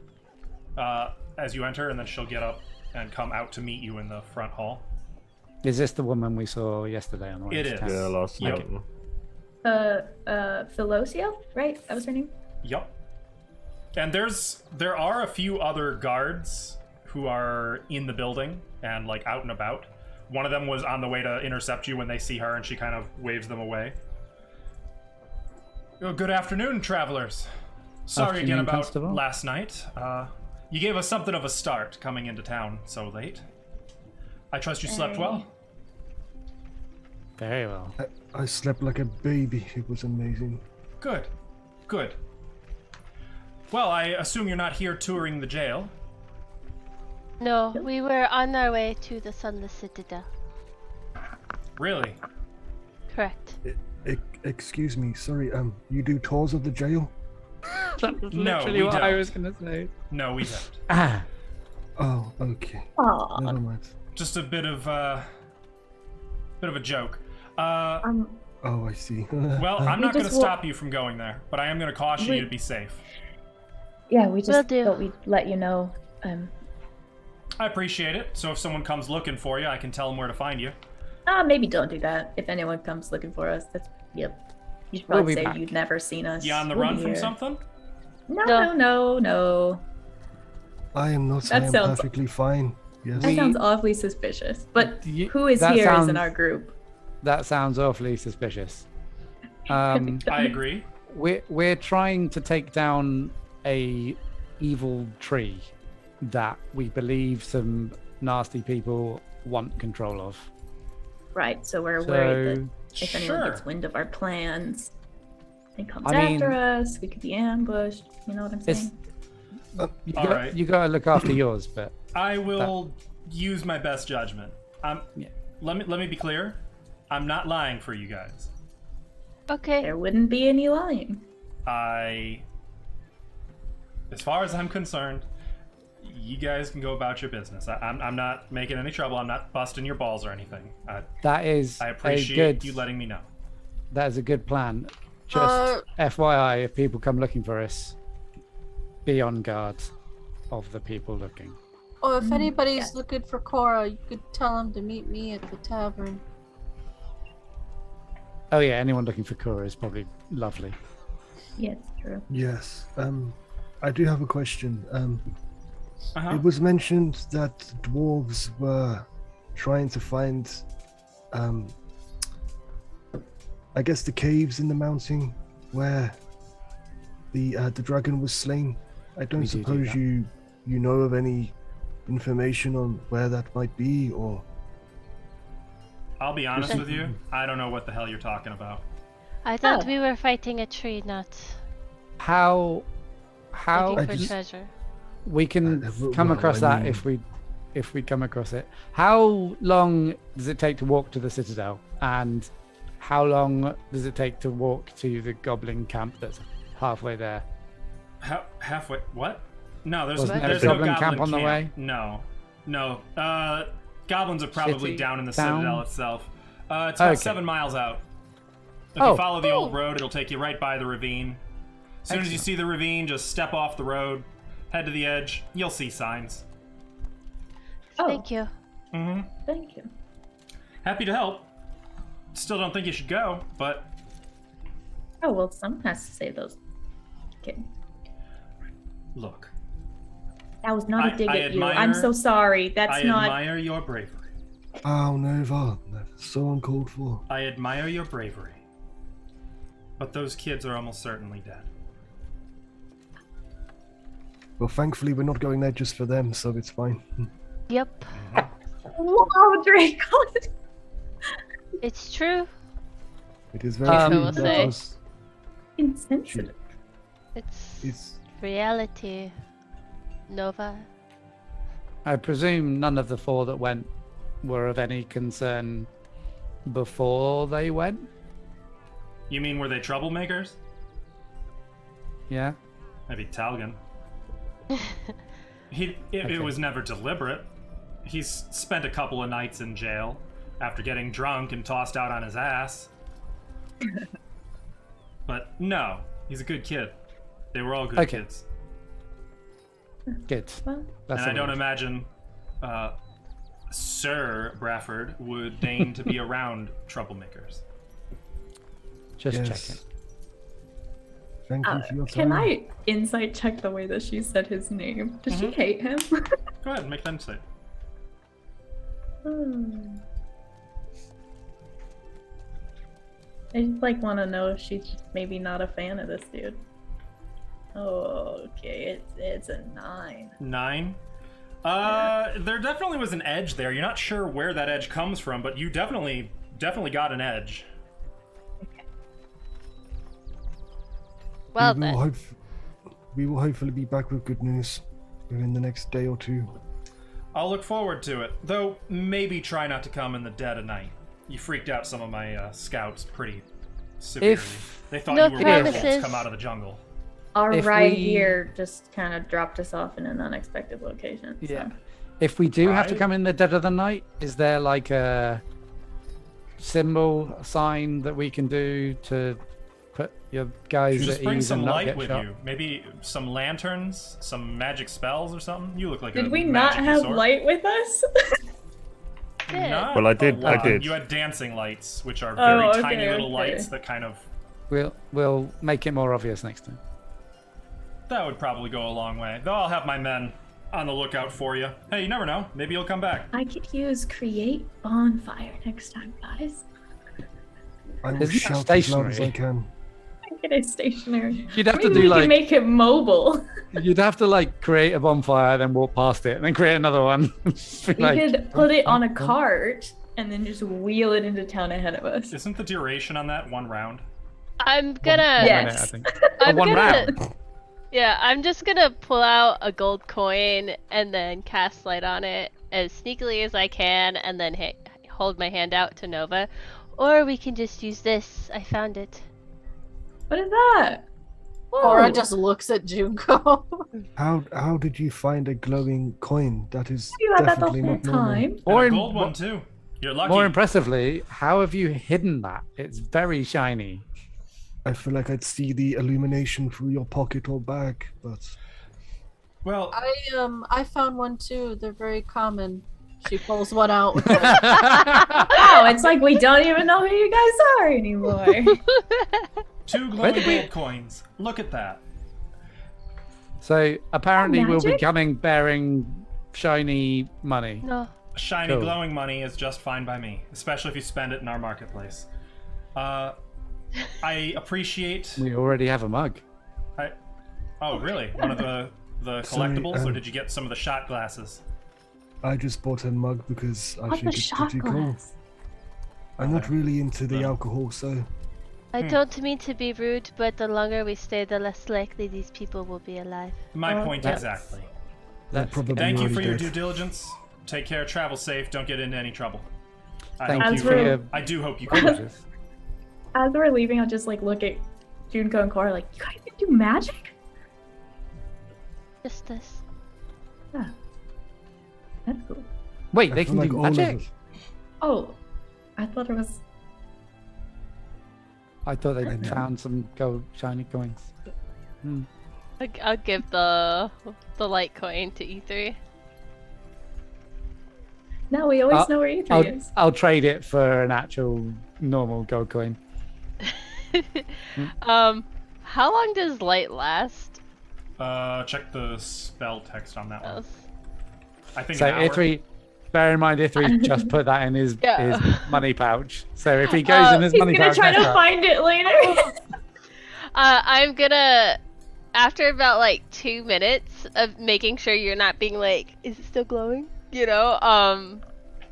as you enter, and then she'll get up and come out to meet you in the front hall. Is this the woman we saw yesterday on the It is. Yeah, last Yep. night. Philocio, right? That was her name? Yep. And there are a few other guards who are in the building and like out and about. One of them was on the way to intercept you when they see her, and she kind of waves them away. Oh, good afternoon, travelers. Sorry again about Constable. last night. You gave us something of a start coming into town so late. I trust you slept well. Very well. I slept like a baby. It was amazing. Good. Well, I assume you're not here touring the jail. No, we were on our way to the Sunless Citadel. Really? Correct. Excuse me, sorry, you do tours of the jail? That was No, literally we what I don't. was going to say. No, we don't. Ah, Oh, okay. Aw. Never mind. Just a bit of a joke. Um, Oh, I see. Well, I'm not We going to just stop you from going there, but I am going to caution you to be safe. yeah, we Will just do. thought we'd let you know. I appreciate it. So if someone comes looking for you, I can tell them where to find you. Maybe don't do that. If anyone comes looking for us, yep. You should We'll probably be say back. you'd never seen us. You on the We'll run be from here. something? No. I am not. That I am sounds- perfectly fine. Yes. That sounds awfully suspicious. But who is that here is in sounds- our group. that sounds awfully suspicious. I agree. We're trying to take down a evil tree that we believe some nasty people want control of. Right, so we're worried that So if anyone Sure. gets wind of our plans and comes I mean- after us, we could be ambushed. You know what I'm it's saying? All right. you got to look after yours, but I will use my best judgment. Yeah. Let me be clear. I'm not lying for you guys. Okay. There wouldn't be any lying. As far as I'm concerned, you guys can go about your business. I'm not making any trouble. I'm not busting your balls or anything. that is I a appreciate good. you letting me know. That is a good plan. Just FYI, if people come looking for us, be on guard of the people looking. Oh, if anybody's yeah. looking for Cora, you could tell them to meet me at the tavern. Oh yeah, anyone looking for Cora is probably lovely. Yeah, it's true. Yes. I do have a question. Uh-huh. It was mentioned that dwarves were trying to find, I guess, the caves in the mountain where the dragon was slain. I don't We do suppose that. you know of any information on where that might be, or I'll be honest with you. I don't know what the hell you're talking about. I thought Oh. we were fighting a tree, not How looking I for just- treasure. we can well, come across I that mean- if we come across it. How long does it take to walk to the citadel, and how long does it take to walk to the goblin camp that's halfway there? Halfway? What? No, there's Wasn't there a there's no goblin goblin camp on the way? No. Goblins are probably City? down in the Town? citadel itself. It's about Okay. 7 miles out. If Oh. you follow the old road, it'll take you right by the ravine. As soon as you Excellent. see the ravine, just step off the road, head to the edge. You'll see signs. Oh, Thank you. Mm-hmm. thank you. Happy to help. Still don't think you should go, but Oh, well, someone has to save those kids. Look, That was not a dig I at you. I'm so sorry. That's I not. admire your bravery. Oh, Nova, that's so uncalled for. I admire your bravery. But those kids are almost certainly dead. Well, thankfully, we're not going there just for them, so it's fine. Yep, Wow, Draco. it's true. It is very I true. will that say. was- Insensitive. It's It's reality. Nova. I presume none of the 4 that went were of any concern before they went. You mean were they troublemakers? Yeah. Maybe Talgan. It was never deliberate. He's spent a couple of nights in jail after getting drunk and tossed out on his ass. But no, he's a good kid. They were all good Okay. kids. Good. Well, That's And I all don't right. imagine Sir Bradford would deign to be around troublemakers. Just yes. checking. Thank you for your time. can I insight check the way that she said his name? Does she hate him? Go ahead and make them say. I just like want to know if she's maybe not a fan of this dude. Oh, okay, it's a 9. 9. There definitely was an edge there. You're not sure where that edge comes from, but you definitely got an edge. Well we will then. we will hopefully be back with good news within the next day or two. I'll look forward to it, though maybe try not to come in the dead of night. You freaked out some of my scouts pretty severely. They thought No you were werewolves promises. come out of the jungle. Our If ride we- here just kind of dropped us off in an unexpected location. so. Yeah. If we do have to Right. come in the dead of the night, is there like a symbol, a sign that we can do to put your guys You at just bring ease some and not light get with shot? you. Maybe some lanterns, some magic spells or something. You look like a Did we not magic-y have sort. light with us? Yeah. Not Well, I a did- lot. I did. You had dancing lights, which are Oh, very okay, tiny little okay. lights that kind of. We'll make it more obvious next time. That would probably go a long way. Though I'll have my men on the lookout for you. Hey, you never know. Maybe you'll come back. I could use create bonfire next time, guys. I will Isn't that shout as loud as I stationary? can. Get it stationary. You'd have Maybe to do we like can make it mobile. you'd have to like create a bonfire, then walk past it, and then create another one. Just be We like, could put it on a cart and then just wheel it into town ahead of us. Isn't the duration on that 1 round? I'm gonna. one Yeah. minute, I think. I'm one gonna. round. Yeah, I'm just gonna pull out a gold coin and then cast light on it as sneakily as I can, and then hold my hand out to Nova. Or we can just use this. I found it. What is that? Cora Whoa. just looks at Junko. How did you find a glowing coin? That is You had that the definitely whole not normal. time. And Or a in- gold one too. You're lucky. More impressively, how have you hidden that? It's very shiny. I feel like I'd see the illumination through your pocket or bag, but Well, I found one too. They're very common. She pulls one out with her. Wow, it's like we don't even know who you guys are anymore. 2 Where glowing did we- gold coins. Look at that. So apparently we'll be magic? coming bearing shiny money. No. Shiny Cool. glowing money is just fine by me, especially if you spend it in our marketplace. I appreciate. We already have a mug. Oh, really? One of the Sorry, collectibles, or did you get some of the shot glasses? I just bought a mug because I What think the it's shot pretty cool. glass? I'm not really into the alcohol, so I don't mean to be rude, but the longer we stay, the less likely these people will be alive. My point That's- exactly. they're That's probably Thank you already for your dead. due diligence. Take care. Travel safe. Don't get into any trouble. Thank hope you As for we're- your I do hope you come. privileges. As we're leaving, I'll just like look at Junko and Cora like, you guys can do magic? Just this. Yeah. That's cool. Wait, I they feel can like do all of magic? us- Oh, I thought it was. I thought they I know. found some gold shiny coins. I'll give the light coin to E3. No, we always I'll- know where E3 I'll, is. I'll trade it for an actual normal gold coin. How long does light last? Check the spell text on that one. Else. I think So an hour. Ithri, bear in mind, Ithri just put that in his Yeah. money pouch. So if he goes in his He's money gonna pouch, try next to time- find it later. I'm gonna, after about like 2 minutes of making sure you're not being like, is it still glowing? You know,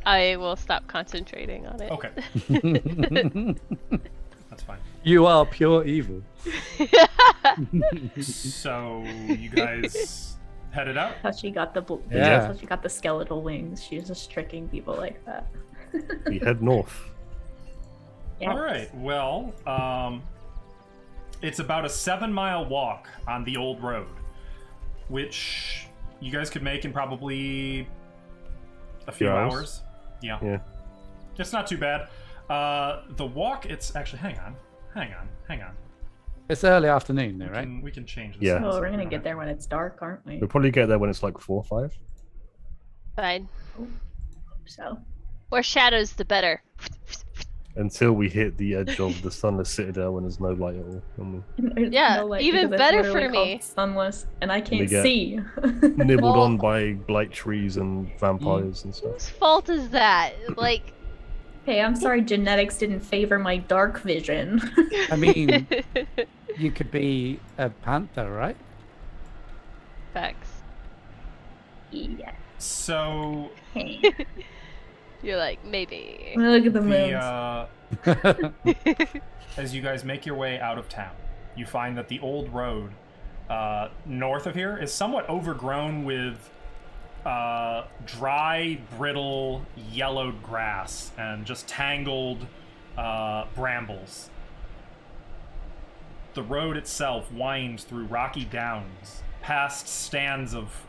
I will stop concentrating on it. Okay, that's fine. you are pure evil. So you guys headed out. How she got the Yeah. how she got the skeletal wings. She's just tricking people like that. We head north. Yes. All right. Well, it's about a 7-mile walk on the old road, which you guys could make in probably a few Few hours. hours. Yeah. It's not too bad. The walk. It's actually. Hang on. It's early afternoon, though, right? We can change this. Yeah. Oh, we're gonna get there when it's dark, aren't we? We'll probably get there when it's like 4 or 5. Fine. So More shadows, the better. Until we hit the edge of the sunless citadel when there's no light at all. And There's Yeah, no light even because it's better literally for me. called Sunless, and I can't get- see. we're nibbled Well- on by blight trees and vampires and stuff. Whose fault is that? Like, Hey, I'm sorry, genetics didn't favor my dark vision. I mean, you could be a panther, right? facts. Yeah. So Hey. You're like, maybe. Look at the moons. As you guys make your way out of town, you find that the old road north of here is somewhat overgrown with dry, brittle, yellowed grass and just tangled brambles. The road itself winds through rocky downs, past stands of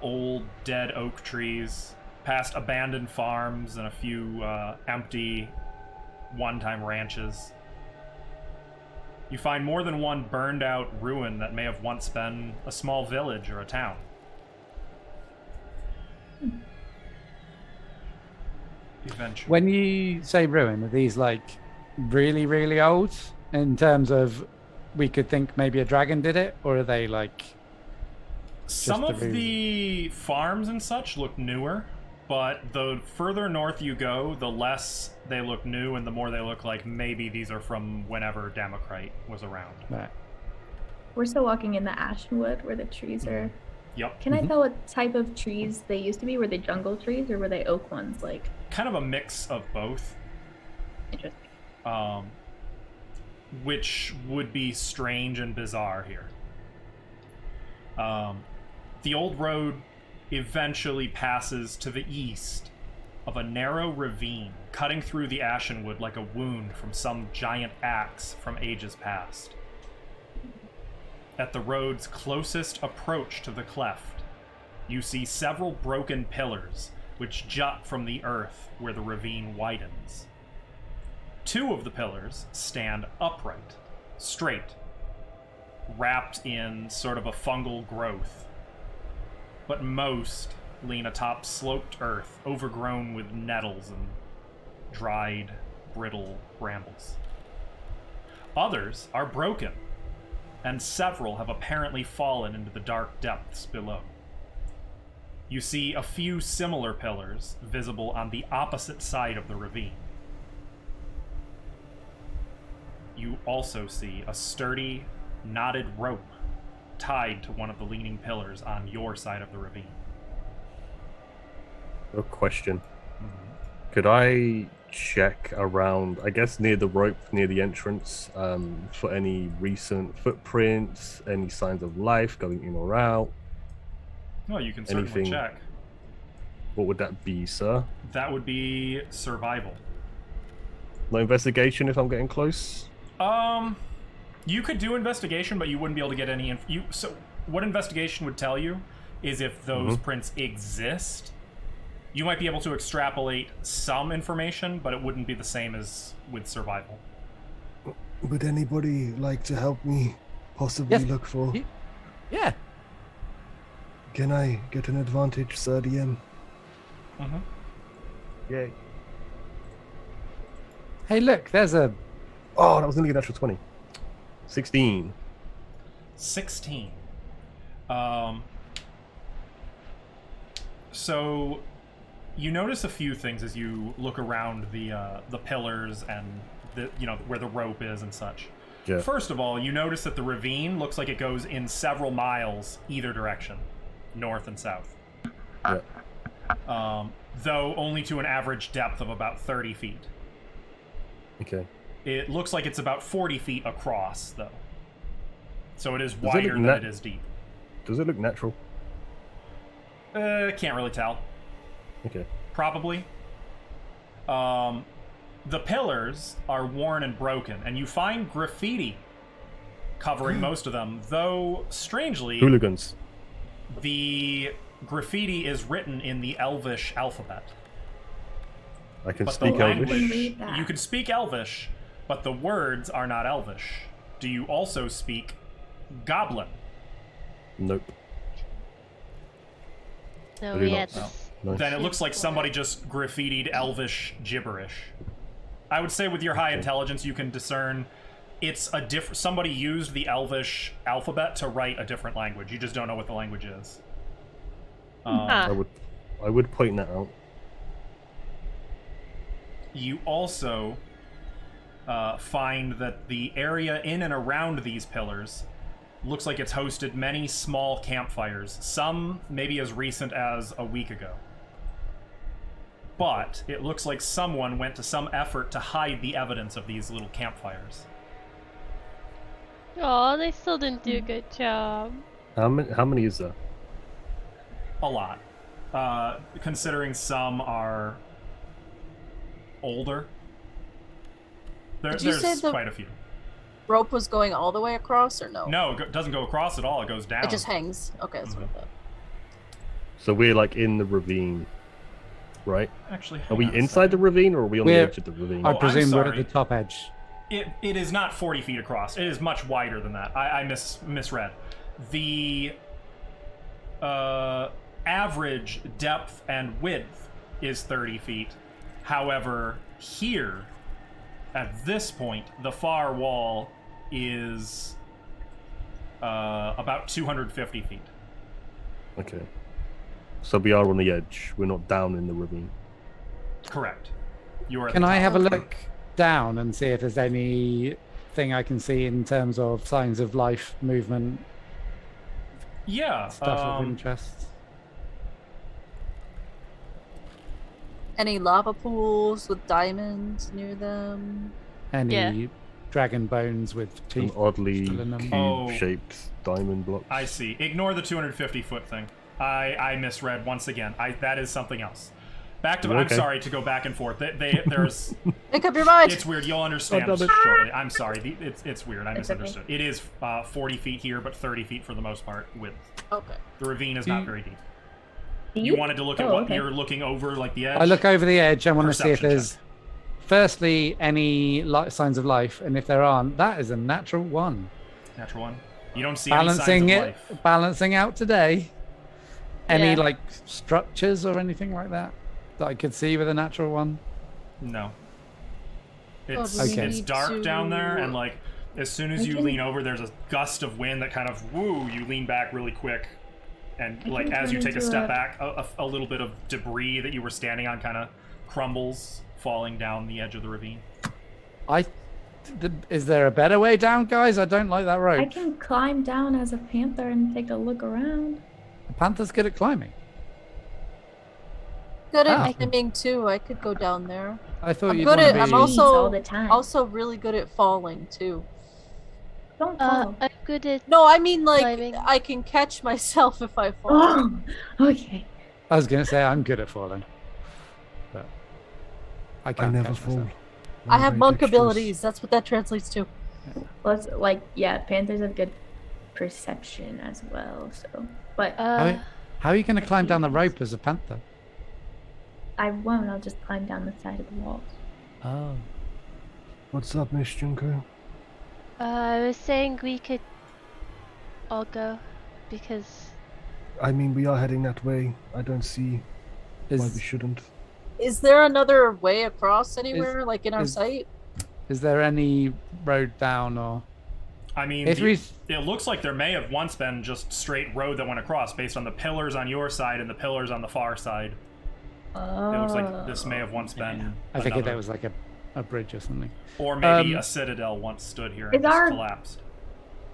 old, dead oak trees, past abandoned farms and a few empty, one-time ranches. You find more than one burned-out ruin that may have once been a small village or a town. Eventually. When you say ruin, are these like really, really old in terms of we could think maybe a dragon did it, or are they like Some just a of ruin? the farms and such look newer, but the further north you go, the less they look new and the more they look like maybe these are from whenever Damocrite was around. Right. We're still walking in the Ashenwood where the trees are. Yep. Can I tell what type of trees they used to be? Were they jungle trees or were they oak ones? Like, Kind of a mix of both. interesting. Which would be strange and bizarre here. The old road eventually passes to the east of a narrow ravine, cutting through the Ashenwood like a wound from some giant axe from ages past. At the road's closest approach to the cleft, you see several broken pillars which jut from the earth where the ravine widens. 2 of the pillars stand upright, straight, wrapped in sort of a fungal growth, but most lean atop sloped earth overgrown with nettles and dried, brittle brambles. Others are broken, and several have apparently fallen into the dark depths below. You see a few similar pillars visible on the opposite side of the ravine. You also see a sturdy, knotted rope tied to one of the leaning pillars on your side of the ravine. A question. Could I check around, I guess near the rope, near the entrance, for any recent footprints, any signs of life going in or out? Well, you can certainly Anything- check. What would that be, sir? That would be survival. No investigation if I'm getting close? You could do investigation, but you wouldn't be able to get any so what investigation would tell you is if those prints exist, you might be able to extrapolate some information, but it wouldn't be the same as with survival. Would anybody like to help me possibly Yes. look for? Yeah. Can I get an advantage, Sir DM? Yay. Hey, look, there's a. Oh, that was only a natural 20. 16. 16. So you notice a few things as you look around the pillars and where the rope is and such. Yeah. First of all, you notice that the ravine looks like it goes in several miles either direction, north and south. Yeah. Though only to an average depth of about 30 feet. Okay. It looks like it's about 40 feet across, though. So it is it wider look than it is deep. Does it look natural? Can't really tell. Okay. Probably. The pillars are worn and broken, and you find graffiti covering most of them, though, strangely, Hooligans. the graffiti is written in the Elvish alphabet. I can But speak the Elvish. language, Read that. you can speak Elvish, but the words are not Elvish. Do you also speak Goblin? Nope. So I do we not. had this. Nice. Then it looks like somebody just graffitied Elvish gibberish. I would say with your high intelligence, you can discern it's a different. Somebody used the Elvish alphabet to write a different language. You just don't know what the language is. I would point that out. You also find that the area in and around these pillars looks like it's hosted many small campfires, some maybe as recent as a week ago. But it looks like someone went to some effort to hide the evidence of these little campfires. Oh, they still didn't do a good job. How many is there? A lot. Considering some are older. Did you say There's the- quite a few. Rope was going all the way across, or no? No, it doesn't go across at all. It goes down. It just hangs. Okay, that's what I thought. So we're like in the ravine, right? Actually, Are we inside the ravine or are we on the We're- edge of the ravine? I I'm presume we're at sorry. the top edge. It is not 40 feet across. It is much wider than that. I misread. The average depth and width is 30 feet. However, here, at this point, the far wall is about 250 feet. Okay. So we are on the edge. We're not down in the ravine. Correct. You are. At Can the I top. have a look down and see if there's anything I can see in terms of signs of life, movement, Yeah. stuff of interest? Any lava pools with diamonds near them? Any Yeah. dragon bones with An teeth? oddly still in them. cube-shaped diamond block. I see. Ignore the 250 foot thing. I misread once again. That is something else. Back to. I'm Okay. sorry to go back and forth. There's. Make up your mind! It's weird. You'll understand Oh, damn it. shortly. I'm sorry. It's weird. I It's okay. misunderstood. It is 40 feet here, but 30 feet for the most part width. Okay. The ravine is not very deep. Do You wanted to look at what okay. you're looking over, like the edge. I look over the edge. I want to see if Perception there's, firstly, any signs of life, and if there aren't, that is a natural one. Natural one. You don't see Balancing any it, signs of life. balancing out today. Any Yeah. like structures or anything like that that I could see with a natural one? No. Oh, It's do we Okay. it's need dark down there, to- and like as soon as I you can- lean over, there's a gust of wind that kind of you lean back really quick, and I like can as you turn take a into step a- back, a little bit of debris that you were standing on kind of crumbles, falling down the edge of the ravine. Is there a better way down, guys? I don't like that I rope. can climb down as a panther and take a look around. The panther's good at climbing. Good Ah. at climbing too. I could go down there. I thought I'm you'd good want at. to I'm be. also- also all the time. also really good at falling too. Don't fall. I'm good at. No, I mean like Climbing. I can catch myself if I fall. Oh, okay. I was gonna say I'm good at falling, but I I can't never catch fall. myself. I I'm have very monk dexterous. abilities. That's what that translates to. Plus, like, yeah, panthers have good perception as well. So, but How are you gonna climb down the rope as a panther? I won't. I'll just climb down the side of the walls. Oh, What's up, Miss Junko? I was saying we could all go because I mean, we are heading that way. I don't see why we is shouldn't. Is there another way across anywhere, like in our is- sight? is there any road down or? I mean, If it looks like there may have once been just straight road that went across based on the pillars on your side and the pillars on the far side. It looks like this may have once been. I figured that was like a bridge or something. Or maybe a citadel once stood here and Is just our- collapsed.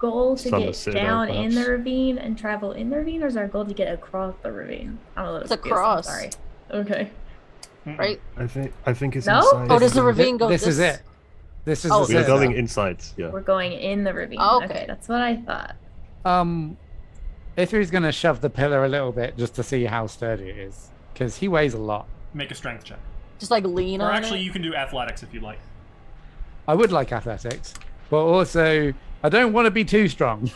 Goal to Some get citadel, down in perhaps. the ravine and travel in the ravine, or is our goal to get across the ravine? I'm a little It's confused, I'm across. Sorry. Okay. Right? I think it's No? inside. Oh, does the ravine go This is it. This is Oh, the We are citadel. going inside. Yeah. We're going in the ravine. Oh, okay. Okay, that's what I thought. Ithri's gonna shove the pillar a little bit just to see how sturdy it is, because he weighs a lot. Make a strength check. Just like lean Or on actually, it? you can do athletics if you'd like. I would like athletics, but also I don't want to be too strong.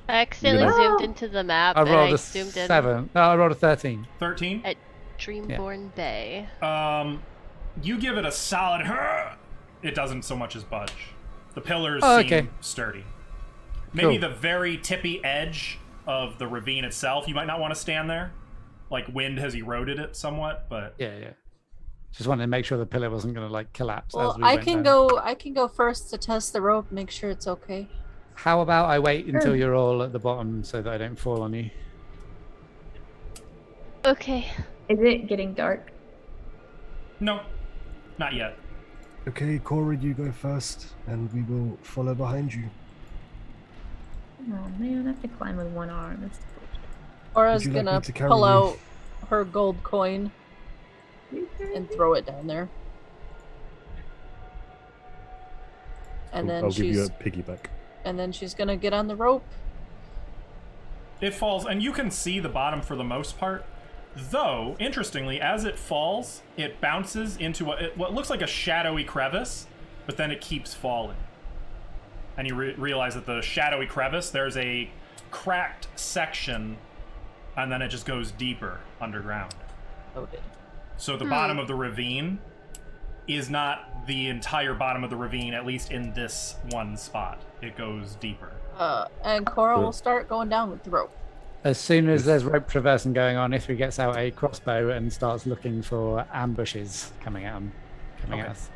I accidentally You know- zoomed into the map I and rolled I a zoomed in 7. No, I rolled a 13. 13. at Dreamborn Bay. You give it a solid. It doesn't so much as budge. The pillars Oh, seem okay. sturdy. Maybe Cool. the very tippy edge of the ravine itself, you might not want to stand there. Like wind has eroded it somewhat, but Yeah. Just wanted to make sure the pillar wasn't gonna like collapse. Well, as we I went can down. go. I can go first to test the rope, make sure it's okay. How about I wait until Sure. you're all at the bottom so that I don't fall on you? Okay. Is it getting dark? no, not yet. Okay, Cora, you go first, and we will follow behind you. Oh man, I have to climb with one arm. That's Cora's you like gonna me to carry pull you? out her gold coin and throw it down there. And then I'll give you a she's piggyback. gonna get on the rope. It falls, and you can see the bottom for the most part. Though, interestingly, as it falls, it bounces into what looks like a shadowy crevice, but then it keeps falling. And you realize that the shadowy crevice, there's a cracked section, and then it just goes deeper underground. Loaded. So the bottom of the ravine is not the entire bottom of the ravine, at least in this one spot. It goes deeper. And Cora Cool. will start going down with the rope. As soon as there's rope traversing going on, Ithri gets out a crossbow and starts looking for ambushes coming at Okay. us.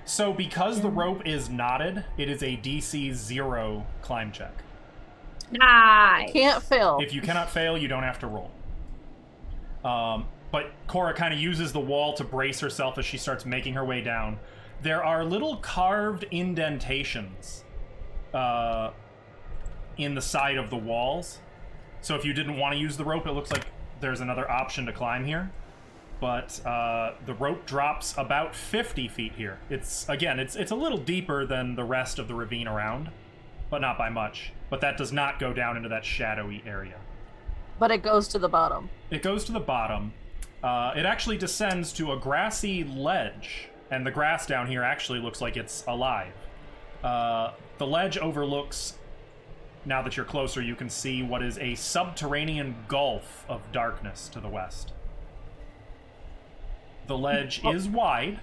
So because the rope is knotted, it is a DC 0 climb check. nice. Can't fail. If you cannot fail, you don't have to roll. But Cora kind of uses the wall to brace herself as she starts making her way down. There are little carved indentations in the side of the walls. So if you didn't want to use the rope, it looks like there's another option to climb here. But the rope drops about 50 feet here. It's a little deeper than the rest of the ravine around, but not by much. But that does not go down into that shadowy area. But it goes to the bottom. It goes to the bottom. It actually descends to a grassy ledge, and the grass down here actually looks like it's alive. The ledge overlooks, now that you're closer, you can see what is a subterranean gulf of darkness to the west. The ledge is wide,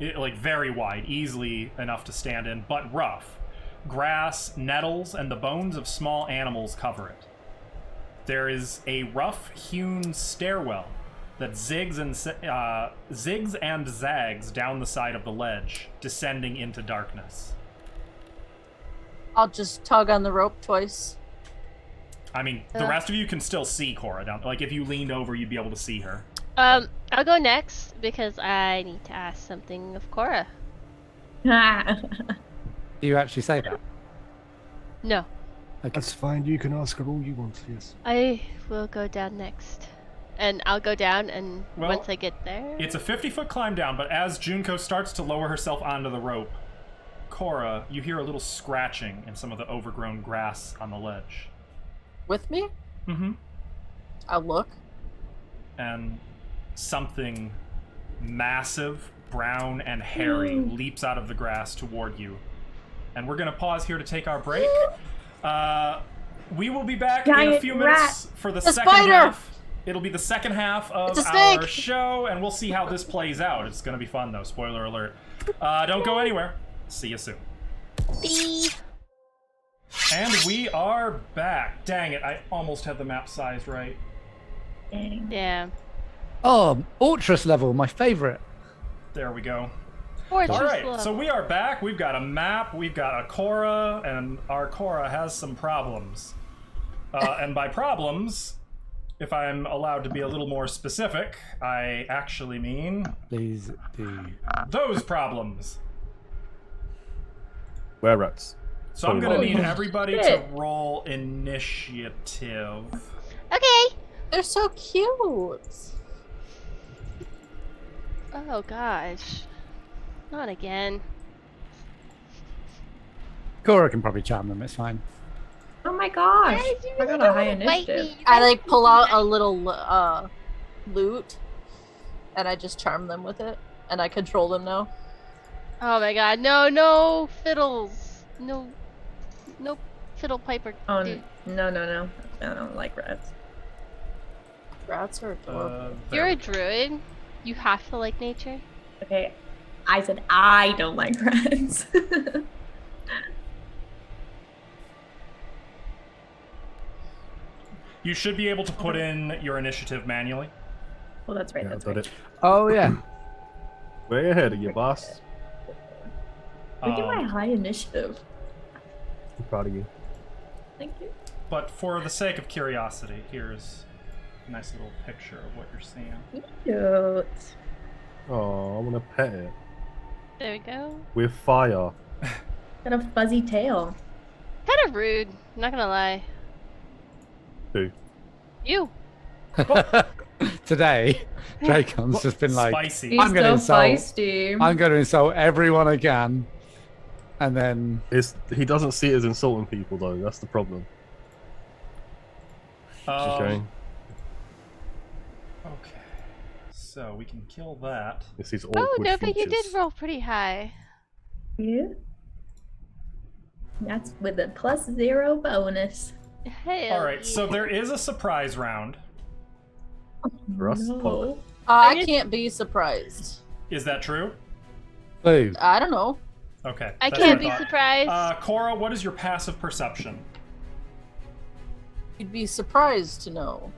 like very wide, easily enough to stand in, but rough. Grass, nettles, and the bones of small animals cover it. There is a rough-hewn stairwell that zigs and zags down the side of the ledge, descending into darkness. I'll just tug on the rope twice. I mean, the rest of you can still see Cora down. Like, if you leaned over, you'd be able to see her. I'll go next because I need to ask something of Cora. Do you actually say that? No, Okay. That's fine. You can ask her all you want. Yes. I will go down next. And I'll go down, and Well, once I get there... It's a 50-foot climb down, but as Junko starts to lower herself onto the rope, Cora, you hear a little scratching in some of the overgrown grass on the ledge. With me? Mm-hmm. I'll look. And something massive, brown, and hairy leaps out of the grass toward you. And we're going to pause here to take our break. We will be back in a Giant few rat. minutes for the A second spider! half. It'll be the second half of It's a our snake! show, and we'll see how this plays out. It's going to be fun, though. Spoiler alert. Don't go anywhere. See you soon. Bee. And we are back. Dang it, I almost had the map size right. Dang. Yeah. Oh, Ultras level, my favorite. There we go. Forge All was right, slow. so we are back. We've got a map. We've got a Cora, and our Cora has some problems. And by problems, if I'm allowed to be a little more specific, I actually mean Please do. those problems. Where rats? So I'm gonna Holy need everybody to shit. roll initiative. Okay. They're so cute. Oh gosh. Not again. Cora can probably charm them. It's fine. Oh my gosh. I got a high initiative. I like pull out a little lute, and I just charm them with it, and I control them now. Oh my god, no fiddles. No fiddle piper. Oh, dude. no. I don't like rats. Rats are adorable. You're a druid. You have to like nature. Okay, I said I don't like rats. You should be able to put in your initiative manually. Well, that's right. Yeah, That's I got right. it. Oh yeah. Way ahead of you, boss. Look at my Um, high initiative. I'm proud of you. Thank you. But for the sake of curiosity, here's a nice little picture of what you're seeing. Cute. Oh, I want to pet it There we go. with fire. Got a fuzzy tail. Kind of rude. Not gonna lie. Who? You. Today, Dracon's just been like, Spicy. He's I'm gonna so insult- feisty. I'm going to insult everyone again, and then He doesn't see it as insulting people though. That's the problem. It's a shame. Okay. So we can kill that. It's these awkward Oh no, but you features. did roll pretty high. Yeah. That's with a +0 bonus. Hell Alright, so there is a surprise round. For us, No. I can't be surprised. Is that true? blue. I don't know. Okay. I that's what can't be thought. surprised. Cora, what is your passive perception? You'd be surprised to know.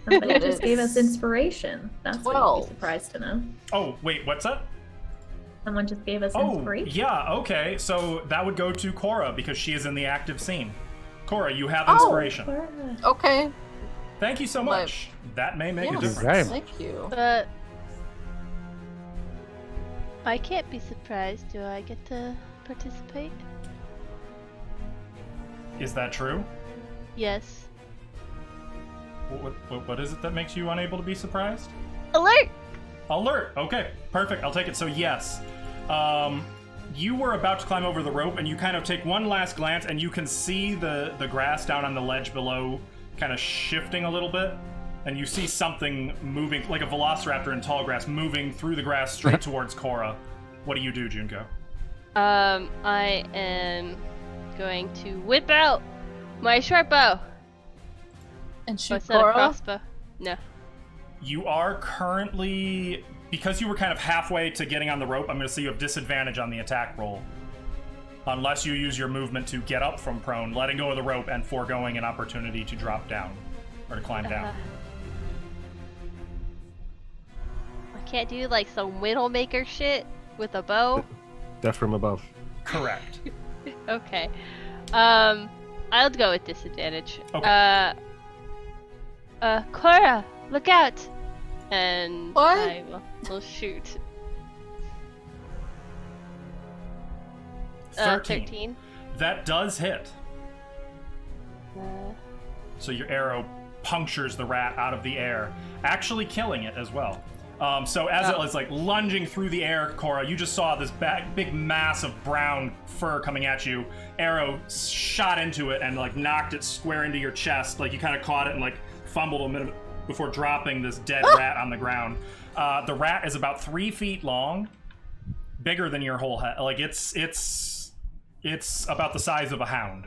Somebody It just gave us is inspiration. That's what you'd 12. be surprised to know. Oh, wait, what's that? Someone just gave us Oh, inspiration. yeah, okay. So that would go to Cora because she is in the active scene. Cora, you have Oh. inspiration. Okay. Thank you so much. That may make a Yes, difference. Very much. thank you. But I can't be surprised. Do I get to participate? Is that true? Yes. What is it that makes you unable to be surprised? Alert! Alert! Okay, perfect. I'll take it. So yes, you were about to climb over the rope, and you kind of take one last glance, and you can see the grass down on the ledge below, kind of shifting a little bit, and you see something moving, like a velociraptor in tall grass, moving through the grass straight towards Cora. What do you do, Junko? I am going to whip out my short bow. And Oh, shoot it's not a Cora. crossbow. No. You are currently, because you were kind of halfway to getting on the rope, I'm going to say you have disadvantage on the attack roll. Unless you use your movement to get up from prone, letting go of the rope, and foregoing an opportunity to drop down. Or to climb down. I can't do like some widowmaker shit with a bow. Death from above. Correct. Okay. I'll go with disadvantage. Okay. Cora, look out! And What? I will shoot. 13. That does hit. Uh, So your arrow punctures the rat out of the air, actually killing it as well. So as it was like lunging through the air, Cora, you just saw this big mass of brown fur coming at you. Arrow shot into it and like knocked it square into your chest. Like you kind of caught it and like fumbled a minute before dropping this dead rat on the ground. The rat is about 3 feet long, bigger than your whole head. Like it's about the size of a hound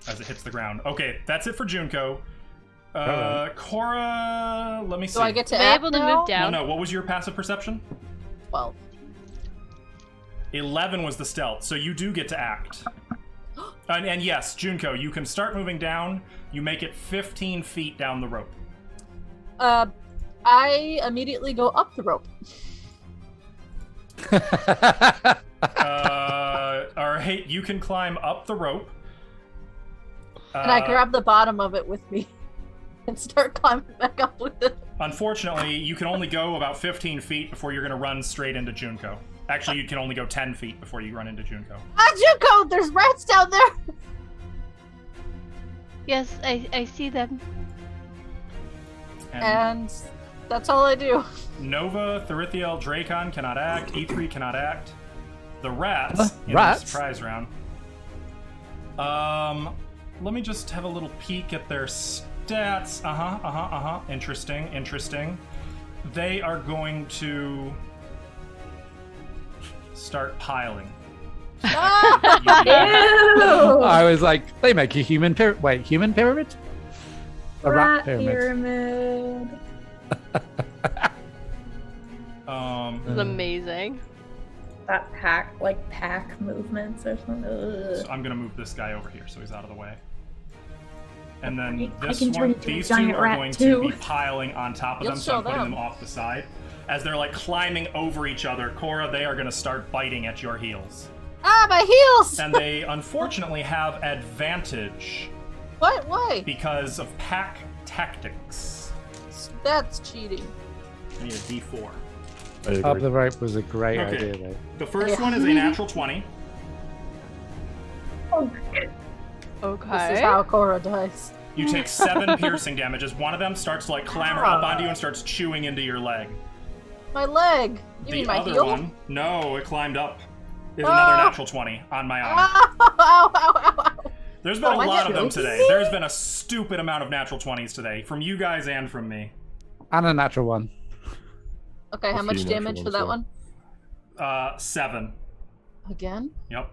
as it hits the ground. Okay, that's it for Junko. Cora, let me see. Do I get to am I act able to now? move down? No, what was your passive perception? 12. 11 was the stealth, so you do get to act. And yes, Junko, you can start moving down. You make it 15 feet down the rope. I immediately go up the rope. All right, you can climb up the rope. And I grab the bottom of it with me and start climbing back up with it. Unfortunately, you can only go about 15 feet before you're going to run straight into Junko. Actually, you can only go 10 feet before you run into Junko. Ah, Junko! There's rats down there! Yes, I see them. And that's all I do. Nova, Therithiel, Dracon cannot act. E3 cannot act. The rats in rats? the surprise round. Let me just have a little peek at their stats. Interesting. They are going to start piling. I was like, they make a human pyramid. Wait, human pyramid? A rat pyramid. This is amazing. That pack movements or something. So I'm gonna move this guy over here so he's out of the way. And then I this can turn one, into a these two giant are rat going too. to be piling on top of them, so I'm putting them off the side. As they're like climbing over each other, Cora, they are gonna start biting at your heels. Ah, my heels! And they unfortunately have advantage. What? Why? Because of pack tactics. That's cheating. I need a D4. Up the rope was a great Okay. idea, though. The first one is a natural 20. This Okay. is how Cora dies. You take 7 piercing damage as one of them starts to like clamber up onto you and starts chewing into your leg. My leg. You The mean my other heel? one, no, it climbed up. Is another natural 20 on my arm. Ow. There's been a my lot of them joke. today. There's been a stupid amount of natural 20s today, from you guys and from me. And a natural one. Okay, how A much few damage for natural that ones, one? 7. Again? Yep.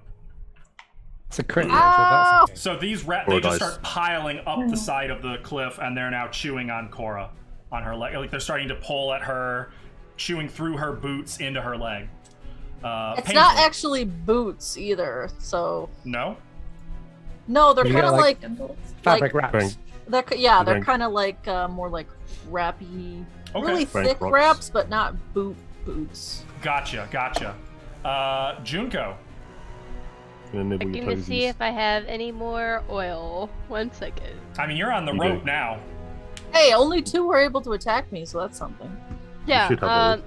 It's a crit, Ow! so that's okay. So these they Or just dice. start piling up the side of the cliff, and they're now chewing on Cora, on her leg. Like they're starting to pull at her, chewing through her boots into her leg. It's Painful. not actually boots either, so... No? No, they're You kind of got, like... Fabric Frank, wraps. They're Frank. kind of like more like wrappy, Okay. really Frank thick rocks. wraps, but not boots. Gotcha. Junko. gonna nibble your Looking to see toesies. if I have any more oil. 1 second. I mean, you're on the You rope do. now. Hey, only 2 were able to attack me, so that's something. Yeah. should have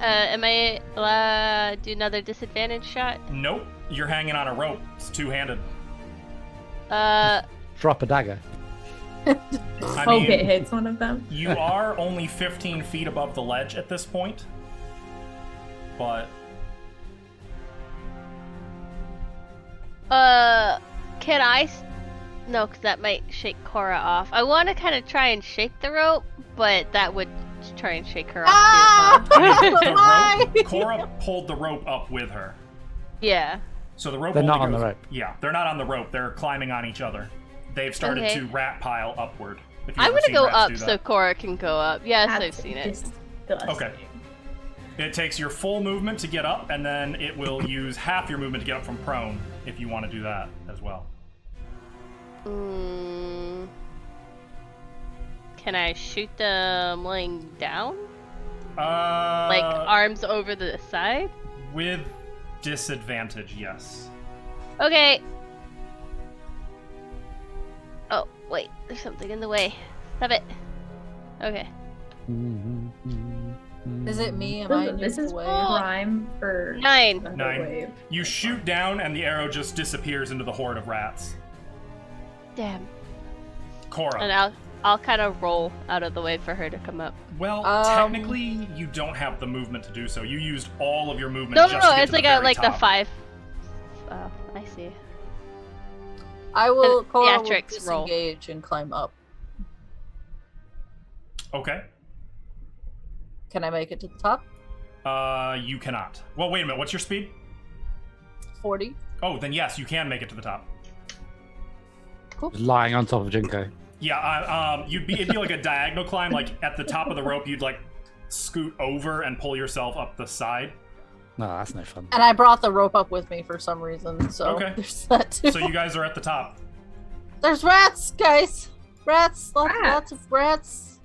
Am I allowed to do another disadvantage shot? Nope. You're hanging on a rope. It's two-handed. Drop a dagger. I Hope mean, it hits one of them. you are only 15 feet above the ledge at this point. But Can I? No, because that might shake Cora off. I want to kind of try and shake the rope, but that would try and shake her off Ah! too. Huh? the Why? rope, Cora pulled the rope up with her. Yeah. So the rope They're only not on goes- the rope. Yeah, they're not on the rope. They're climbing on each other. They've started Okay. to rat pile upward. If you've I'm ever gonna seen go rats up do so that. Cora can go up. Yes, That's I've seen it. disgusting. Okay. It takes your full movement to get up, and then it will use half your movement to get up from prone, if you want to do that as well. Can I shoot them laying down? Uh, Like arms over the side? with disadvantage, yes. Okay. Oh, wait. There's something in the way. Stop it. Okay. Is it me? Am I This in is the way? prime for 9. Thunderwave. You shoot down, and the arrow just disappears into the horde of rats. Damn. Cora. And I'll kind of roll out of the way for her to come up. Well, technically, you don't have the movement to do so. You used all of your movement No, just to get it's to like the very the top. 5. Oh, I see. I will. Cora will Theatrics roll. disengage and climb up. Okay. Can I make it to the top? You cannot. Well, wait a minute. What's your speed? 40. Oh, then yes, you can make it to the top. Lying on top of Junko. Yeah, it'd be like a diagonal climb. Like at the top of the rope, you'd like scoot over and pull yourself up the side. No, that's no fun. And I brought the rope up with me for some reason, so Okay. there's that too. So you guys are at the top. There's rats, guys! Rats! Lots of rats.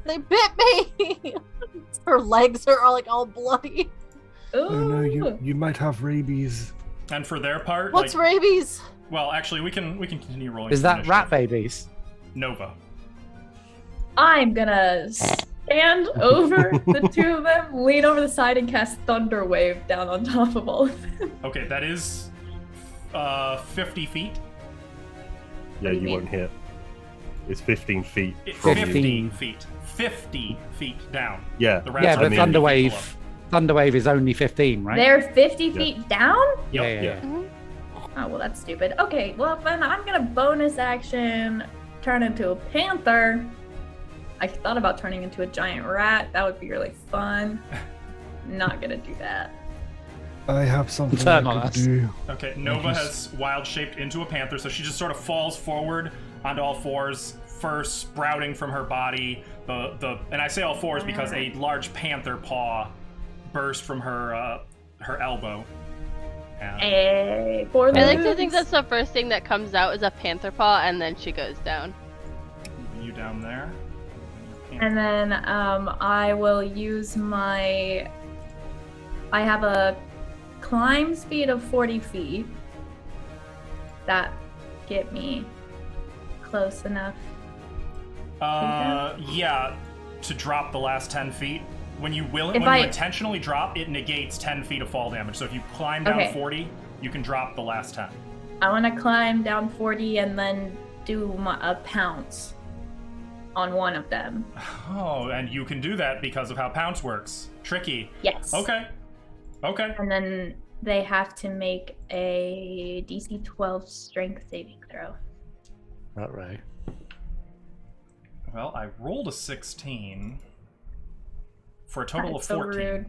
They bit me! Her legs are all bloody. Ooh. Oh no, you might have rabies. And for their part, What's like, rabies? well, actually, we can continue rolling. Is some that rat initiative. babies? Nova? I'm gonna stand over the two of them, lean over the side, and cast Thunder Wave down on top of all of them. Okay, that is 50 feet. Yeah, do you you mean? won't hit. It's 15 feet. 50 feet. 50 feet down. Yeah. The rats Yeah, are but 50 Thunder feet Wave. Thunder Wave is only 15, right? They're 50 feet down? below. yeah, Yep. yeah. Oh, well, that's stupid. Okay, well, then I'm gonna bonus action turn into a panther. I thought about turning into a giant rat. That would be really fun. Not gonna do that. I have something Turn I on could us. do. Okay, Nova has wild shaped into a panther, so she just sort of falls forward onto all fours, fur sprouting from her body. And I say all fours because a large panther paw burst from her elbow. And Hey, for the I like to think that's the first thing that comes out is a panther paw, and then she goes down. you down there. And then I will use my. I have a climb speed of 40 feet. That get me close enough. Yeah, to drop the last 10 feet. When you If you I- intentionally drop, it negates 10 feet of fall damage. So if you climb down Okay. 40, you can drop the last 10. I want to climb down 40 and then do a pounce on one of them. Oh, and you can do that because of how pounce works. Tricky. Yes. Okay. Okay. And then they have to make a DC 12 strength saving throw. Right. Well, I rolled a 16 for a total That of is so 14. rude.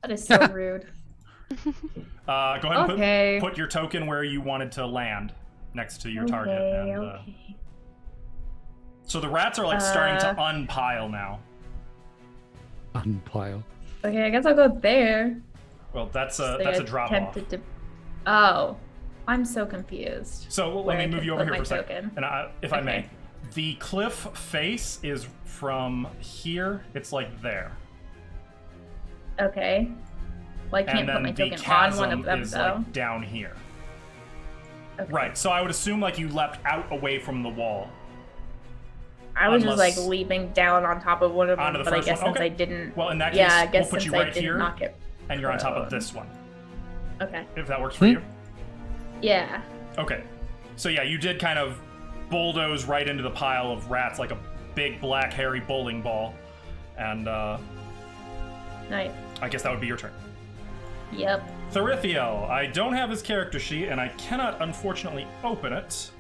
That is so rude. Go ahead and Okay. put your token where you wanted to land next to your Okay, target. And, okay. so the rats are like starting to unpile now. Unpile. Okay, I guess I'll go there. Well, that's They a drop off. attempted to- Oh, I'm so confused. So where let I me move can you over put here for a my second. token. And if I may, Okay. the cliff face is from here. It's like there. Okay. Well, I can't And put then my the token on chasm one of them, is though. like down here. Okay. Right. So I would assume like you leapt out away from the wall. I was just unless- like leaping down on top of one of them, Onto the but I first guess one? since Okay. I didn't. Well, in that yeah, case, I guess we'll put since you I right didn't here, knock it. and you're on top of prone. this one. Okay. If that works for you. Yeah. Okay. So yeah, you did kind of bulldoze right into the pile of rats like a big black hairy bowling ball, and Nice. I guess that would be your turn. Yep. Therithiel, I don't have his character sheet, and I cannot unfortunately open it.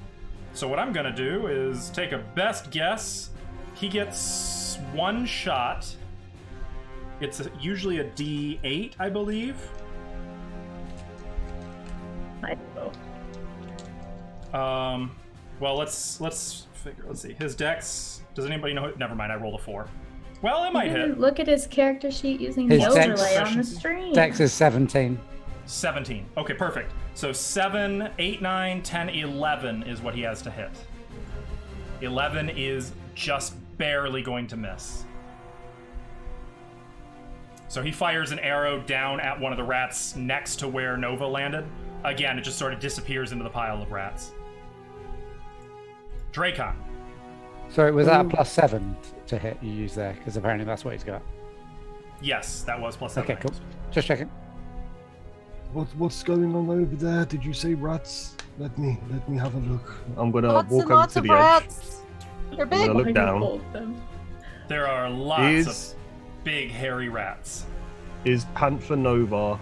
So what I'm gonna do is take a best guess. He gets one shot. It's usually a D8, I believe. I know. Well, let's figure. Let's see. His dex. Does anybody know? Never mind. I rolled a 4. Well, it might hit. Look at his character sheet using His the dex- overlay on the Proficiency. stream. Dex is 17. 17. Okay, perfect. So 7, 8, 9, 10, 11 is what he has to hit. 11 is just barely going to miss. So he fires an arrow down at one of the rats next to where Nova landed. Again, it just sort of disappears into the pile of rats. Dracon. So was that a +7 to hit you use there? Because apparently that's what he's got. Yes, that was +7. Okay, cool. Just checking. What's going on over there? Did you say rats? Let me have a look. I'm gonna Lots walk and over lots to of the edge. rats. They're I'm big. gonna look down. There are lots Is of big hairy rats. is Panther Nova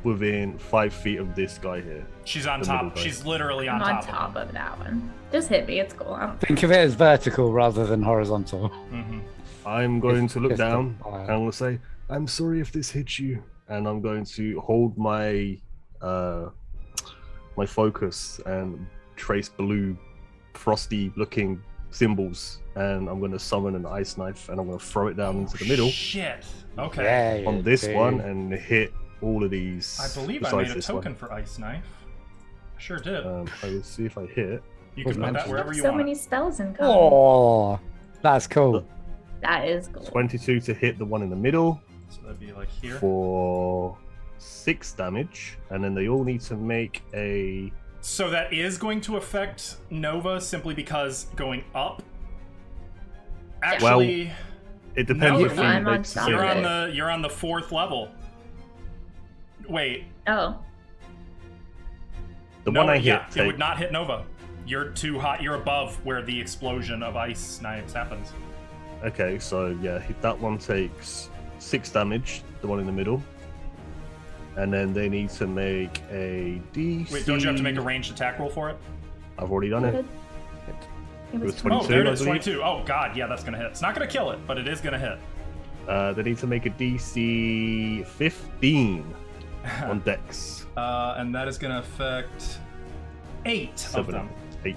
within 5 feet of this guy here? She's on The middle top. guy. She's literally I'm on on top top of of that one. Just hit me. It's cool. I'm... Think of it as vertical rather than horizontal. him. I'm going to look Just a down pile. and I'm gonna say, I'm sorry if this hit you. and I'm going to hold my my focus and trace blue, frosty-looking symbols, and I'm going to summon an ice knife, and I'm going to throw it down into the middle Shit. Okay. Yeah, you on this do. one and hit all of these. I believe I besides made a this token one. for Ice Knife. I sure did. I will see if I hit. You was can put that mentioned. wherever you so want. many spells in common. Oh, that's cool. That is cool. 22 to hit the one in the middle So that'd be like here. for 6 damage, and then they all need to make a. So that is going to affect Nova simply because going up. Actually, It depends No, if I'm he on makes top you're of on it. the 4th level. Wait, Oh. the no, one I hit. yeah, it would take- not hit Nova. You're too hot. You're above where the explosion of ice snipes happens. Okay, so yeah, that one takes 6 damage, the one in the middle. And then they need to make a DC. Wait, don't you have to make a ranged attack roll for it? I've already done it. It was was 22. Oh, there it I is, believe. 22. Oh god, yeah, that's gonna hit. It's not gonna kill it, but it is gonna hit. They need to make a DC 15 on Dex. And that is gonna affect 8 of 7, them. 8.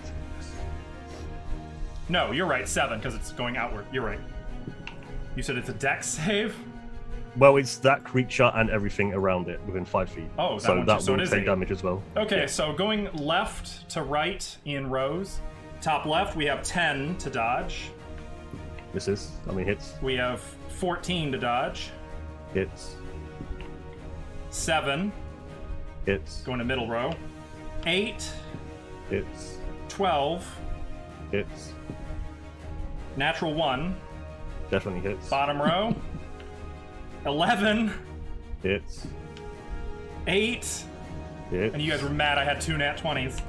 No, you're right, 7 because it's going outward. You're right. You said it's a Dex save. Well, it's that creature and everything around it within 5 feet. Oh, that so one that too. So it will is take 8. damage as well. Okay, so going left to right in rows. Top left, we have 10 to dodge. Misses. I mean, hits. We have 14 to dodge. Hits. 7, Hits. going to middle row. 8, Hits. 12, Hits. natural 1, Definitely hits. bottom row. 11, Hits. 8, Hits. and you guys were mad I had 2 nat 20s.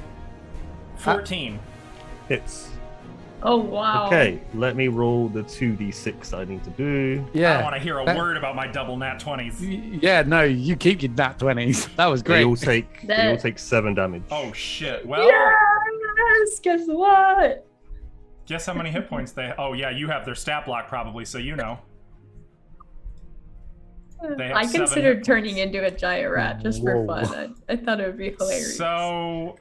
14. Hits. Oh, wow. Okay, let me roll the 2d6 I need to do. I Yeah. don't want to hear a that- word about my double nat 20s. Yeah, no, you keep your nat 20s. That was They all great. take 7 damage. Oh shit. Well, Yes! Guess what? guess how many hit points they. Oh yeah, you have their stat block probably, so you know. They have I 7 considered hit turning into a giant rat just for Whoa. fun. I thought it would be hilarious. So,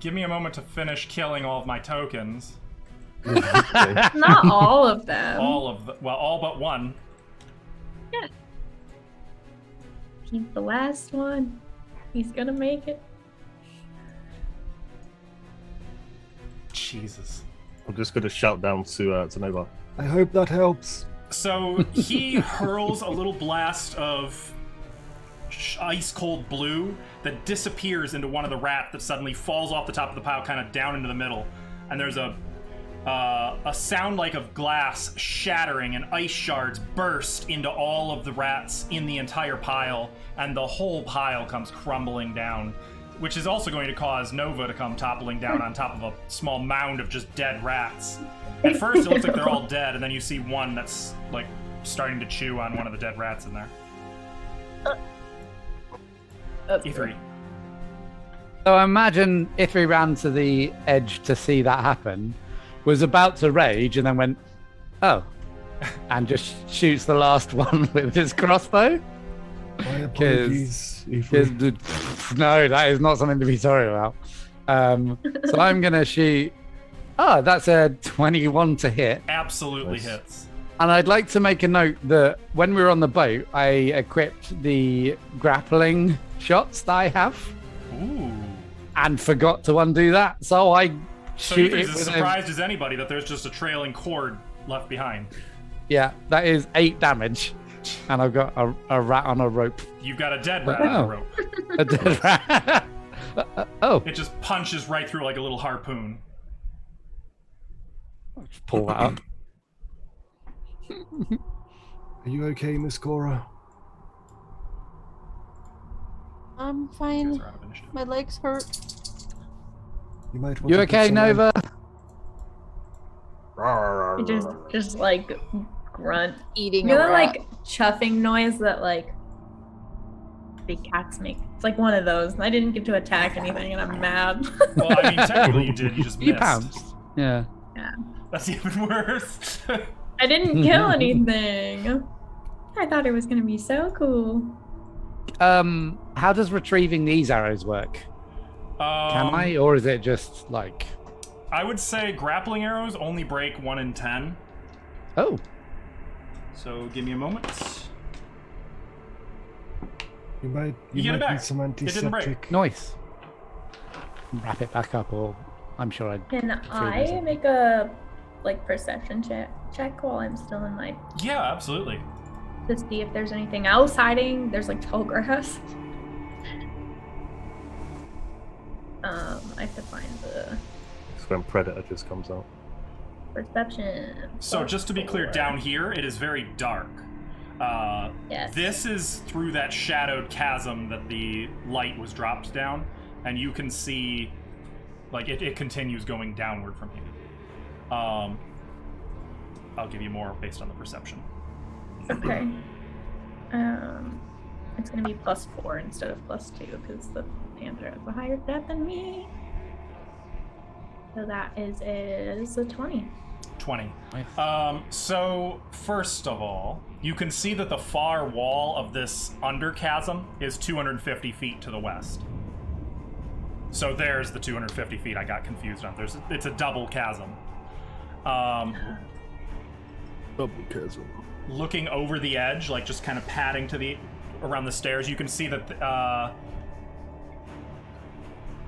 give me a moment to finish killing all of my tokens. Okay. Not all of them. All but one. He's the last one. He's gonna make it. Jesus. I'm just going to shout down to Nova. I hope that helps. So he hurls a little blast of ice cold blue that disappears into one of the rat that suddenly falls off the top of the pile, kind of down into the middle, and there's a sound like of glass shattering, and ice shards burst into all of the rats in the entire pile, and the whole pile comes crumbling down, which is also going to cause Nova to come toppling down on top of a small mound of just dead rats. At first, it looks like they're all dead, and then you see one that's like starting to chew on one of the dead rats in there. E3. So I imagine if he ran to the edge to see that happen, was about to rage and then went, oh, and just shoots the last one with his crossbow. My apologies. Ifrit. No, that is not something to be sorry about. So I'm going to shoot. Oh, that's a 21 to hit. Absolutely Nice. hits. And I'd like to make a note that when we were on the boat, I equipped the grappling shots that I have Ooh. and forgot to undo that. So I So shoot E3's it as with surprised as anybody that there's just a trailing cord left behind. Yeah, that is 8 damage. And I've got a rat on a rope. You've got a dead rat on Oh. the rope. A dead rat. Oh, It just punches right through like a little harpoon. just pull that up. Are you okay, Miss Cora? I'm You guys fine. are out of initiative. My legs hurt. You might want You to put okay, some Nova? He just like grunt. Eating You a know that rat. like chuffing noise that like big cats make? It's like one of those. And I didn't get to attack anything and I'm mad. Well, I mean, technically you did. You just You missed. pounced. Yeah. That's even worse. I didn't kill anything. I thought it was gonna be so cool. How does retrieving these arrows work? Can I, or is it just like? I would say grappling arrows only break 1 in 10. Oh, So give me a moment. You might You get it need back. some It didn't break. antiseptic. nice. Wrap it back up, or I'm sure I. Can I something. make a like perception check while I'm still in my Yeah, absolutely. to see if there's anything else hiding. There's like tall grass. I have to find the It's when Predator just comes out. perception. So just to be clear, +4. down here it is very dark. Yes. This is through that shadowed chasm that the light was dropped down, and you can see, like, it continues going downward from here. I'll give you more based on the perception. Okay. It's gonna be +4 instead of +2 because the panther has a higher stat than me. So that is a 20. 20. Nice. So, first of all, you can see that the far wall of this under chasm is 250 feet to the west. So there's the 250 feet I got confused on. It's a double chasm. Double chasm. Looking over the edge, like just kind of padding to around the stairs, you can see that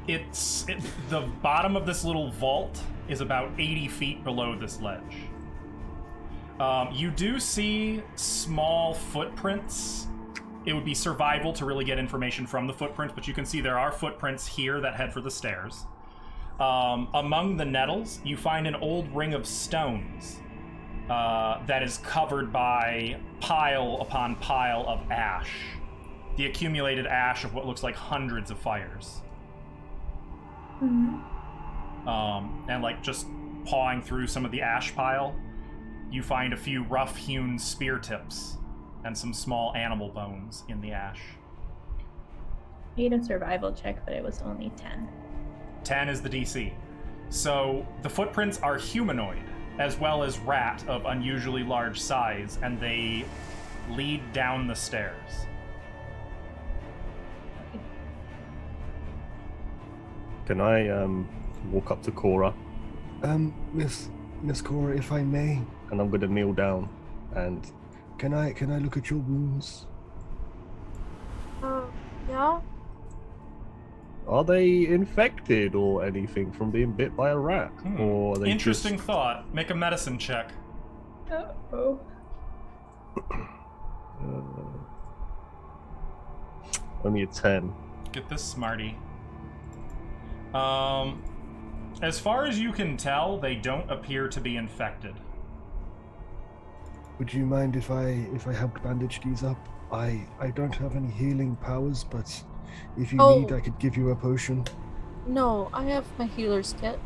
the bottom of this little vault is about 80 feet below this ledge. You do see small footprints. It would be survival to really get information from the footprints, but you can see there are footprints here that head for the stairs. Among the nettles, you find an old ring of stones that is covered by pile upon pile of ash. The accumulated ash of what looks like hundreds of fires. Mm-hmm. And like just pawing through some of the ash pile, you find a few rough-hewn spear tips and some small animal bones in the ash. Made a survival check, but it was only 10. 10 is the DC. So the footprints are humanoid, as well as rat of unusually large size, and they lead down the stairs. Can I walk up to Cora? Miss Cora, if I may, And I'm gonna kneel down and can I look at your wounds? Yeah. are they infected or anything from being bit by a rat? Or are they Interesting just... thought. Make a medicine check. Uh-oh. Only a 10. Get this smarty. As far as you can tell, they don't appear to be infected. Would you mind if I helped bandage these up? I don't have any healing powers, but if you Oh. need, I could give you a potion. No, I have my healer's kit.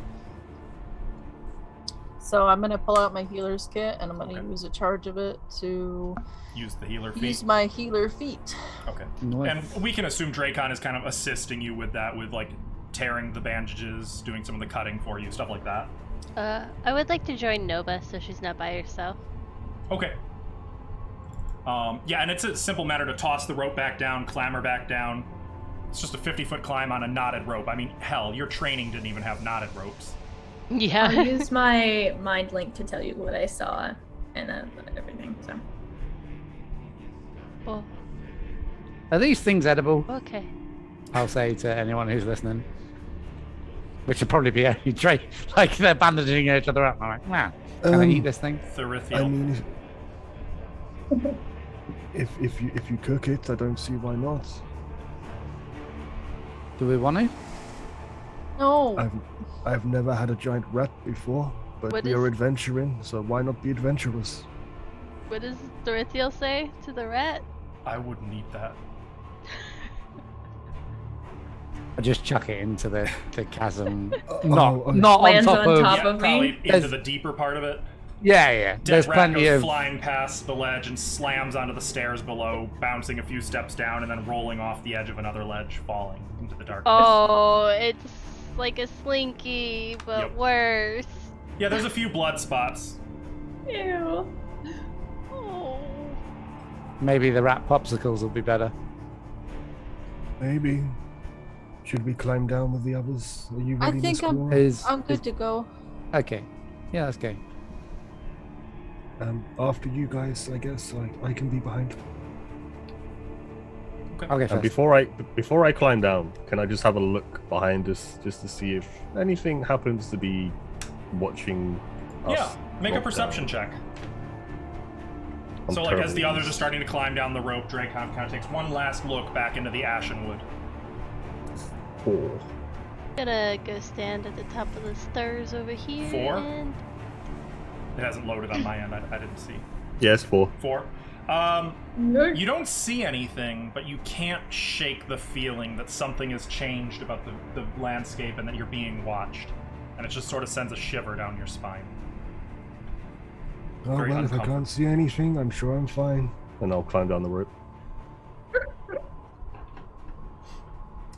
So I'm gonna pull out my healer's kit and I'm gonna Okay. use a charge of it to Use the healer use feat. my healer feat. Okay. Nice. And we can assume Dracon is kind of assisting you with that, with like tearing the bandages, doing some of the cutting for you, stuff like that. I would like to join Nova so she's not by herself. Okay. Yeah, and it's a simple matter to toss the rope back down, clamber back down. It's just a 50-foot climb on a knotted rope. I mean, hell, your training didn't even have knotted ropes. I'll Yeah. use my mind link to tell you what I saw and everything. So Well, Are these things edible? okay. I'll say to anyone who's listening. Which would probably be only Drake. Like they're bandaging each other up. I'm like, wow, can I eat this thing? Therithiel. I mean, if you cook it, I don't see why not. Do we want to? No. I've never had a giant rat before, but What we are is- adventuring, so why not be adventurous? What does Therithiel say to the rat? I wouldn't eat that. I just chuck it into the chasm. Oh, not okay. not on Lands top on of. top. Yeah, of me? probably into There's- the deeper part of it. Yeah. Dead There's rat plenty goes of. flying past the ledge and slams onto the stairs below, bouncing a few steps down and then rolling off the edge of another ledge, falling into the darkness. Oh, it's like a slinky, but Yep. worse. Yeah, there's a few blood spots. ew. Oh. Maybe the rat popsicles will be better. Maybe. Should we climb down with the others? Are you I ready, think Miss I'm- Cora? I'm good to go. Okay. Yeah, let's go. After you guys, I guess. I can be behind. I'll go And first. before I climb down, can I just have a look behind us just to see if anything happens to be watching Yeah, make a knocked perception down. check. I'm So, like, as the terrible others at are starting to climb down the rope, Dracon kind of takes one last look back into the ashen wood. this. 4. Gonna go stand at the top of the stairs over here. 4? And... It hasn't loaded on my end. I didn't see. Yes, 4. 4. No. You don't see anything, but you can't shake the feeling that something has changed about the landscape and that you're being watched. And it just sort of sends a shiver down your spine. Oh, Very well, if I uncomfortable. can't see anything, I'm sure I'm fine. And I'll climb down the rope.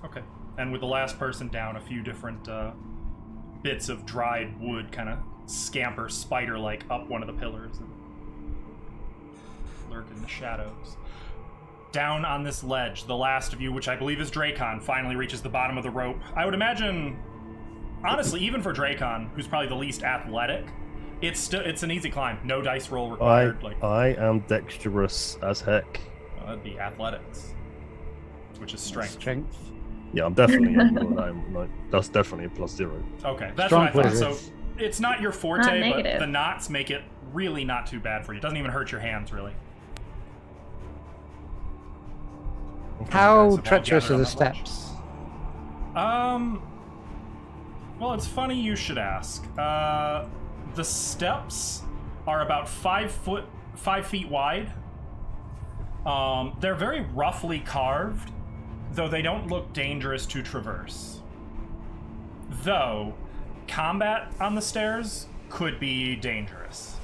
Okay. And with the last person down, a few different bits of dried wood kind of scamper spider-like up one of the pillars and lurk in the shadows. Down on this ledge, the last of you, which I believe is Dracon, finally reaches the bottom of the rope. I would imagine, honestly, even for Dracon, who's probably the least athletic, it's an easy climb. No dice roll required. I am dexterous as heck. That'd be athletics, which is strength. Strength. Yeah, I'm definitely. That's definitely a +0. Okay, that's Strong what I thought. So wizards. it's not your Not forte, but negative. the knots make it really not too bad for you. It doesn't even hurt your hands, really. How You guys have all treacherous gathered are on the that ledge. steps? Well, it's funny you should ask. The steps are about 5 feet wide. They're very roughly carved, though they don't look dangerous to traverse. Though, combat on the stairs could be dangerous.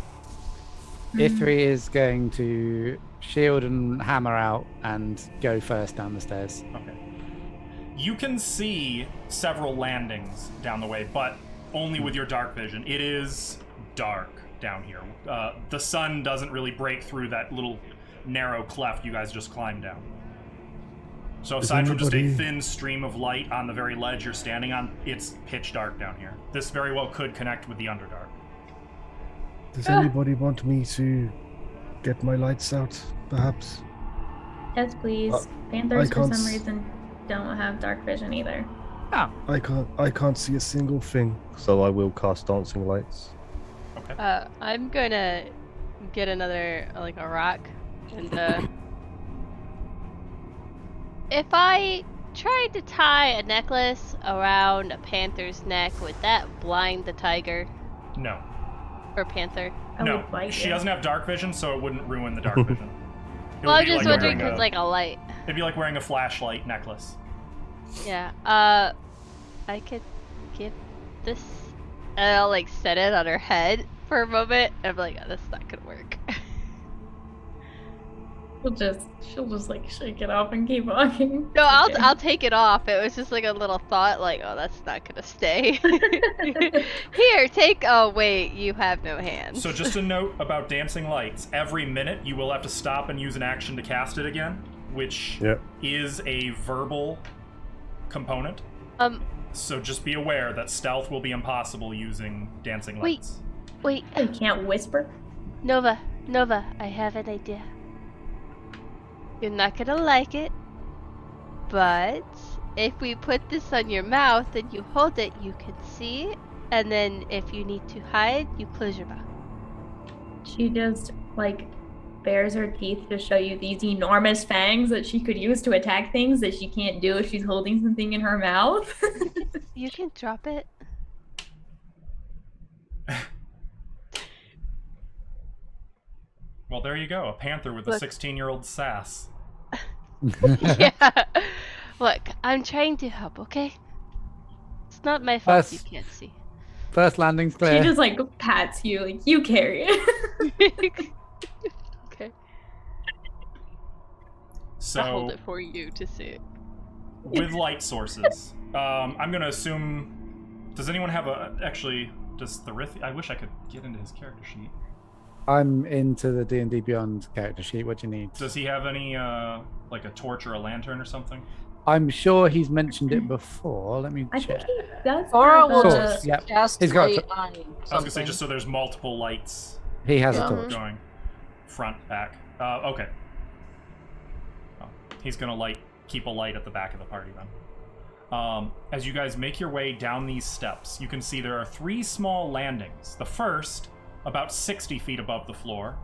Ithri is going to shield and hammer out and go first down the stairs. Okay. You can see several landings down the way, but only with your dark vision. It is dark down here. The sun doesn't really break through that little narrow cleft you guys just climbed down. So aside from just a anybody- thin stream of light on the very ledge you're standing on, it's pitch dark down here. This very well could connect with the Underdark. Does anybody want me to get my lights out, perhaps? Yes, please. I Panthers, for can't some s- reason, don't have dark vision either. Oh, I can't see a single thing. So I will cast dancing lights. Okay. I'm gonna get another, like, a rock, and, if I tried to tie a necklace around a panther's neck, would that blind the tiger No. or panther? I No. would bite She you. doesn't have dark vision, so it wouldn't ruin the dark vision. It Well, would I'm be just like wondering wearing because, like, a light. It'd be like wearing a flashlight necklace. Yeah. I could give this, and I'll, like, set it on her head for a moment, and I'm like, oh, that's not gonna work. She'll just like shake it off and keep walking. No, Okay. I'll take it off. It was just like a little thought, like, oh, that's not gonna stay. Here, take. Oh, wait, you have no hands. So just a note about dancing lights. Every minute you will have to stop and use an action to cast it again, which Yep. is a verbal component. So just be aware that stealth will be impossible using dancing Wait. lights. Wait, You can't whisper. Nova, I have an idea. You're not gonna like it, but if we put this on your mouth and you hold it, you can see, and then if you need to hide, you close your mouth. She just like bares her teeth to show you these enormous fangs that she could use to attack things that she can't do if she's holding something in her mouth. You can drop it. Well, there you go. A panther with a Look. 16-year-old sass. Yeah. Look, I'm trying to help, okay? It's not my fault you That's- can't see. First landing's She clear. just like pats you, like you carry it. Okay. So I'll hold it for you to see. with light sources, I'm gonna assume. Does anyone have actually? Does Thorith? I wish I could get into his character sheet. I'm into the D&D Beyond character sheet. What do you need? Does he have any like a torch or a lantern or something? I'm sure he's mentioned it before. Let me I check. think he does. Cora have will a- Source, just yep. cast He's got light to- on I was gonna say something. just so there's multiple lights He has a Yeah. torch. going front, back. Okay. Oh, he's gonna keep a light at the back of the party then. As you guys make your way down these steps, you can see there are 3 small landings. The first, about 60 feet above the floor.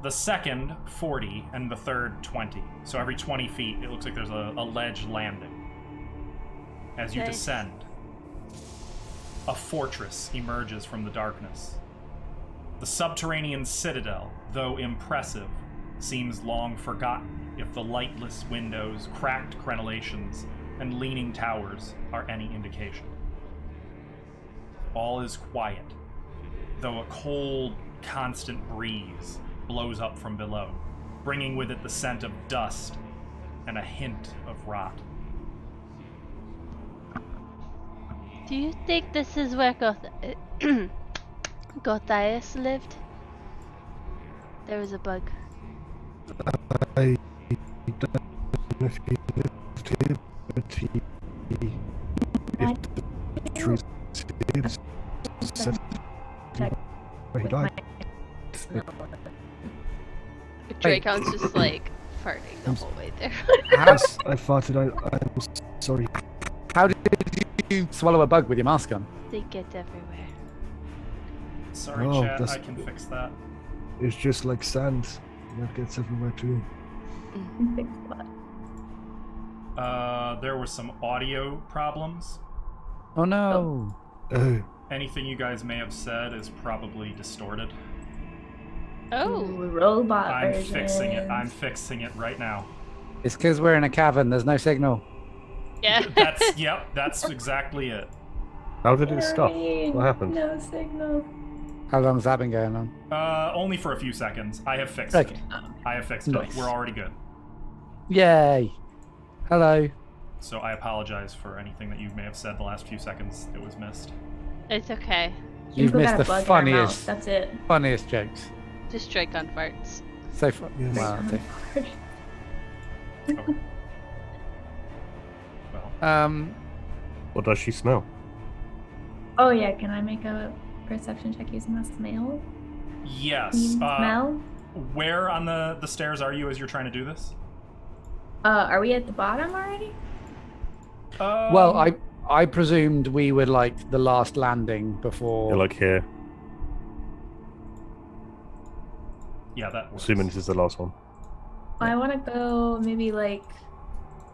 The second, 40, and the third, 20. So every 20 feet, it looks like there's a ledge landing. As you Nice. descend, a fortress emerges from the darkness. The subterranean citadel, though impressive, seems long forgotten if the lightless windows, cracked crenellations, and leaning towers are any indication. All is quiet, though a cold, constant breeze blows up from below, bringing with it the scent of dust and a hint of rot. Do you think this is where Gothias lived? There was a bug. I don't know if he lived here, but he if the truth is said where he died. Dracon's just like farting the whole way there. Yes, I farted. I'm sorry. How did you swallow a bug with your mask on? They get everywhere. Sorry, Oh, chat, that's- I can fix that. It's just like sand. That gets everywhere too. Big spot. There were some audio problems. Oh no. Oh, Anything you guys may have said is probably distorted. Oh, Ooh, robot I'm versions. fixing it. I'm fixing it right now. It's because we're in a cavern. There's no signal. yeah. That's exactly it. How did it stop? Harry, What happened? No signal. How long's that been going on? Only for a few seconds. I have fixed Okay. it. I have fixed Nice. it. We're already good. Yay. Hello. So I apologize for anything that you may have said the last few seconds that was missed. It's okay. You've People missed got the a bug in our funniest, mouth, That's it. funniest jokes. Just Dracon farts. So far. Yes. Well, Okay. Well, What does she smell? Oh yeah, can I make a perception check using the smell? yes. Smell? Where on the stairs are you as you're trying to do this? Are we at the bottom already? well, I presumed we were like the last landing before. You're like here, Yeah, that works. assuming this is the last one. I want to go maybe like,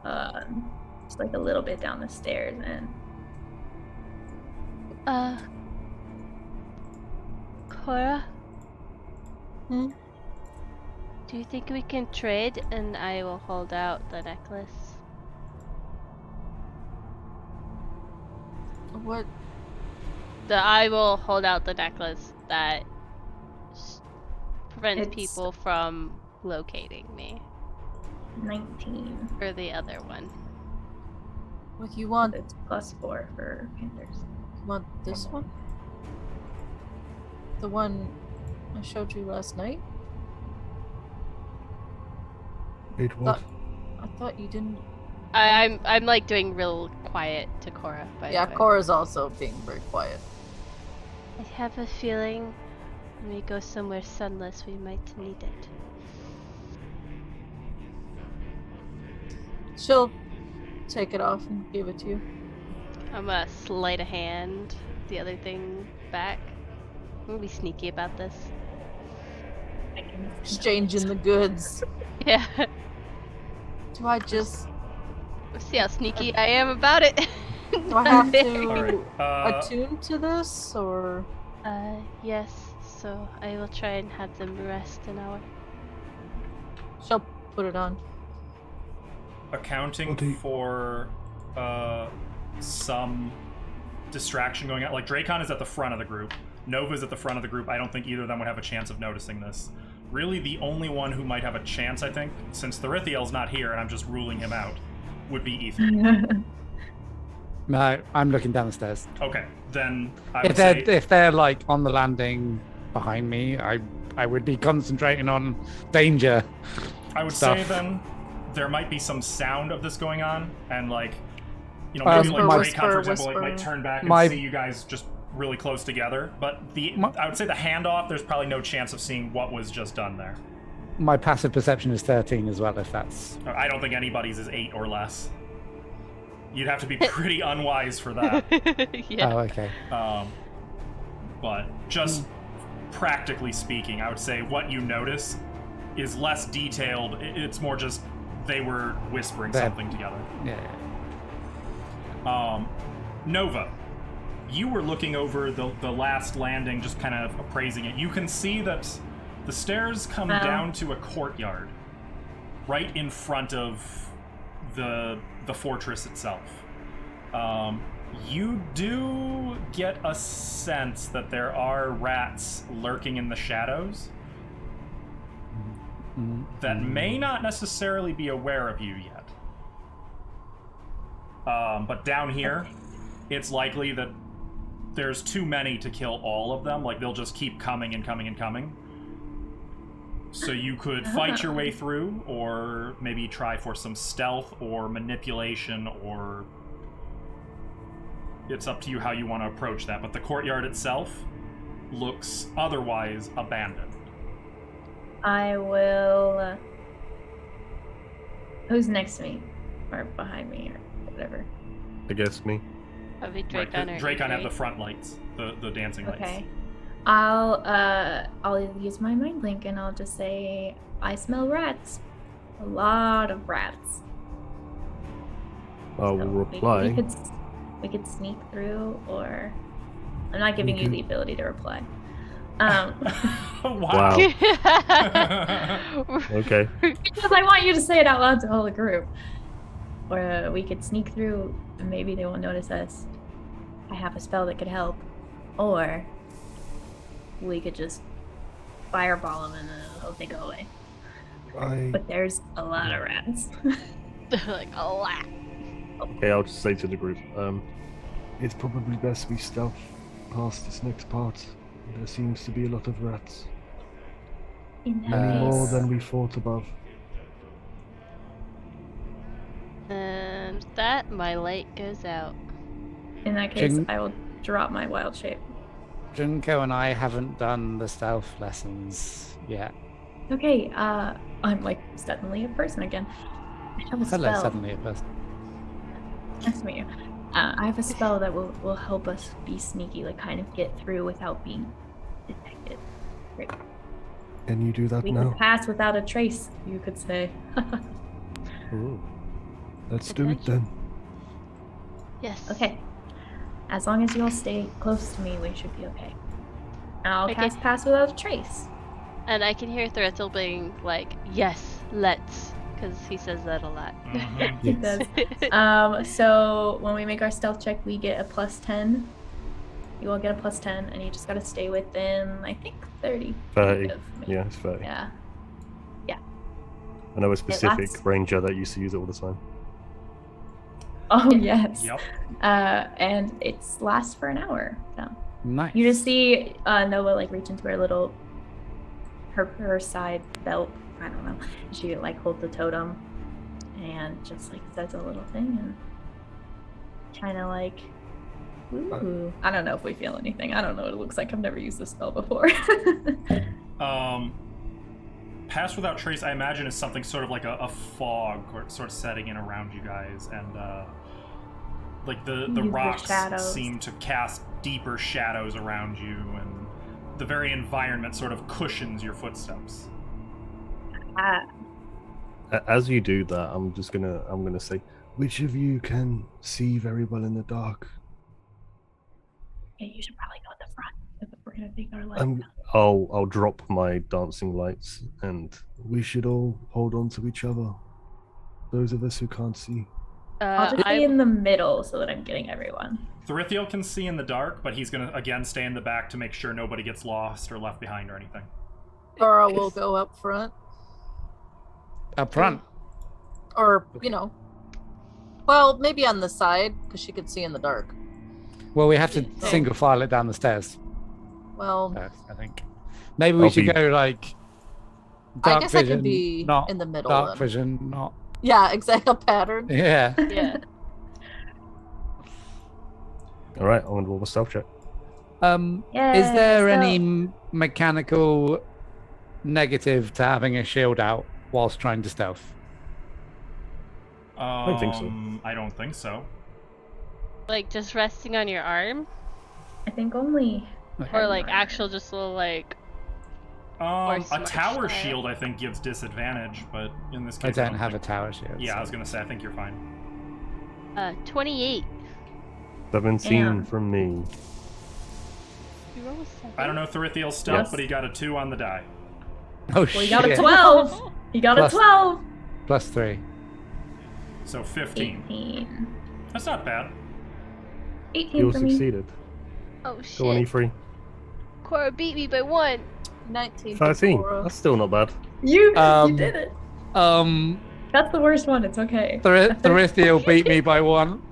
just like a little bit down the stairs and. Cora? Hmm? Do you think we can trade and I will hold out the necklace? What? I will hold out the necklace that prevents It's- people from locating me. 19. Or the other one. What you want? It's +4 for Panthers. You want this one? The one I showed you last night? wait, what? I thought you didn't. I'm like doing real quiet to Cora. By Yeah, the way. Cora's also being very quiet. I have a feeling when we go somewhere sunless, we might need it. She'll take it off and give it to you. I'm gonna sleight of hand the other thing back. I'm gonna be sneaky about this. I can Exchanging the goods. Yeah. Do I just? See how sneaky I am about it. Do I have Alright. to attune to this, or? Yes. So I will try and have them rest an hour. She'll put it on. accounting Okay. for some distraction going on. Like, Dracon is at the front of the group. Nova's at the front of the group. I don't think either of them would have a chance of noticing this. Really, the only one who might have a chance, I think, since Therithiel's not here and I'm just ruling him out, would be Ethan. No, I'm looking down the stairs. Okay, then I would If they're say... if they're like on the landing behind me, I would be concentrating on danger. I would stuff. say then there might be some sound of this going on, and like, you know, Um, maybe like my- Dracon, for example, like, whisper. might turn back and My- see you guys just really close together. But My- I would say the handoff, there's probably no chance of seeing what was just done there. My passive perception is 13 as well. If that's I don't think anybody's is 8 or less. You'd have to be pretty unwise for that. Yeah. Oh, okay. But just practically speaking, I would say what you notice is less detailed. It's more just they were whispering something together. Yeah. Nova, you were looking over the last landing, just kind of appraising it. You can see that the stairs come down to a courtyard right in front of the fortress itself. You do get a sense that there are rats lurking in the shadows that may not necessarily be aware of you yet. But down here, it's likely that there's too many to kill all of them. Like, they'll just keep coming and coming and coming. So you could fight your way through, or maybe try for some stealth or manipulation, or it's up to you how you want to approach that. But the courtyard itself looks otherwise abandoned. I will. Who's next to me, or behind me, or whatever? I guess me. Probably Right, Dracon or Dracon have Avery. the front lights, the dancing lights. Okay. I'll use my mind link and I'll just say I smell rats. A lot of rats. I will So reply. we could sneak through, or I'm not giving We you could- the ability to reply. Wow. Wow. Okay. Because I want you to say it out loud to all the group. Or we could sneak through and maybe they won't notice us. I have a spell that could help. Or we could just fireball them and then hope they go away. But there's a lot of rats. Like a lot. Okay, I'll just say to the group. It's probably best we stealth past this next part. There seems to be a lot of rats. In that Many more case, than we thought above. And with that, my light goes out. in that case, Jin- I will drop my wild shape. Junko and I haven't done the stealth lessons yet. Okay, I'm like suddenly a person again. I have a Hello, spell. suddenly a person. Nice to meet you. I have a spell that will help us be sneaky, like kind of get through without being detected. Great. Can you do that We now? could pass without a trace, you could say. Ooh. Let's do it then. Yes. Okay. As long as you all stay close to me, we should be okay. And I'll Okay. cast pass without a trace. And I can hear Thretzel being like, yes, let's. Because he says that a lot. Mhm. It does. So when we make our stealth check, we get a +10. You all get a +10, and you just gotta stay within, I think, 30. 30. of me. Yeah, it's 30. Yeah. I know a specific lasts- ranger that used to use it all the time. Oh yes. Yep. And it lasts for an hour. So Nice. you just see Nova like reach into her little her side belt. I don't know. She like holds the totem and just like says a little thing and kind of like, ooh. I don't know if we feel anything. I don't know what it looks like. I've never used this spell before. Pass without trace, I imagine, is something sort of like a fog sort of setting in around you guys, and like the The rocks shadows. seem to cast deeper shadows around you, and the very environment sort of cushions your footsteps. As you do that, I'm gonna say, Which of you can see very well in the dark? Okay, you should probably go at the front if we're gonna take our life. I'll drop my dancing lights and We should all hold on to each other. Those of us who can't see. I'll just be in the middle so that I'm getting everyone. Thrithiel can see in the dark, but he's gonna again stay in the back to make sure nobody gets lost or left behind or anything. Laura will go up front. Up front. Or, you know. Well, maybe on the side, because she could see in the dark. Well, we have to Oh. single file it down the stairs Well, first, I think. Maybe we I'll should be- go like I dark guess I vision, could be not in the middle dark then. vision, not Yeah, exactly. Pattern. yeah. Yeah. all right, I'm gonna roll a stealth check. Is there any so- mechanical negative to having a shield out whilst trying to stealth? don't think so. I don't think so. Like just resting on your arm, I think only. or like actual just little like. A smart tower style. shield, I think, gives disadvantage, but in this I case, don't have a think... tower shield. Yeah, so- I was gonna say, I think you're fine. 28. 17 Damn. from me. You roll a 7. I don't know Thrithiel's stealth, Yes. but he got a 2 on the die. Oh Well, shit! he got a 12. He got Plus- a 12. +3. So 15. 18. That's not bad. 18 You for me. succeeded. Oh shit. 23. Cora beat me by 1. 19. 13. Cora. That's still not bad. You Um, did it. Um, That's the worst one. It's okay. Therithiel beat me by 1.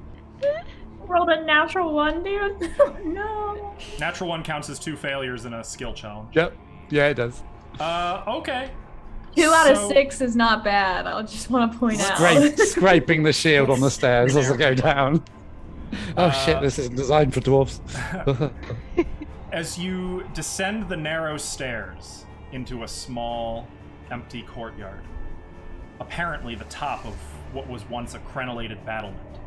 Rolled a natural 1, dude. No. Natural 1 counts as 2 failures in a skill challenge. Yep. Yeah, it does. Okay. 2 out of So- 6 is not bad. I just want to point out. Scraping the shield on the stairs as I go down. Oh shit! This is designed for dwarves. As you descend the narrow stairs into a small, empty courtyard, apparently the top of what was once a crenellated battlement,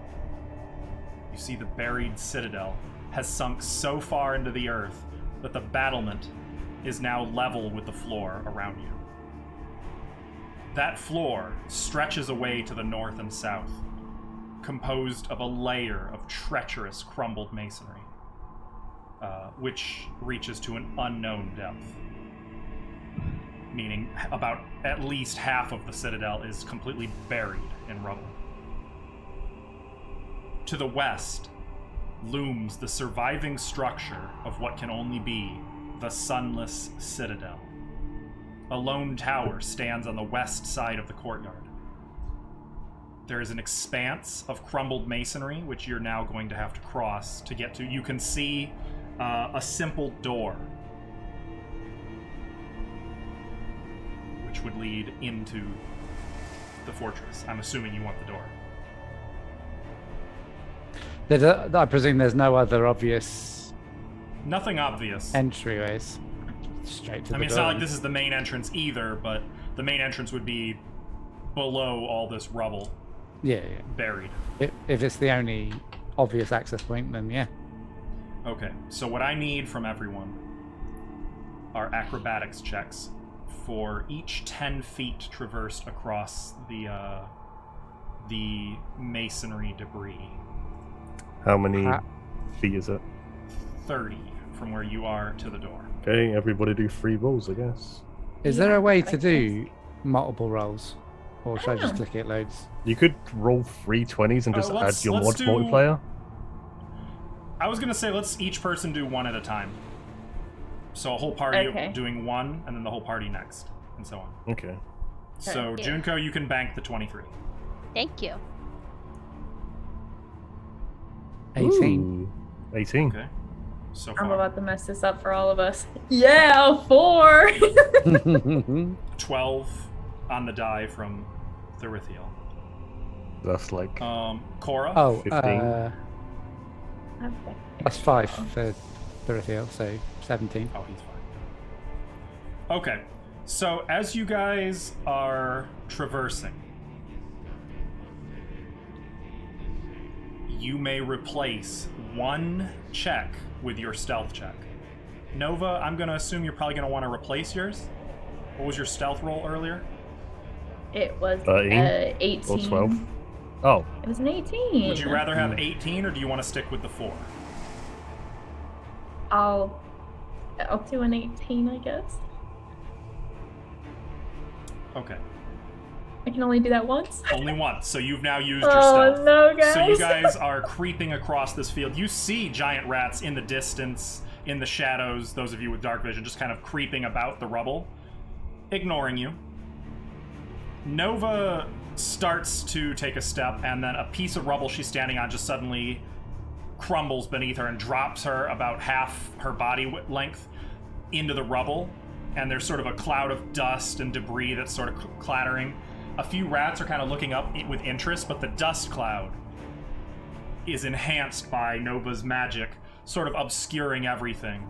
you see the buried citadel has sunk so far into the earth that the battlement is now level with the floor around you. That floor stretches away to the north and south, composed of a layer of treacherous crumbled masonry, which reaches to an unknown depth. Meaning about at least half of the citadel is completely buried in rubble. To the west looms the surviving structure of what can only be the sunless citadel. A lone tower stands on the west side of the courtyard. There is an expanse of crumbled masonry, which you're now going to have to cross to get to. You can see a simple door, which would lead into the fortress. I'm assuming you want the door. I presume there's no other obvious Nothing obvious. entryways. Straight to the I mean, it's door. not like this is the main entrance either, but the main entrance would be below all this rubble Yeah, buried. yeah. If it's the only obvious access point, then yeah. Okay, so what I need from everyone are acrobatics checks for each 10 feet traversed across the masonry debris. How many Ah. feet is it? 30 from where you are to the door. Okay, everybody do 3 rolls, I guess. Is there a way to do multiple rolls? Or should I just click it loads? You could roll 3 20s and just let's- add your let's mod do- multiplayer. I was gonna say let's each person do one at a time. So a whole party Okay. doing one, and then the whole party next, and so on. Okay. So Yeah. Junko, you can bank the 23. Thank you. 18. Ooh, 18. Okay. So I'm far, about to mess this up for all of us. Yeah, 4. 12 on the die from Therithiel. That's like Cora. Oh, 15. Okay. that's 5 for Therithiel, so 17. Oh, he's fine. Okay, so as you guys are traversing, you may replace one check with your stealth check. Nova, I'm gonna assume you're probably gonna want to replace yours. What was your stealth roll earlier? It was 13 18. or 12. Oh, It was an 18. Would you rather have 18, or do you want to stick with the 4? I'll do an 18, I guess. Okay, I can only do that once. only once. So you've now used your Oh stealth. no, guys! So you guys are creeping across this field. You see giant rats in the distance, in the shadows, those of you with dark vision, just kind of creeping about the rubble, ignoring you. Nova starts to take a step, and then a piece of rubble she's standing on just suddenly crumbles beneath her and drops her about half her body length into the rubble, and there's sort of a cloud of dust and debris that's sort of clattering. A few rats are kind of looking up with interest, but the dust cloud is enhanced by Nova's magic, sort of obscuring everything.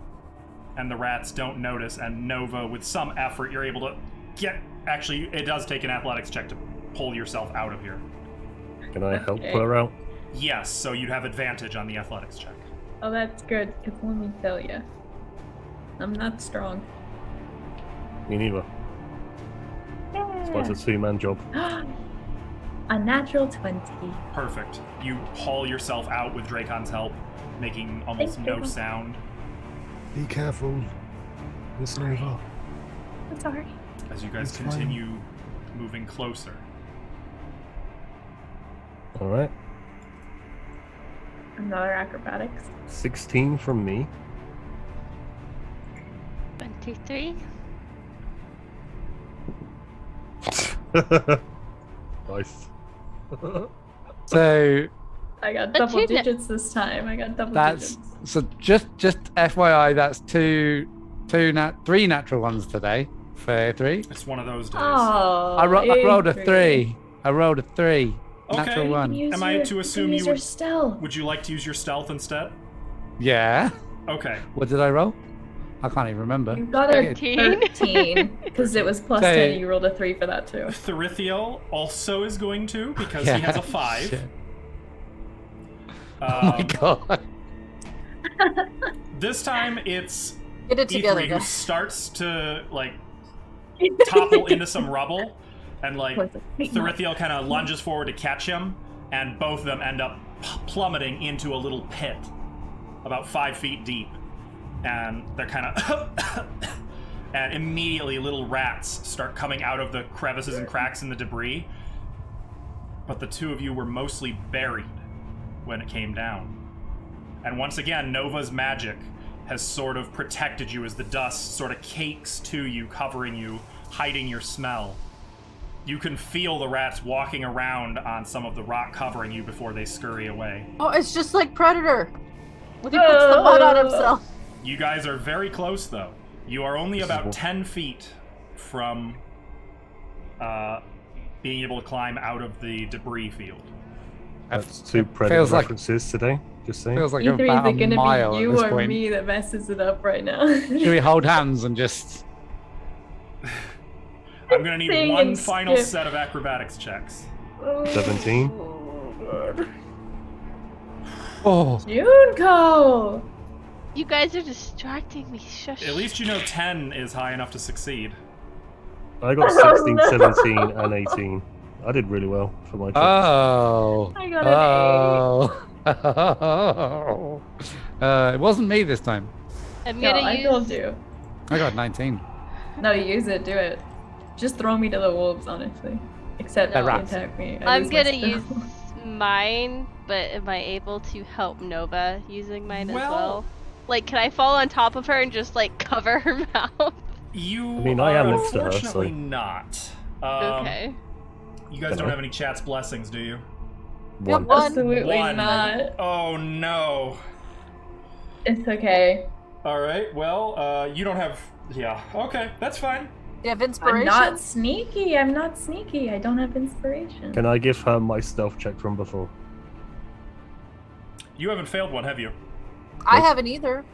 And the rats don't notice, and Nova, with some effort, you're able to get... Actually, it does take an athletics check to pull yourself out of here. can I help Okay. her out? Yes, so you'd have advantage on the athletics check. Oh, that's good, because let me tell you, I'm not strong. Me neither. It's a two-man job. A natural 20. Perfect. You haul yourself out with Dracon's help, making almost Thank no you. sound. Be careful, Miss Nova. I'm sorry. As you guys It's fine. continue moving closer. All right. Another acrobatics. 16 from me. 23. Nice. So I got But double you kn- digits this time. I got double that's digits. so just FYI, that's three natural ones today for 3. It's one of those days. Oh, I rolled a Adrian. 3. I rolled a 3. Natural Okay. one. Use Am I your- to assume use you your would- stealth? Would you like to use your stealth instead? Yeah. Okay. What did I roll? I can't even remember. You got a 13. 13 because it was plus So- 10. You rolled a 3 for that too. Therithiel also is going to, because he has a 5. Shit. Oh my god. This time it's Get it together, E3 who guys. starts to like topple into some rubble, and like Therithiel kind of lunges forward to catch him, and both of them end up plummeting into a little pit about 5 feet deep, and they're kind of and immediately little rats start coming out of the crevices and cracks in the debris, but the two of you were mostly buried when it came down. And once again, Nova's magic has sort of protected you as the dust sort of cakes to you, covering you, hiding your smell. You can feel the rats walking around on some of the rock covering you before they scurry away. Oh, it's just like Predator. When he puts the mud on himself. You guys are very close, though. You are only about 10 feet from being able to climb out of the debris field. That's two Predator feels like- references today. Just saying. Feels like E3 about is it a gonna mile be at you this or point. me that messes it up right now? Should we hold hands and just? I'm gonna need Sing one and final skip. set of acrobatics checks. 17. Oh, Junko! You guys are distracting me. Shush. At least you know 10 is high enough to succeed. I got Oh, 16, no. 17, and 18. I did really well for my job. oh, I got an oh. It wasn't me this time. I'm 8. No, gonna I use. told you. I got 19. No, use it. Do it. Just throw me to the wolves, honestly. Except The don't rats. attack me. I I'm lose my gonna use spell. mine, but am I able to help Nova using mine as Well- well? Like, can I fall on top of her and just like cover her mouth? You I mean, I are am next to her, unfortunately so- not. Okay. You guys don't have any chat's blessings, do you? One. One. Absolutely One. not. Oh no. It's okay. All right. Well, you don't have. Yeah. Okay, that's fine. You have I'm inspiration? not sneaky. I'm not sneaky. I don't have inspiration. Can I give her my stealth check from before? You haven't failed one, have you? I haven't either.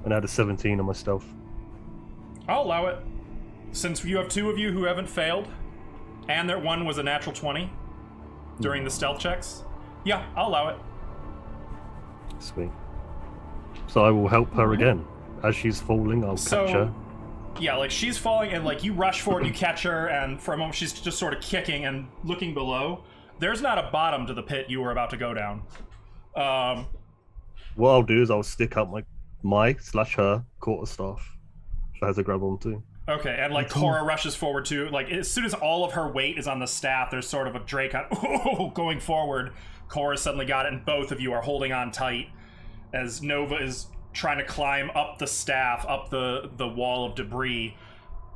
And I had a 17 on my stealth. I'll allow it. Since you have two of you who haven't failed, and that one was a natural 20 during the stealth checks. Yeah, I'll allow it. Sweet. So I will help her again. As she's falling, I'll So- catch her. Yeah, like she's falling, and like you rush forward, you catch her, and for a moment she's just sort of kicking and looking below. There's not a bottom to the pit you were about to go down. What I'll do is I'll stick up my/her quarterstaff for her to grab onto. Okay, and like Cora rushes forward too. Like as soon as all of her weight is on the staff, there's sort of a Dracon going forward. Cora suddenly got it, and both of you are holding on tight as Nova is trying to climb up the staff, up the wall of debris.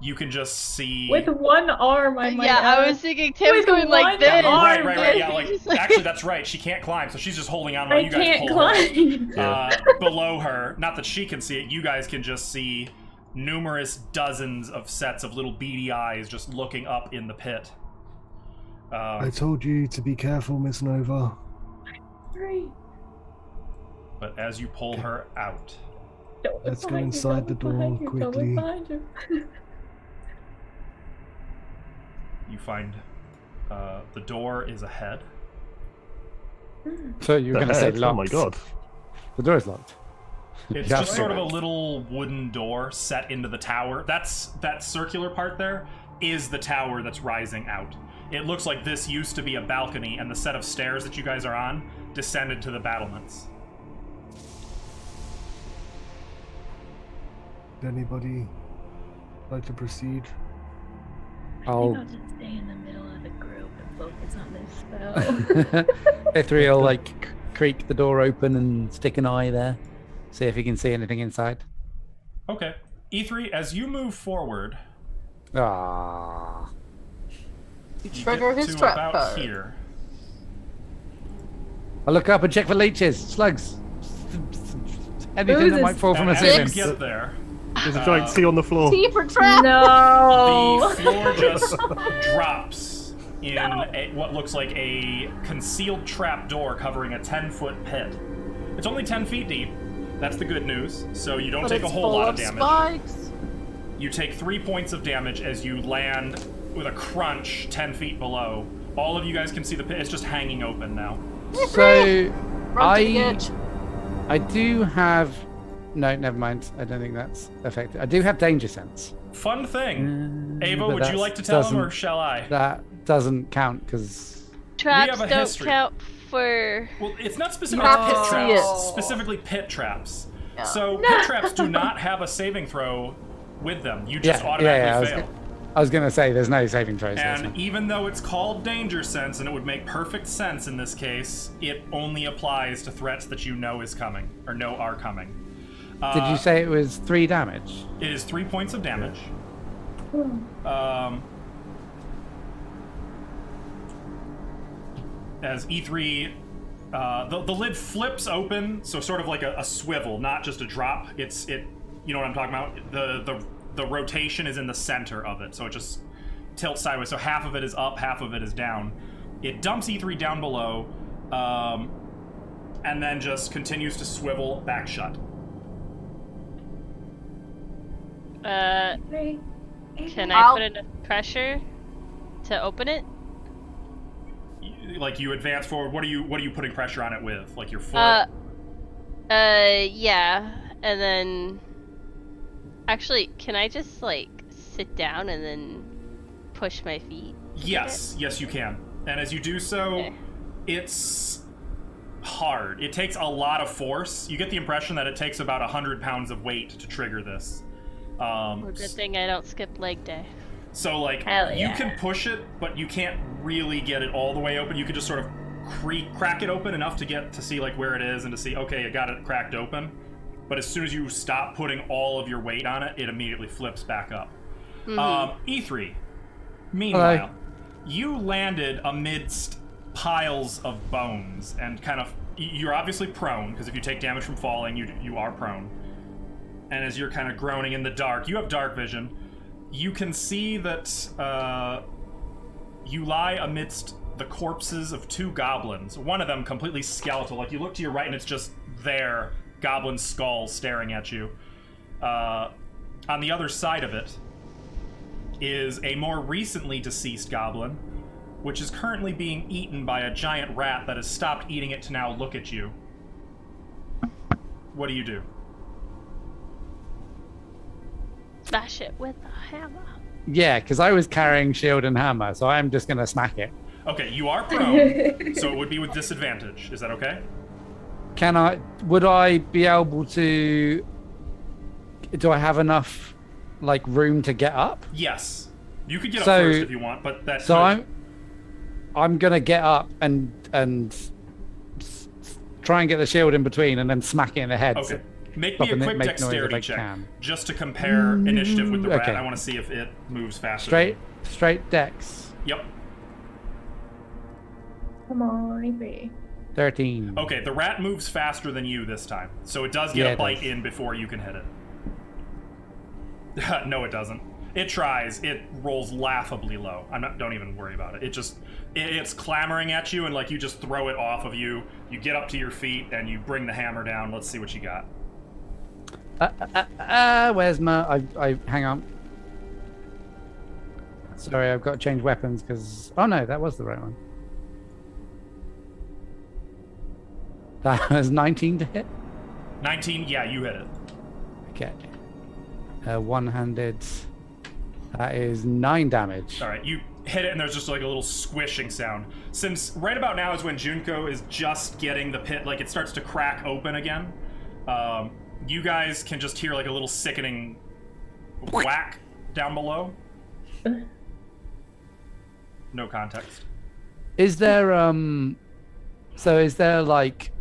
You can just see. With one arm, I might Yeah, I add. was thinking Tim's With going like one this. arm. Right. Yeah, like actually, that's right. She can't climb, so she's just holding on while I you guys can't pull her. climb. Below her, not that she can see it, you guys can just see numerous dozens of sets of little beady eyes just looking up in the pit. I told you to be careful, Miss Nova. Sorry. But as you pull her out, Don't look Let's go behind you, inside don't the look behind door you, don't look quickly. behind you. you find the door is ahead, So you were going to say Oh locked. my god. The door is locked. It's Yeah, just sure. sort of a little wooden door set into the tower. That circular part there is the tower that's rising out. It looks like this used to be a balcony, and the set of stairs that you guys are on descended to the battlements. Would anybody like to proceed? I Oh. think I'll just stay in the middle of the group and focus on this spell. Ep.33 will like creak the door open and stick an eye there, see if he can see anything inside. Okay. E3, as you move forward, Ah, You you trigger get his to trap about card. here. I look up and check for leeches, slugs, anything that Ooh, might fall from the And ceiling. as you get there, There's a giant T on the floor. T for trap. No. the floor just drops in what looks like a concealed trap door covering a 10-foot pit. It's only 10 feet deep. That's the good news. So you don't But take a it's whole full lot of of damage. spikes. You take 3 points of damage as you land with a crunch 10 feet below. All of you guys can see the pit. It's just hanging open now. So Run to the edge. I do have. No, never mind. I don't think that's effective. I do have danger sense. Fun thing. Ava, but would you that's- like to tell him, or doesn't- shall I? That doesn't count because Traps have a don't history. count for. Well, it's not specifically have to pit see traps. it. Specifically pit traps. Yeah. So pit traps do not have a saving throw with them. You just automatically fail. I was gonna say there's no saving throws. And even though it's called danger sense, and it would make perfect sense in this case, it only applies to threats that you know is coming, or know are coming. Did you say it was 3 damage? It is 3 points of damage. As E3, the lid flips open, so sort of like a swivel, not just a drop. You know what I'm talking about? The rotation is in the center of it, so it just tilts sideways. So half of it is up, half of it is down. It dumps E3 down below, and then just continues to swivel back shut. Great. Can I put enough pressure to open it? Like you advance forward, what are you putting pressure on it with? Like your foot? Yeah, and then. Actually, can I just like sit down and then push my feet? Yes, you can. And as you do so, Okay. it's hard. It takes a lot of force. You get the impression that it takes about 100 pounds of weight to trigger this. Well, good thing I don't skip leg day. So, like, Hell you yeah. can push it, but you can't really get it all the way open. You can just sort of crack it open enough to get to see, like, where it is and to see, okay, I got it cracked open. But as soon as you stop putting all of your weight on it, it immediately flips back up. E3, meanwhile, you landed amidst piles of bones and kind of, you're obviously prone, because if you take damage from falling, you are prone. And as you're kind of groaning in the dark, you have dark vision. You can see that you lie amidst the corpses of 2 goblins. One of them completely skeletal. Like, you look to your right and it's just there, goblin skull staring at you. On the other side of it is a more recently deceased goblin, which is currently being eaten by a giant rat that has stopped eating it to now look at you. What do you do? Smash it with a hammer. Yeah, because I was carrying shield and hammer, so I'm just gonna smack it. Okay, you are prone, so it would be with disadvantage. Is that okay? Would I be able to? Do I have enough, like, room to get up? Yes. You could get So- up first if you want, but that. So I'm gonna get up and try and get the shield in between, and then smack it in the head. Okay. Make Stop me a and quick make noise if dexterity I check, can. just to compare initiative with the rat. okay. I want to see if it moves faster. Straight dex. Yep. Come on, Ep. 13. Okay, the rat moves faster than you this time, so it does get Yeah, a it bite does. in before you can hit it. No, it doesn't. It tries. It rolls laughably low. Don't even worry about it. It's clamoring at you, and like you just throw it off of you. You get up to your feet and you bring the hammer down. Let's see what you got. Where's my? I hang on. Sorry, I've got to change weapons because. Oh no, that was the right one. That was 19 to hit. 19, yeah, you hit it. Okay. One-handed. That is 9 damage. All right, you hit it, and there's just like a little squishing sound. Since right about now is when Junko is just getting the pit, like it starts to crack open again. You guys can just hear like a little sickening whack down below. No context. Is there so is there like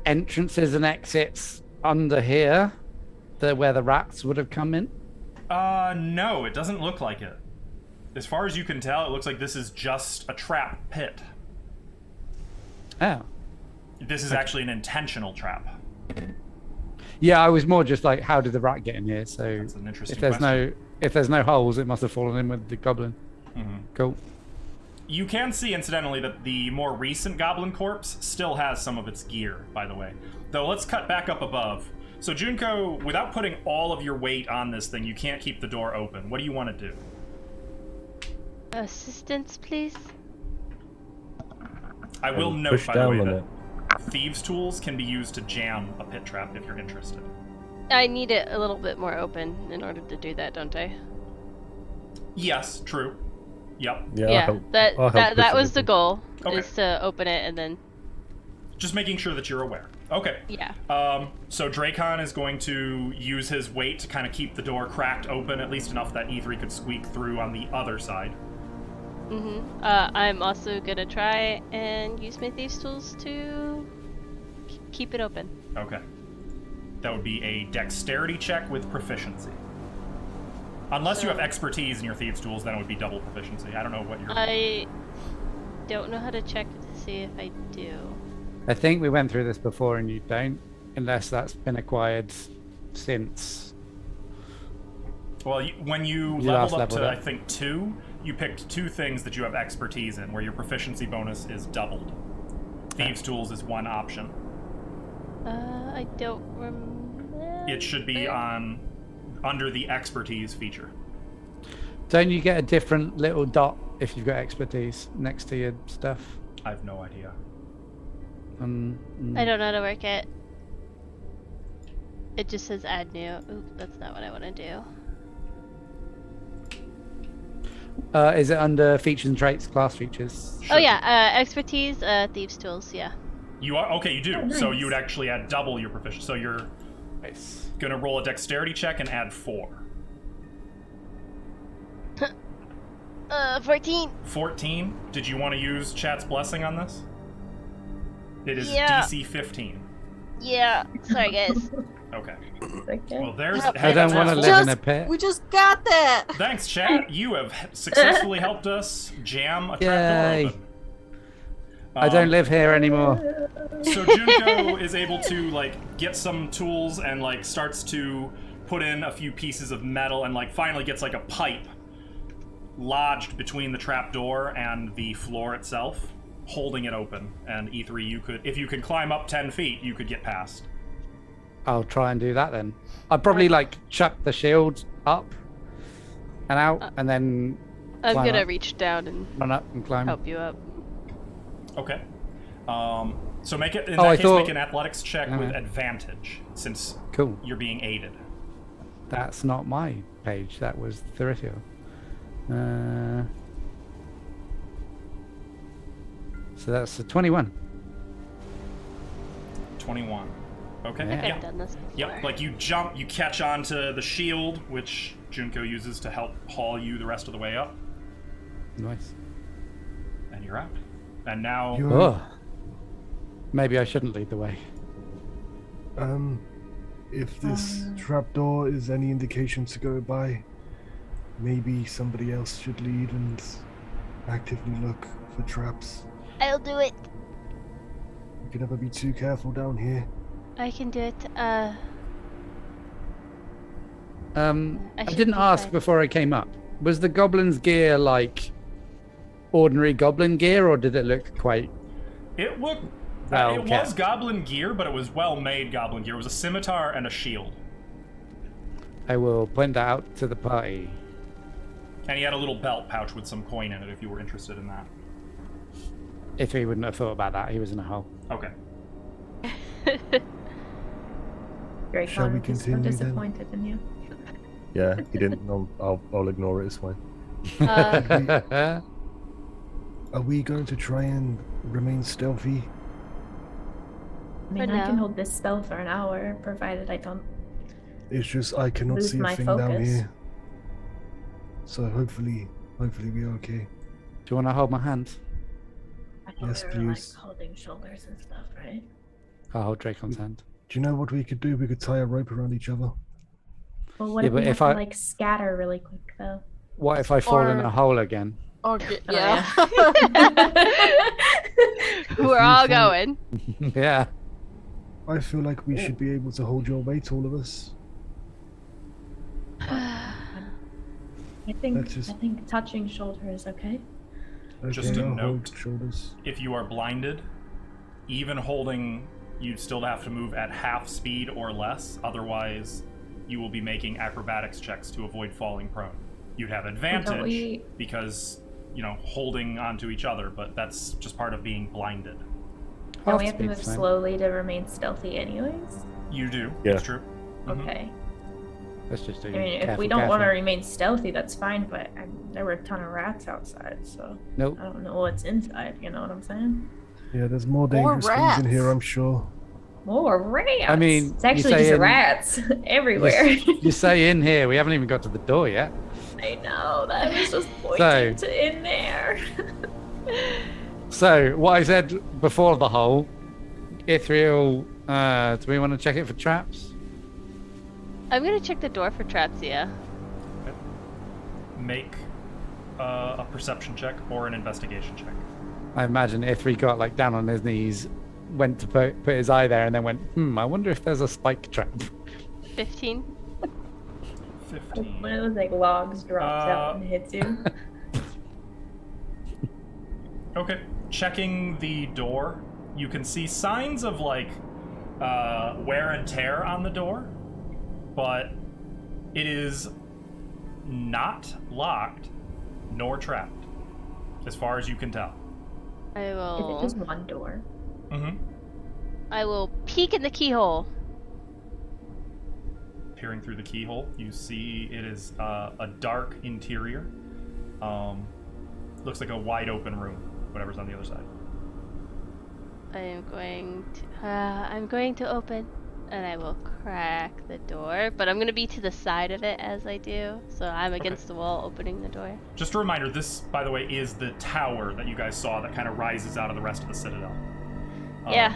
entrances and exits under here where the rats would have come in? No, it doesn't look like it. As far as you can tell, it looks like this is just a trap pit. Oh. This is actually an intentional trap. Yeah, I was more just like, how did the rat get in here? So That's an interesting if there's no holes, it must have fallen in with the goblin. Mm-hmm. Cool. You can see, incidentally, that the more recent goblin corpse still has some of its gear, by the way. Though, let's cut back up above. So, Junko, without putting all of your weight on this thing, you can't keep the door open. What do you want to do? Assistance, please. I will note, push by the down way, on that it. thieves' tools can be used to jam a pit trap if you're interested. I need it a little bit more open in order to do that, don't I? Yes, true. Yep. Yeah, Yeah, I'll help that push it was the open. goal, Okay. is to open it and then, Just making sure that you're aware. Okay. yeah. So Dracon is going to use his weight to kind of keep the door cracked open, at least enough that E3 could squeak through on the other side. I'm also gonna try and use my thieves' tools to keep it open. Okay. That would be a dexterity check with proficiency. Unless you have expertise in your thieves' tools, then it would be double proficiency. I don't know what you're... I don't know how to check to see if I do. I think we went through this before and you don't, unless that's been acquired since. Well, when you last leveled up to, leveled up. I think, 2, you picked 2 things that you have expertise in, where your proficiency bonus is doubled. Thieves' tools is one option. I don't remember. It should be on under the expertise feature. Don't you get a different little dot if you've got expertise next to your stuff? I have no idea. I don't know how to work it. It just says add new. Oop, that's not what I want to do. Is it under features and traits, class features? Oh yeah, expertise, thieves' tools, yeah. You are okay. You do. Oh, So nice. you would actually add double your proficiency. So you're Nice. gonna roll a dexterity check and add 4. 14. 14. Did you want to use Chat's blessing on this? It is Yeah. DC 15. Yeah. Sorry, guys. Okay. Okay. Well, there's. Yep. hey, I don't that's want to helpful. live in a pit. We just got that. Thanks, Chat. You have successfully helped us jam a Yay. trapdoor open. I don't live here anymore. So Junko is able to like get some tools and like starts to put in a few pieces of metal and like finally gets like a pipe lodged between the trapdoor and the floor itself, holding it open. And E3, you could, if you could climb up 10 feet, you could get past. I'll try and do that then. I'd probably like chuck the shield up and out and then I'm climb gonna up. reach down and run up and climb. help you up. Okay. So make it in Oh, that I case. thought- Make an athletics check with Alright. advantage, since Cool. you're being aided. That's not my page. That was Thurithio. So that's a 21. 21. Okay. Yeah. I think Yeah. I've done this before. Yep. Like you jump, you catch onto the shield, which Junko uses to help haul you the rest of the way up, Nice. and you're out. And now. You're- Oh. Maybe I shouldn't lead the way. If this trapdoor is any indication to go by, maybe somebody else should lead and actively look for traps. I'll do it. You can never be too careful down here. I can do it. I should didn't be ask fine. before I came up. Was the goblin's gear like ordinary goblin gear, or did it look quite? It looked. Well it was kept. goblin gear, but it was well-made goblin gear. It was a scimitar and a shield, I will point that out to the party. and he had a little belt pouch with some coin in it. If you were interested in that. If he wouldn't have thought about that, he was in a hole. Okay. Very Shall we fun. I'm so continue then? disappointed in you. Yeah, he didn't. I'll ignore it. It's fine. Are we going to try and remain stealthy? I mean, For I can now. hold this spell for an hour, provided I don't. It's just I cannot Lose see a my thing down focus. here. So hopefully we're okay. Do you want to hold my hand? I thought Yes, we were like please. holding shoulders and stuff, right? I'll hold Dracon's hand. Do you know what we could do? We could tie a rope around each other. Well, what Yeah, if we but have if to I- like scatter really quick though? What if I fall in Or- a hole again? Okay, Oh, yeah. We're you all fall- going. Yeah. I feel like we should be able to hold your weight, all of us. I think That's just- I think touching shoulder is okay. Just a I'll note. hold shoulders. If you are blinded, even holding, you'd still have to move at half speed or less. Otherwise, you will be making acrobatics checks to avoid falling prone. You'd have advantage we- because, holding onto each other, but that's just part of being blinded. Don't we Half have to move speed's fine. slowly to remain stealthy anyways? You do. Yeah. That's true. Mhm. Okay. Let's just do I mean, if careful, we don't want to careful. remain stealthy, that's fine, but there were a ton of rats outside, so Nope. I don't know what's inside, you know what I'm saying? Yeah, there's more More dangerous things in here, rats. I'm sure. More rats! I mean, it's you actually say just in- rats everywhere. You say in here, we haven't even got to the door yet. I know, that was just pointing So- to in there. So, what I said before the hole, Ithriel, do we want to check it for traps? I'm gonna check the door for traps, yeah. Make a perception check or an investigation check. I imagine Ithri got like down on his knees, went to put his eye there, and then went, I wonder if there's a spike trap. 15. 15. One of those like logs drops out and hits you. Okay. Checking the door, you can see signs of wear and tear on the door, but it is not locked nor trapped, as far as you can tell. I Is it will. just one door? Mm-hmm. I will peek in the keyhole. Peering through the keyhole, you see it is a dark interior. Looks like a wide open room, whatever's on the other side. I'm going to open, and I will crack the door. But I'm gonna be to the side of it as I do, so I'm against the wall, opening the door. Just a reminder, this, by the way, is the tower that you guys saw that kind of rises out of the rest of the citadel. Yeah.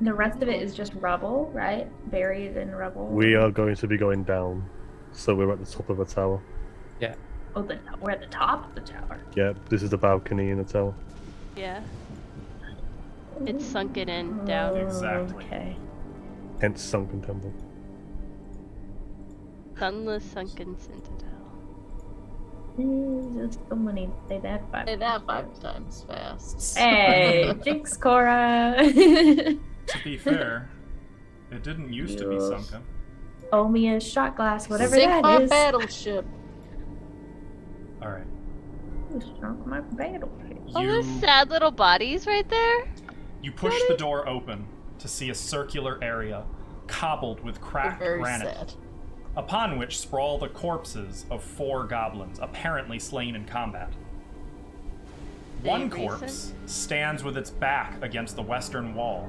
The rest of it is just rubble, right? Buried in rubble. We are going to be going down, so we're at the top of a tower. Oh, we're at the top of the tower. Yeah, this is the balcony in the tower. Yeah. It's sunken in down. Exactly. Okay. Hence sunken temple. Sunless sunken citadel. Just someone say that Say five. that 5 times fast. Hey, jinx, Cora. To be fair, it didn't used to be Yes. sunken. Owe me a shot glass, whatever Sink that my is. battleship. All right. Shrunk my battleship. All those sad little bodies right there. You push the door open to see a circular area cobbled with cracked Very granite, sad. upon which sprawl the corpses of 4 goblins, apparently slain in combat. One corpse recent? stands with its back against the western wall,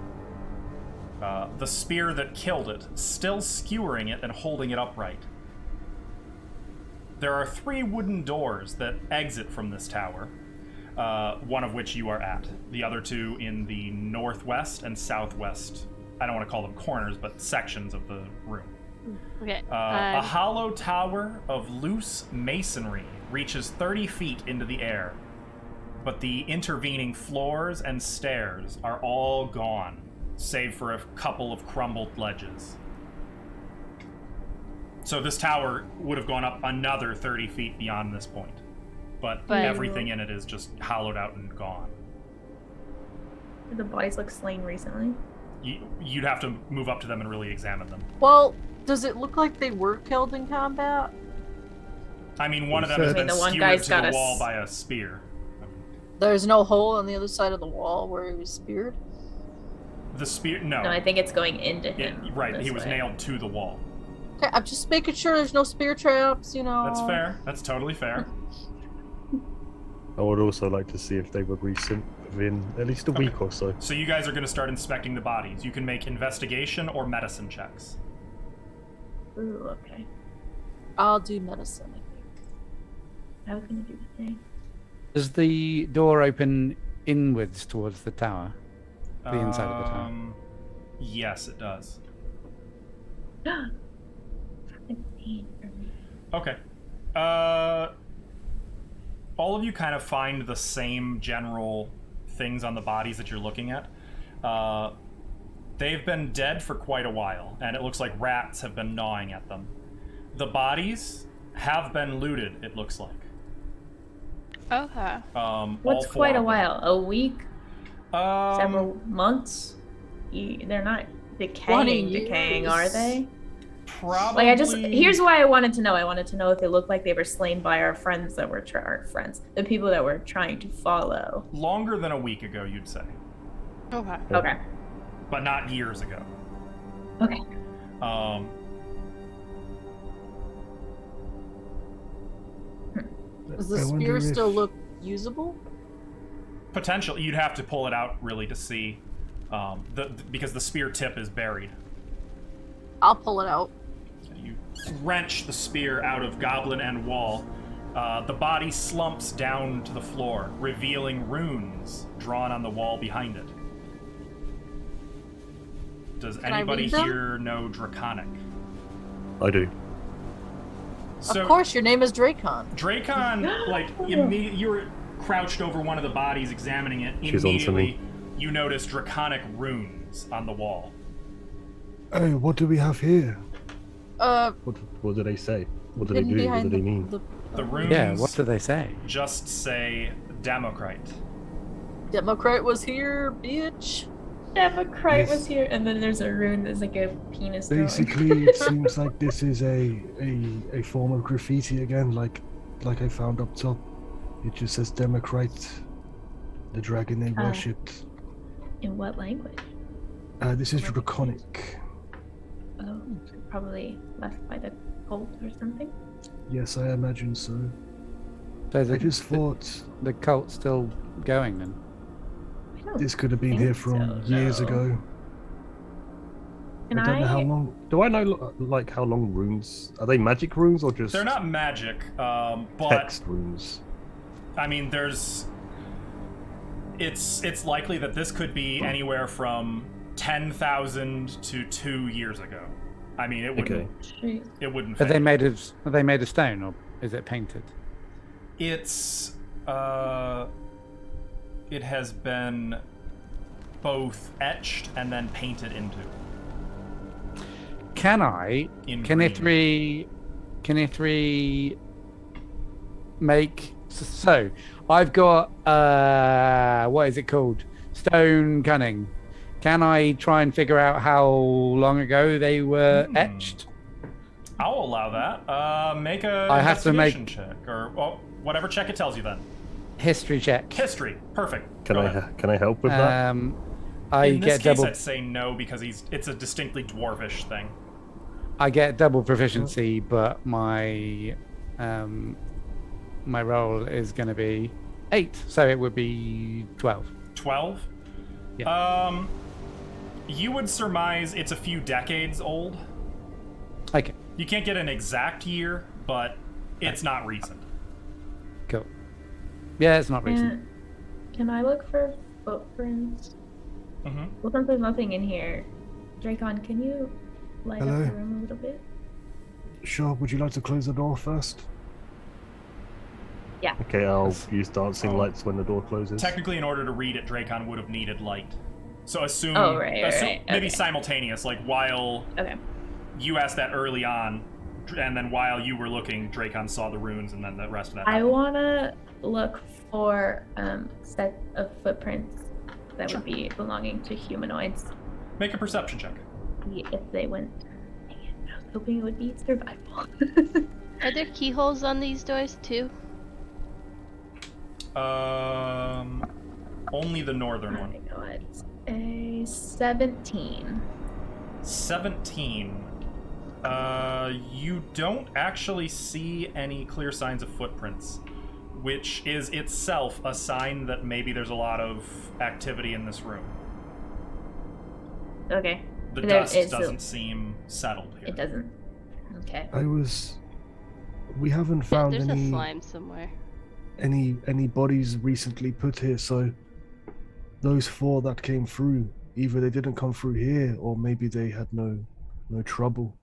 the spear that killed it still skewering it and holding it upright. There are 3 wooden doors that exit from this tower, one of which you are at. The other 2 in the northwest and southwest. I don't want to call them corners, but sections of the room. Okay. A hollow tower of loose masonry reaches 30 feet into the air, but the intervening floors and stairs are all gone, save for a couple of crumbled ledges. So this tower would have gone up another 30 feet beyond this point, but everything in it is just hollowed out and gone. Did the bodies look slain recently? You'd have to move up to them and really examine them. Well, does it look like they were killed in combat? I mean, one of them has been the one skewered guy's to got the a wall s- by a spear. There's no hole on the other side of the wall where he was speared? The spear, no. No, I think it's going into him. Right, this he was way. nailed to the wall. Okay, I'm just making sure there's no spear traps, That's fair. That's totally fair. I would also like to see if they would resync within at least a week or so. So you guys are going to start inspecting the bodies. You can make investigation or medicine checks. Ooh, okay. I'll do medicine, I think. I was gonna do the same. Does the door open inwards towards the tower? The inside of the tower? Yes, it does. 15 for me. Okay. All of you kind of find the same general things on the bodies that you're looking at. They've been dead for quite a while, and it looks like rats have been gnawing at them. The bodies have been looted, it looks like. Okay. What's all quite four a of them. while? A week? Several Um, months? They're not 20 decaying, years. are they? probably. Like, here's why I wanted to know. I wanted to know if it looked like they were slain by our friends that were, the people that we're trying to follow. Longer than a week ago, you'd say. Okay. Okay. But not years ago. Okay. Does the I wonder spear if- still look usable? Potential. You'd have to pull it out, really, to see. Because the spear tip is buried. I'll pull it out. You wrench the spear out of goblin and wall. The body slumps down to the floor, revealing runes drawn on the wall behind it. Does Can I anybody read them? here know Draconic? I do. So, Of course, your name is Dracon. Dracon, like, you were crouched over one of the bodies, examining it. She's on to me. Immediately, you notice Draconic runes on the wall. Oh, what do we have here? What do they say? What do they hidden do? What behind do they mean? The runes Yeah, what do they say? just say Democrite. Democrat was here, bitch. Democrat Yes. was here, and then there's a rune that's like a penis drawing. Basically, it seems like this is a form of graffiti again, like I found up top. It just says Democrat, the dragon they worshipped. In what language? This is Draconic. Oh, probably left by the cult or something. Yes, I imagine so. So I just thought the cult's still going then? I don't this could have been think here from so, years no. ago. Can I don't know how long. Do I know like how long runes are they? Magic runes or just They're not magic, but text runes? I mean, it's likely that this could be anywhere from 10,000 to 2 years ago. I mean, it wouldn't. Okay. It wouldn't. Are they fail. made of stone or is it painted? It's it has been both etched and then painted into. Can I? In Can green. Ithri make so? I've got what is it called? Stone cunning. Can I try and figure out how long ago they were etched? I'll allow that. Make a I have to make- investigation check, or whatever check it tells you. Then History check. history, perfect. Can Go I ahead. can I help with that? I In this get case, double. I'd say no because it's a distinctly dwarvish thing. I get double proficiency, but my my roll is going to be 8, so it would be 12. 12. Yeah. You would surmise it's a few decades old. Okay, You can't get an exact year, but it's not recent. cool. Yeah, it's not recent. Can I look for footprints? Mm-hmm. Well, since there's nothing in here, Dracon, can you light Hello? up the room a little bit? Sure, would you like to close the door first? Yeah. Okay, I'll use dancing Oh. lights when the door closes. Technically, in order to read it, Dracon would have needed light. So assume, Oh, right, maybe okay. simultaneous, like while Okay. you asked that early on, and then while you were looking, Dracon saw the runes, and then the rest of that. I happened. wanna look for set of footprints that Sure. would be belonging to humanoids. Make a perception check. See if they went. Dang it, I was hoping it would be survival. Are there keyholes on these doors too? Only the northern I one. know it's a a 17. 17. You don't actually see any clear signs of footprints, which is itself a sign that maybe there's a lot of activity in this room. Okay. The dust doesn't seem settled here. It doesn't. Okay. We haven't found There's any a slime somewhere. any bodies recently put here, so those 4 that came through, either they didn't come through here or maybe they had no trouble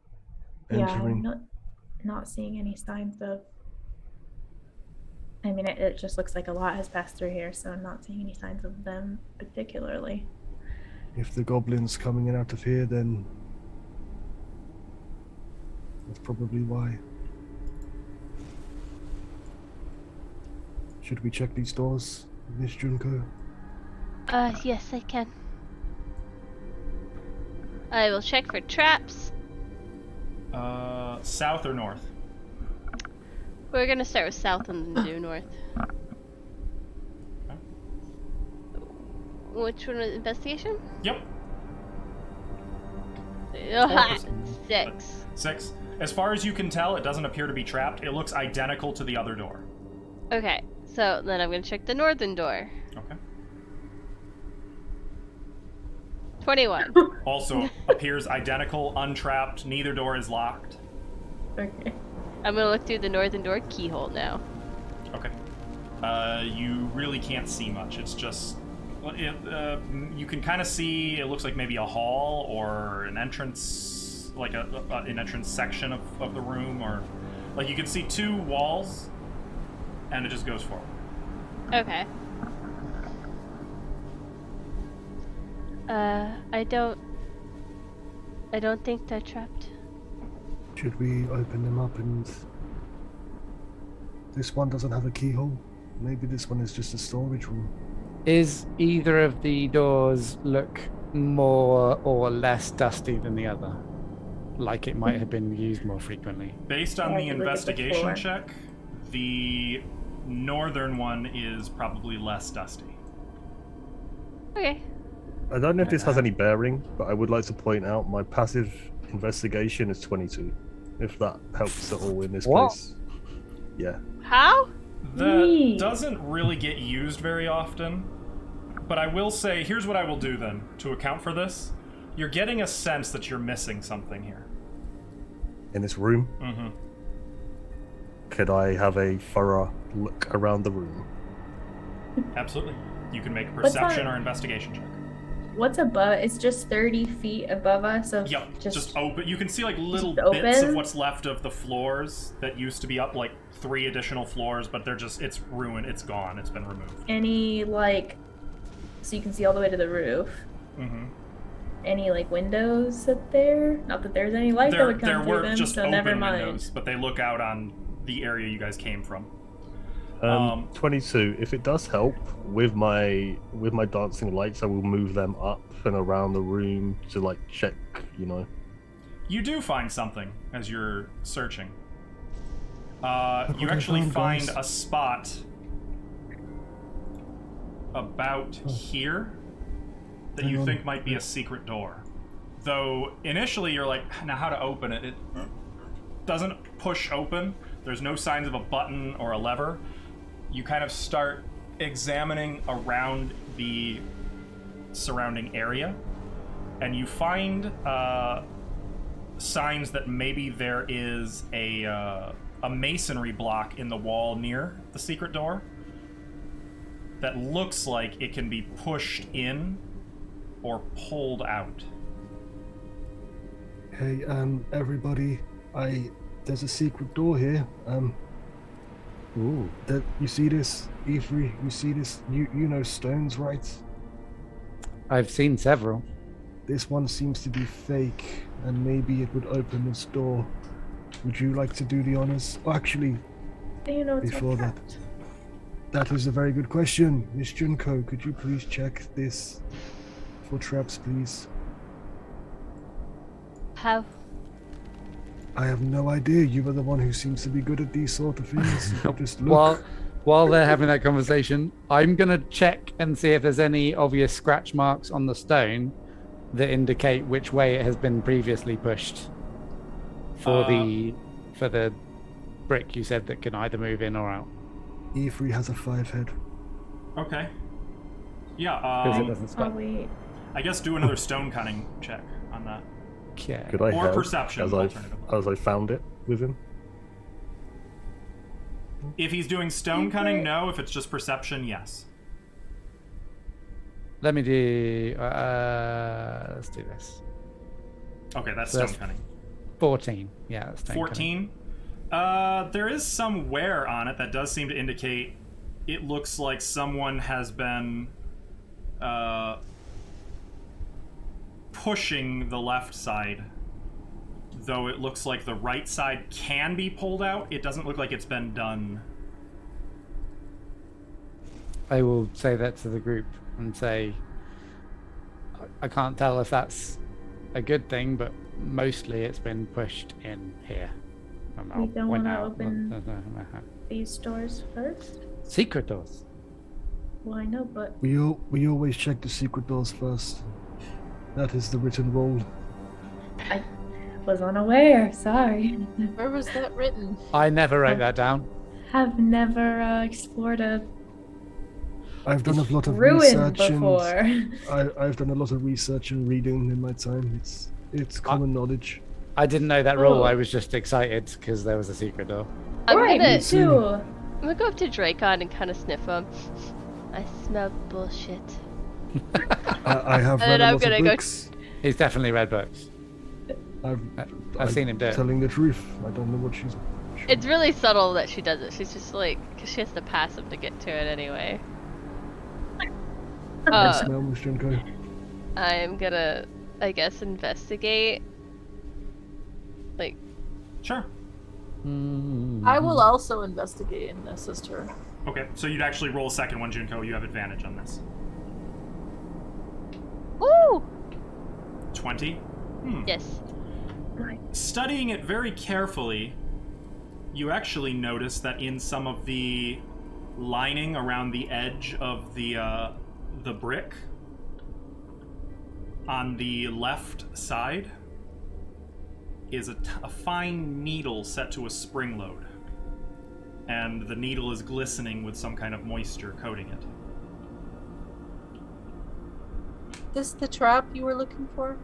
entering. Yeah, I'm not seeing any signs of. I mean, it just looks like a lot has passed through here, so I'm not seeing any signs of them particularly. If the goblins coming in out of here, then that's probably why. Should we check these doors, Miss Junko? Yes, I can. I will check for traps. South or north? We're gonna start with south and then do north. Which one was investigation? Yep. 6. 6. As far as you can tell, it doesn't appear to be trapped. It looks identical to the other door. Okay, so then I'm gonna check the northern door. Okay. 21. Also appears identical, untrapped. Neither door is locked. Okay. I'm gonna look through the northern door keyhole now. Okay. You really can't see much. It's just... you can kind of see, it looks like maybe a hall or an entrance, like an entrance section of the room, or... Like, you can see 2 walls, and it just goes forward. Okay. I don't think they're trapped. Should we open them up and... This one doesn't have a keyhole. Maybe this one is just a storage room. Is either of the doors look more or less dusty than the other? Like it might have been used more frequently? Based on Yeah, the you look at the investigation floor. check, the northern one is probably less dusty. Okay. I don't know if this has any bearing, but I would like to point out my passive investigation is 22. If that helps at all in this What? place. Yeah. How? That Neat. doesn't really get used very often, but I will say, here's what I will do then, to account for this. You're getting a sense that you're missing something here. In this room, Mm-hmm. could I have a thorough look around the room? Absolutely. You can make a What's perception our- or investigation check. What's above? It's just 30 feet above us. So Yep, just open. You can see like little just bits of open? what's left of the floors that used to be up, like 3 additional floors, but it's ruined, it's gone, it's been removed. any like, so you can see all the way to the roof. Mm-hmm. Any like windows up there? Not that there's any light that There would come through were them. just So open never mind. windows, but they look out on the area you guys came from. 22. If it does help with my dancing lights, I will move them up and around the room to like check, you know. You do find something as you're searching. Look You what I actually found, find guys. a spot about here that Hang you on. think might be a secret door. Though initially you're like, now how to open it? It doesn't push open. There's no signs of a button or a lever. You kind of start examining around the surrounding area, and you find signs that maybe there is a masonry block in the wall near the secret door that looks like it can be pushed in or pulled out. Hey, everybody, there's a secret door here. Ooh. You see this, E3? You see this? You know stones, right? I've seen several. This one seems to be fake, and maybe it would open this door. Would you like to do the honors? Oh, actually, Do you know it's Before that. trapped? that is a very good question. Miss Junko, could you please check this for traps, please? How? I have no idea. You were the one who seems to be good at these sort of things. You could just look. While they're having that conversation, I'm gonna check and see if there's any obvious scratch marks on the stone that indicate which way it has been previously pushed? For the brick you said that can either move in or out. E3 has a 5 head. Okay. Because Yeah. it doesn't Oh spell. wait. I guess do another stone cunning check on that. Okay. Could I Or help perception, as alternatively. I found it with him? If he's doing stone cunning, no. If it's just perception, yes. Let me do. Let's do this. Okay, that's So stone that's cunning. 14. Yeah, that's 14. There is some wear on it that does seem to indicate it looks like someone has been pushing the left side. Though it looks like the right side can be pulled out, it doesn't look like it's been done. I will say that to the group and say, I can't tell if that's a good thing, but mostly it's been pushed in here. We don't want to open these doors first. Secret doors. Well, I know, but We always check the secret doors first. That is the written rule. I was unaware. Sorry. Where was that written? I never wrote that down. Have never explored a I've done a lot of ruin research before. and I've done a lot of research and reading in my time. It's common knowledge. I didn't know that rule. Oh. I was just excited because there was a secret door. I'm Right, gonna, me too. I'm gonna go up to Dracon and kind of sniff him. I smell bullshit. I have And read then a I'm lot gonna of go- books. He's definitely read books. I've seen him do it. Telling the truth. I don't know what she's. It's really subtle that she does it. She's just like, because she has to pass him to get to it anyway. I smell Miss Junko. I'm gonna, I guess, investigate. Like, Sure. I will also investigate and assist her. Okay, so you'd actually roll a second one, Junko. You have advantage on this. woo! 20. Yes. Studying it very carefully, you actually notice that in some of the lining around the edge of the brick on the left side is a fine needle set to a spring load, and the needle is glistening with some kind of moisture coating it. This the trap you were looking for?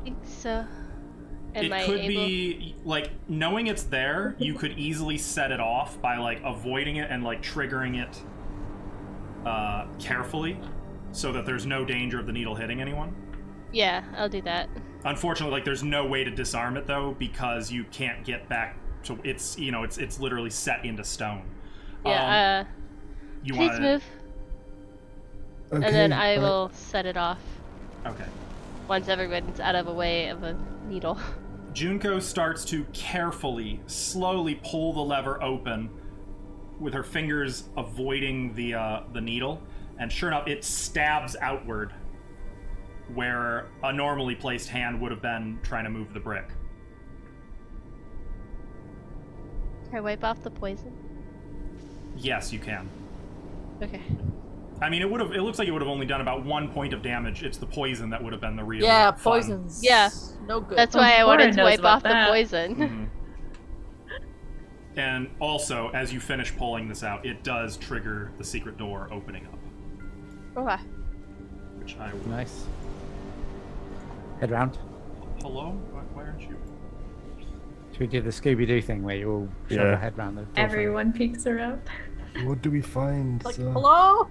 I think so. Am It I could able? be like knowing it's there, you could easily set it off by like avoiding it and like triggering it carefully so that there's no danger of the needle hitting anyone. Yeah, I'll do that. Unfortunately, like there's no way to disarm it though because you can't get back to it's it's literally set into stone. Yeah. You Please want move, Okay, and then I will set it off Okay. once everyone's out of the way of a needle. Junko starts to carefully, slowly pull the lever open with her fingers avoiding the needle, and sure enough, it stabs outward where a normally placed hand would have been trying to move the brick. Can I wipe off the poison? Yes, you can. Okay. I mean, it looks like it would have only done about 1 point of damage. It's the poison that would have been the real Yeah, fun. poisons. Yeah. No good. That's why I Cora wanted to knows wipe about off the that. poison. Mhm. And also, as you finish pulling this out, it does trigger the secret door opening up, Okay. which I will... Nice. Head round. Hello? Why aren't you? Should we do the Scooby-Doo thing where you all shove Yeah. a head round the door? Everyone peeks around. What do we find, Like, sir? hello?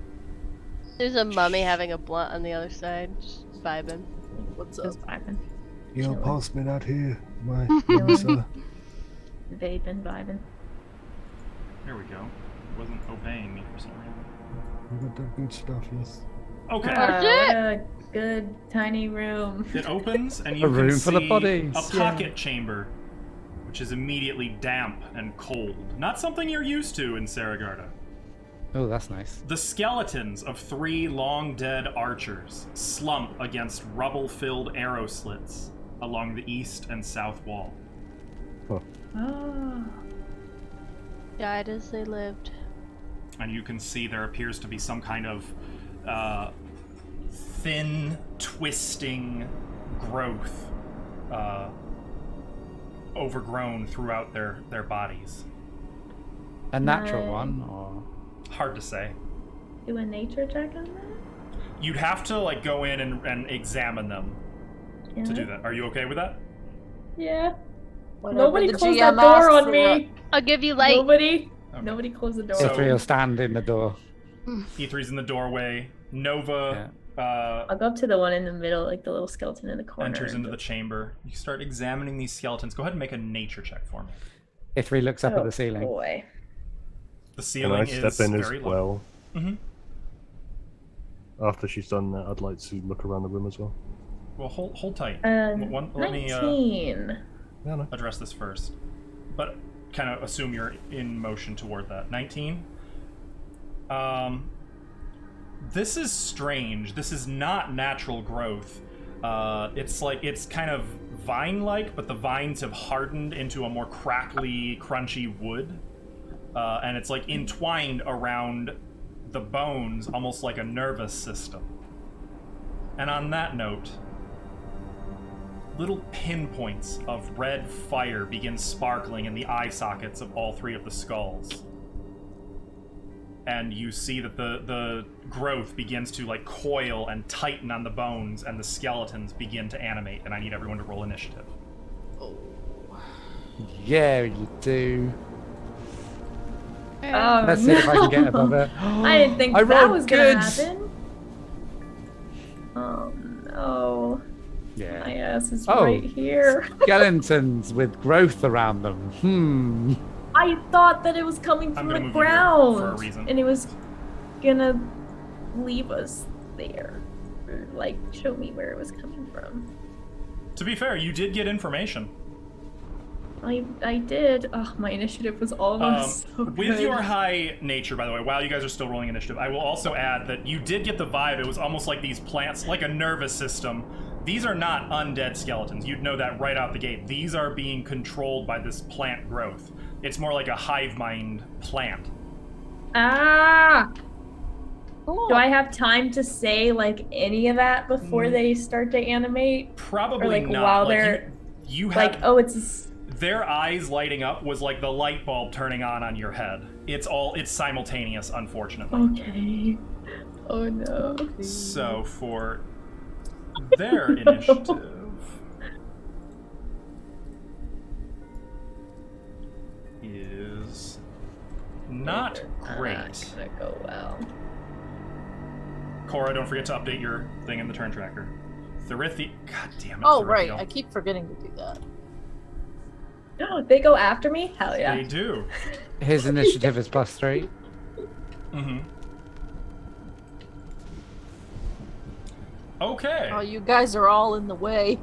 There's a mummy having a blunt on the other side, just vibing. What's up? Just vibing. You'll chilling. pass me that here, my young sir. Vaping, vibing. There we go. It wasn't obeying me for some reason. We got that good stuff, yes. Okay. Oh, What shit! a good tiny room. It opens, and you A room can for the see bodies, a yeah. pocket chamber, which is immediately damp and cold. Not something you're used to in Saragarda. Oh, that's nice. The skeletons of 3 long-dead archers slump against rubble-filled arrow slits along the east and south wall. Oh. Died as they lived. And you can see there appears to be some kind of thin, twisting growth overgrown throughout their bodies. A natural one, or Hard to say. Do a nature check on that? You'd have to like go in and examine them to do that. Are you okay with that? Yeah. Whatever Nobody the close GM that door asks on for. me. I'll give you light. Nobody. Okay. Nobody close the door. So- E3 will stand in the door. E3's in the doorway. Nova I'll go up to the one in the middle, like the little skeleton in the corner. enters into the chamber. You start examining these skeletons. Go ahead and make a nature check for me. E3 looks up at the ceiling. Boy. The Can ceiling I is step in as very low. well? Mhm. After she's done that, I'd like to look around the room as well. Well, hold tight. Let me 19. Yeah, no. address this first, but kind of assume you're in motion toward that. 19. This is strange. This is not natural growth. It's kind of vine-like, but the vines have hardened into a more crackly, crunchy wood, and it's like entwined around the bones, almost like a nervous system. And on that note, little pinpoints of red fire begin sparkling in the eye sockets of all three of the skulls. And you see that the growth begins to like coil and tighten on the bones, and the skeletons begin to animate, and I need everyone to roll initiative. Yeah, you do. Oh, Let's see if I can get above it. I didn't think I that rolled was gonna goods. happen. Oh no. My Yeah. ass is Oh. right here. Skeletons with growth around them. I thought that it was coming from gonna the move you here ground. for a reason. And it was gonna leave us there. Or, like, show me where it was coming from. To be fair, you did get information. I did. Oh, my initiative was almost so good. With your high nature, by the way, while you guys are still rolling initiative, I will also add that you did get the vibe. It was almost like these plants, like a nervous system. These are not undead skeletons. You'd know that right out the gate. These are being controlled by this plant growth. It's more like a hive mind plant. Ah! Cool. Do I have time to say, like, any of that before they start to animate? Probably Or, like, not. while Like, they're, you have like, oh, it's... their eyes lighting up was like the light bulb turning on your head. It's simultaneous, unfortunately. Okay. Oh, no. So for their initiative, is not great. Not gonna go well. Cora, don't forget to update your thing in the turn tracker. God damn it. Oh, right. Therifiel. I keep forgetting to do that. No, they go after me? Hell yeah. They do. His initiative is +3. Mm-hmm. Okay. Oh, you guys are all in the way.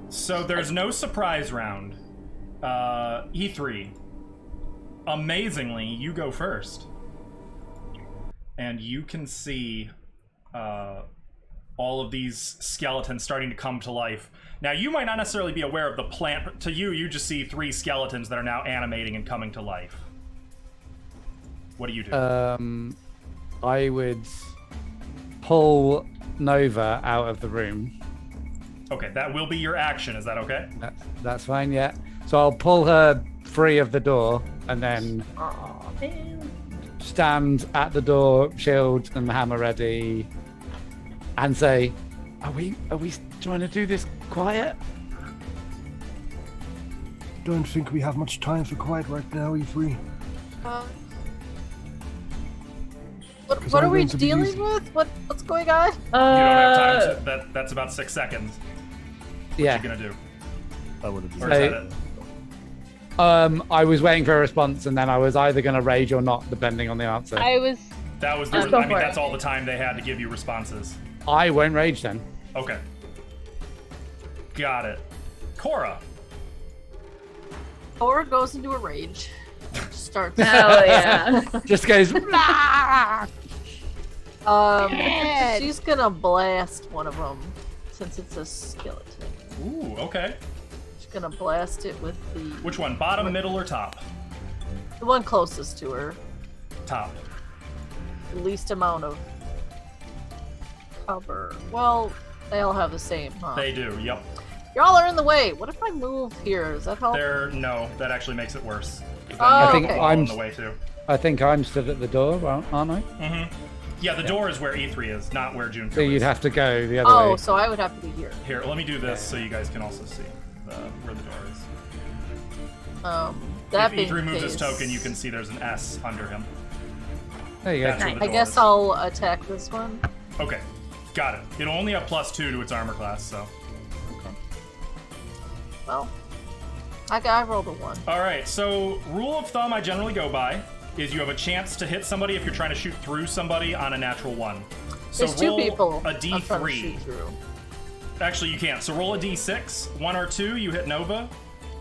So there's no surprise round. E3. Amazingly, you go first. And you can see all of these skeletons starting to come to life. Now, you might not necessarily be aware of the plant, but to you just see 3 skeletons that are now animating and coming to life. What do you do? I would pull Nova out of the room. Okay, that will be your action. Is that okay? That's fine, yeah. So I'll pull her free of the door and then Aw, man. stand at the door, shield and hammer ready, and say, "Are we trying to do this quiet?" Don't think we have much time for quiet right now, E3. What are I'm we going to be dealing using- with? What's going on? You don't have time to. That's about 6 seconds. What Yeah. you gonna do? I would have Or done is So- that it? I was waiting for a response, and then I was either going to rage or not, depending on the answer. I was. That was Let's go I mean, for it. that's all the time they had to give you responses. I won't rage then. Okay. Got it. Cora. Cora goes into a rage. Starts. Hell yeah. Just goes. "Blah!" Dead. She's gonna blast one of them since it's a skeleton. Ooh, okay. She's gonna blast it with the Which one? Bottom, middle, or top? one closest to her. Top. The least amount of cover. Well, they all have the same, huh? They do, yep. Y'all are in the way. What if I move here? Does that help? No, that actually makes it worse. 'Cause then Oh, you think all I'm- in the way too. I think I'm stood at the door, aren't I? Mm-hmm. Yeah, the door is where E3 is, not where Junko So you'd is. have to go the other Oh, way. so I would have to be here. Here, let me do this so you guys can also see where the door is. That If being E3 the moves his case, token, you can see there's an S under him. There you go. That's where the I door guess is. I'll attack this one. Okay, got it. It'll only have +2 to its armor class, so. Okay. Well, I rolled a 1. All right, so rule of thumb I generally go by is you have a chance to hit somebody if you're trying to shoot through somebody on a natural 1. So There's 2 roll people. a I'm trying to D3. shoot through. Actually, you can't. So roll a D6. 1 or 2, you hit Nova.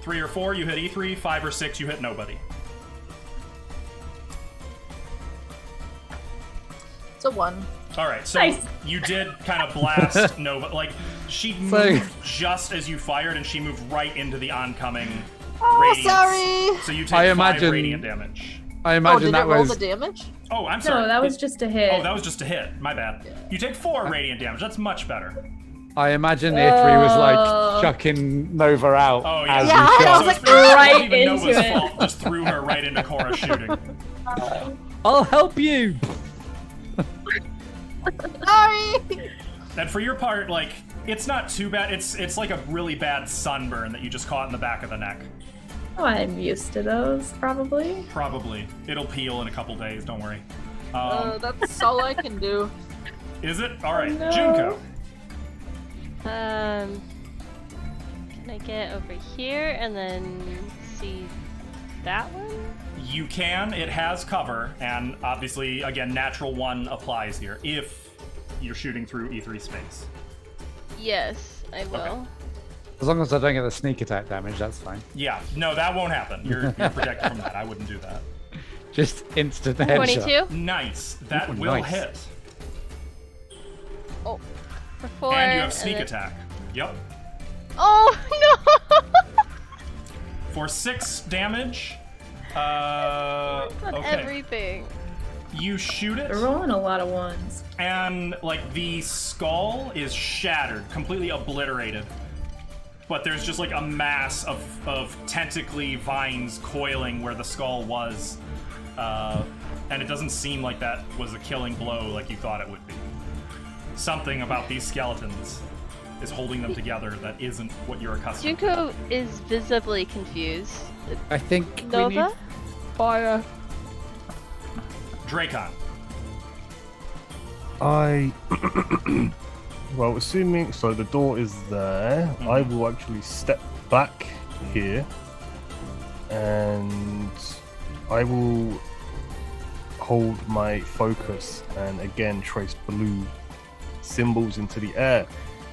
3 or 4, you hit E3. 5 or 6, you hit nobody. It's a 1. All right, so Nice. you did kind of blast Nova. Like, she moved just as you fired, and she moved right into the oncoming radiance. sorry. So you take I 5 imagine- radiant damage. I Oh, imagine did that it roll was. the damage? Oh, I'm sorry. No, that was just a hit. Oh, that was just a hit. My bad. You take 4 radiant damage. That's much better. I imagine E3 was like chucking Nova out Oh, yeah. as Yeah, you I shot. was like, right even into Nova's it. fault. Just threw her right into Cora's shooting. I'll help you. Sorry. And for your part, like, it's not too bad. It's like a really bad sunburn that you just caught in the back of the neck. Oh, I'm used to those, probably. Probably. It'll peel in a couple days, don't worry. That's all I can do. Is it? Alright, no. Junko. Can I get over here and then see that one? You can. It has cover, and obviously, again, natural 1 applies here if you're shooting through E3 space. Yes, I will. As long as I don't get the sneak attack damage, that's fine. Yeah, no, that won't happen. You're protected from that. I wouldn't do that. Just instant headshot. 22? Nice. That Ooh, will nice. hit. Oh, for 4. And you have sneak then- attack. Yep. Oh, no! For 6 damage. On Okay. everything. You shoot it. They're rolling a lot of 1s. And like the skull is shattered, completely obliterated. But there's just like a mass of tentacly vines coiling where the skull was. And it doesn't seem like that was a killing blow like you thought it would be. Something about these skeletons is holding them together that isn't what you're accustomed to. Junko is visibly confused. I think we Nova? need fire. Dracon. I well, assuming so, the door is there. I will actually step back here, and I will hold my focus and again trace blue symbols into the air,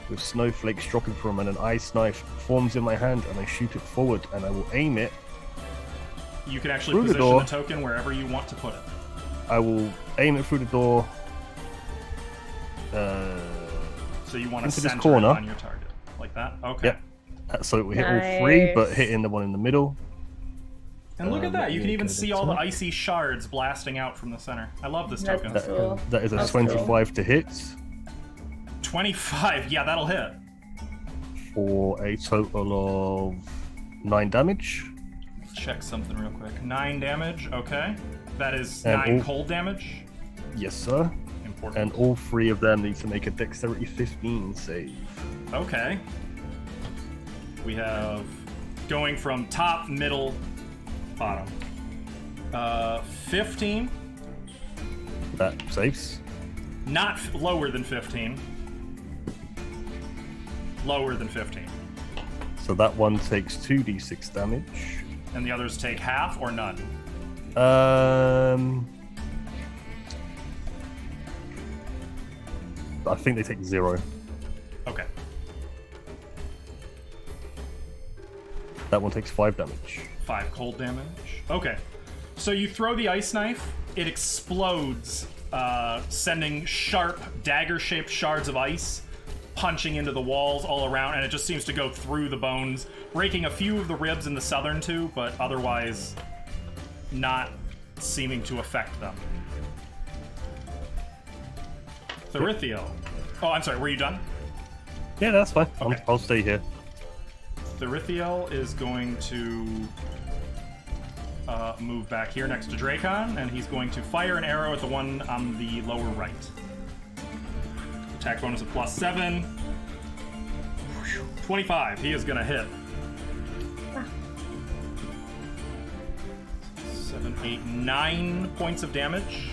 with snowflakes dropping from, and an ice knife forms in my hand, and I shoot it forward, and I will aim it. You can actually Through the position door. the token wherever you want to put it. I will aim it through the door. So you want to Into this center corner. it on your target. Like that? Okay. Yep. So it will hit all 3, but Nice. hitting the one in the middle. And look at that, you can even okay, see that's all the right. icy shards blasting out from the center. I love this That's token. cool. That is a That's 25 to hit 25, yeah, that'll hit. for a total of 9 damage. Check something real quick. 9 damage, okay. That is And 9 all- cold damage. Yes, sir. Important. And all 3 of them need to make a dexterity 15 save. Okay. We have going from top, middle, bottom. 15, That saves. not lower than 15. Lower than 15. So that one takes 2d6 damage. And the others take half or none. I think they take 0. Okay. That one takes 5 damage. 5 cold damage. Okay. So you throw the ice knife, it explodes, sending sharp, dagger-shaped shards of ice punching into the walls all around, and it just seems to go through the bones, breaking a few of the ribs in the southern two, but otherwise not seeming to affect them. Therithiel. Oh, I'm sorry. Were you done? Yeah, that's fine. Okay. I'll stay here. Therithiel is going to move back here next to Dracon, and he's going to fire an arrow at the one on the lower right. Attack bonus of +7. 25. He is going to hit. 7, 8, 9 points of damage.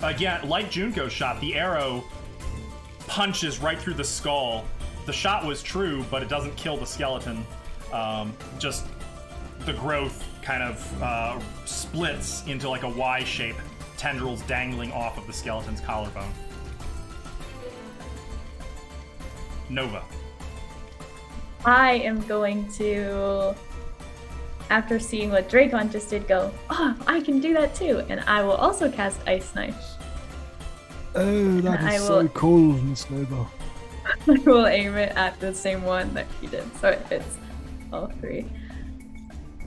Again, like Junko's shot, the arrow punches right through the skull. The shot was true, but it doesn't kill the skeleton. Just the growth kind of splits into like a Y shape, tendrils dangling off of the skeleton's collarbone. Nova. I am going to, after seeing what Dracon just did, go, oh, I can do that too. And I will also cast Ice Knife. Oh, that is so cool, Miss Nova. I will aim it at the same one that he did, so it hits all three.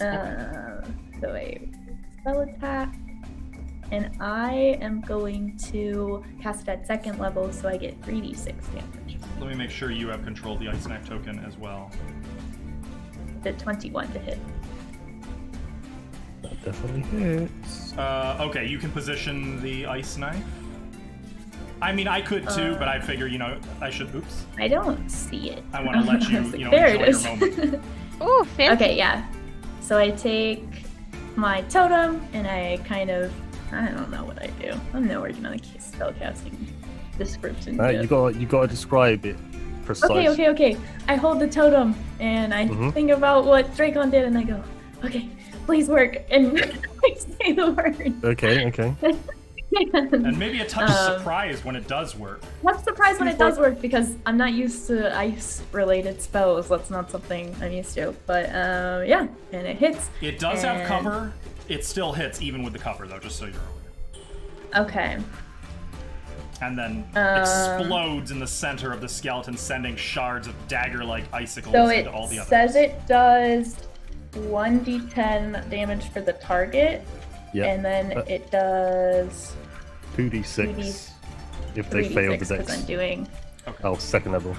So a spell attack. And I am going to cast it at second level, so I get 3d6 damage. Let me make sure you have controlled the Ice Knife token as well. The 21 to hit. That definitely hits. Okay, you can position the Ice Knife. I mean, I could too, but I figure, I should. Oops. I don't see it. I want to let you, there enjoy it is. your moment. Ooh, fancy. Okay, yeah. So I take my totem and I kind of, I don't know what I do. I'm nowhere near the spellcasting description. You gotta describe it precisely. Okay. I hold the totem and I think about what Dracon did and I go, okay, please work, and I say the word. Okay. And maybe a touch of surprise when it does work. I'm surprised when it does work because I'm not used to ice-related spells. That's not something I'm used to. But yeah, and it hits. It does have cover. It still hits even with the cover, though, just so you're aware. Okay. And then explodes in the center of the skeleton, sending shards of dagger-like icicles so into all the others. So it says it does 1d10 damage for the target. Yeah. And then it does 2d6 if they fail the dex. I'm doing second level.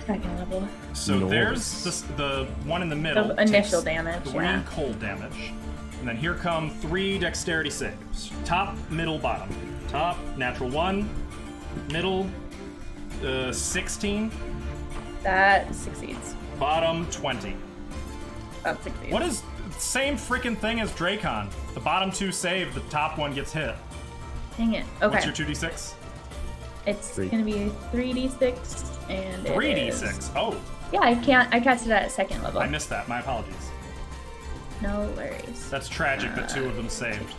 Second level. So there's the one in the middle. The initial damage, 3 cold damage. And then here come 3 dexterity saves. Top, middle, bottom. Top, natural 1. Middle, 16. That succeeds. Bottom, 20. That succeeds. What is same freaking thing as Dracon? The bottom 2 save, the top one gets hit. Dang it. Okay. What's your 2d6? It's gonna be 3d6 and 3d6. Oh. Yeah, I cast it at second level. I missed that. My apologies. No worries. That's tragic that 2 of them saved.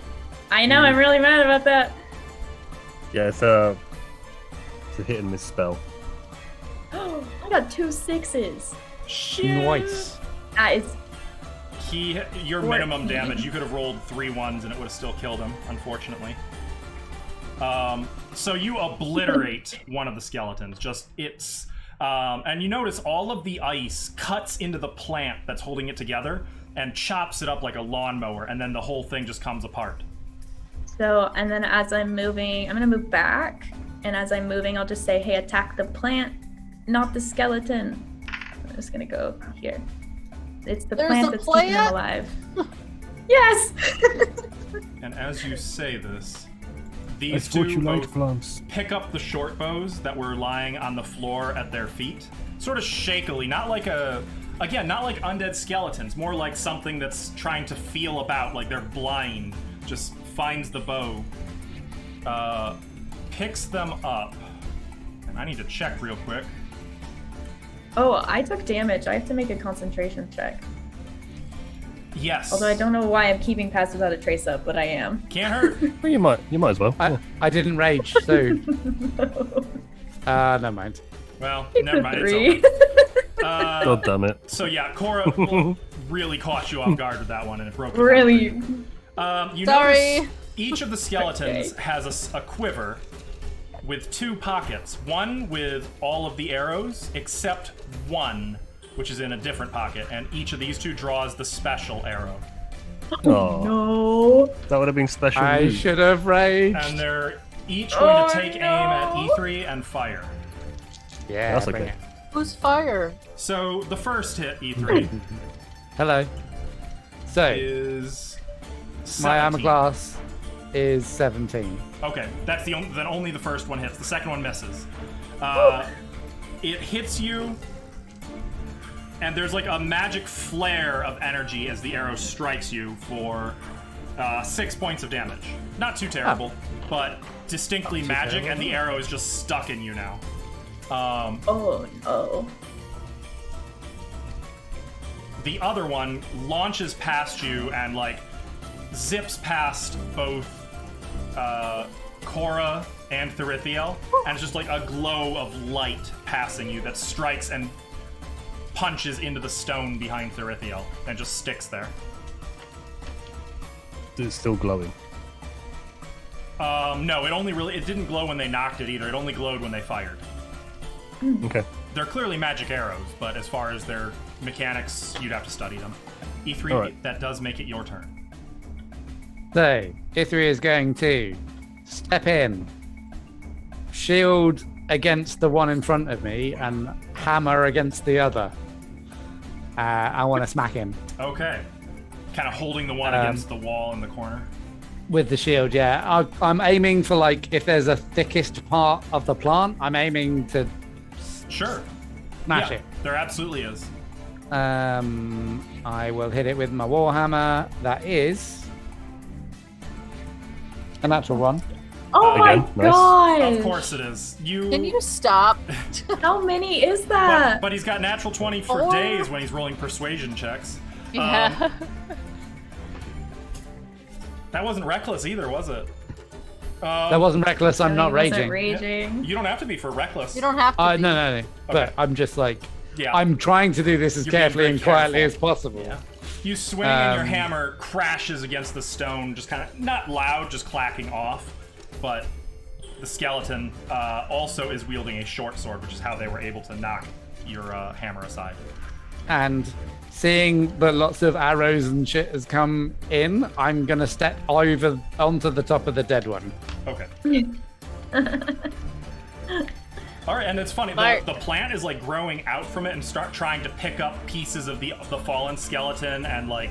I know. I'm really mad about that. Yeah, it's a hit and miss spell. Oh, I got 2 6s. Shit. Nice. That is. Your minimum damage, you could have rolled 3 1s and it would have still killed him, unfortunately. So you obliterate one of the skeletons. And you notice all of the ice cuts into the plant that's holding it together and chops it up like a lawnmower, and then the whole thing just comes apart. So, and then as I'm moving, I'm gonna move back, and as I'm moving, I'll just say, hey, attack the plant, not the skeleton. I'm just gonna go here. It's the plant that's keeping him alive. Yes! And as you say this, these 2 both pick up the short bows that were lying on the floor at their feet, sort of shakily, not like undead skeletons, more like something that's trying to feel about, like they're blind, just finds the bow, picks them up, and I need to check real quick. Oh, I took damage. I have to make a concentration check. Yes. Although I don't know why I'm keeping Pass Without a Trace up, but I am. Can't hurt. Well, you might as well. I didn't rage, so. Never mind. Well, It's never a mind. 3. It's over. God damn it. So yeah, Cora really caught you off guard with that one, and it broke. Really? You Sorry. notice each of the skeletons has a quiver with 2 pockets. One with all of the arrows, except one, which is in a different pocket, and each of these 2 draws the special arrow. Oh, No. that would have been special. I should have raged. And they're each going to take aim at E3 and fire. Yeah, That's bring okay. it. Who's fire? So the first hit, E3, Hello. So, is my armor 17. class is 17. Okay, that's then only the first one hits. The second one misses. It hits you, and there's like a magic flare of energy as the arrow strikes you for 6 points of damage. Not too terrible, but distinctly Not too magic, terrible. and the arrow is just stuck in you now. Oh no. The other one launches past you and like zips past both Cora and Therithiel, and it's just like a glow of light passing you that strikes and punches into the stone behind Therithiel and just sticks there. It's still glowing. No, it didn't glow when they knocked it either. It only glowed when they fired. Okay. They're clearly magic arrows, but as far as their mechanics, you'd have to study them. E3, All right. that does make it your turn. So, E3 is going to step in, shield against the one in front of me, and hammer against the other. I want to smack him Okay. Kind of holding the one against the wall in the corner. with the shield. Yeah, I'm aiming for like if there's a thickest part of the plant, I'm aiming to Sure. smash Yeah, it. there absolutely is. I will hit it with my warhammer. That is a natural one. Oh my Again, nice. god! Of course it is. Can you stop? How many is that? But he's got natural 20 for 4? days when he's rolling persuasion checks. Yeah. That wasn't reckless either, was it? That wasn't reckless. I'm He not wasn't raging. raging. You don't have to be for reckless. You don't have to. be. No. But I'm just like, Yeah. I'm trying to do this as You're being carefully very and quietly careful. as possible. Yeah. You swing and your Um, hammer crashes against the stone, just kind of, not loud, just clacking off. But the skeleton also is wielding a short sword, which is how they were able to knock your hammer aside. And seeing that lots of arrows and shit has come in, I'm gonna step over onto the top of the dead one. Okay. All right, and it's funny. Bart. The plant is like growing out from it and start trying to pick up pieces of the fallen skeleton, and like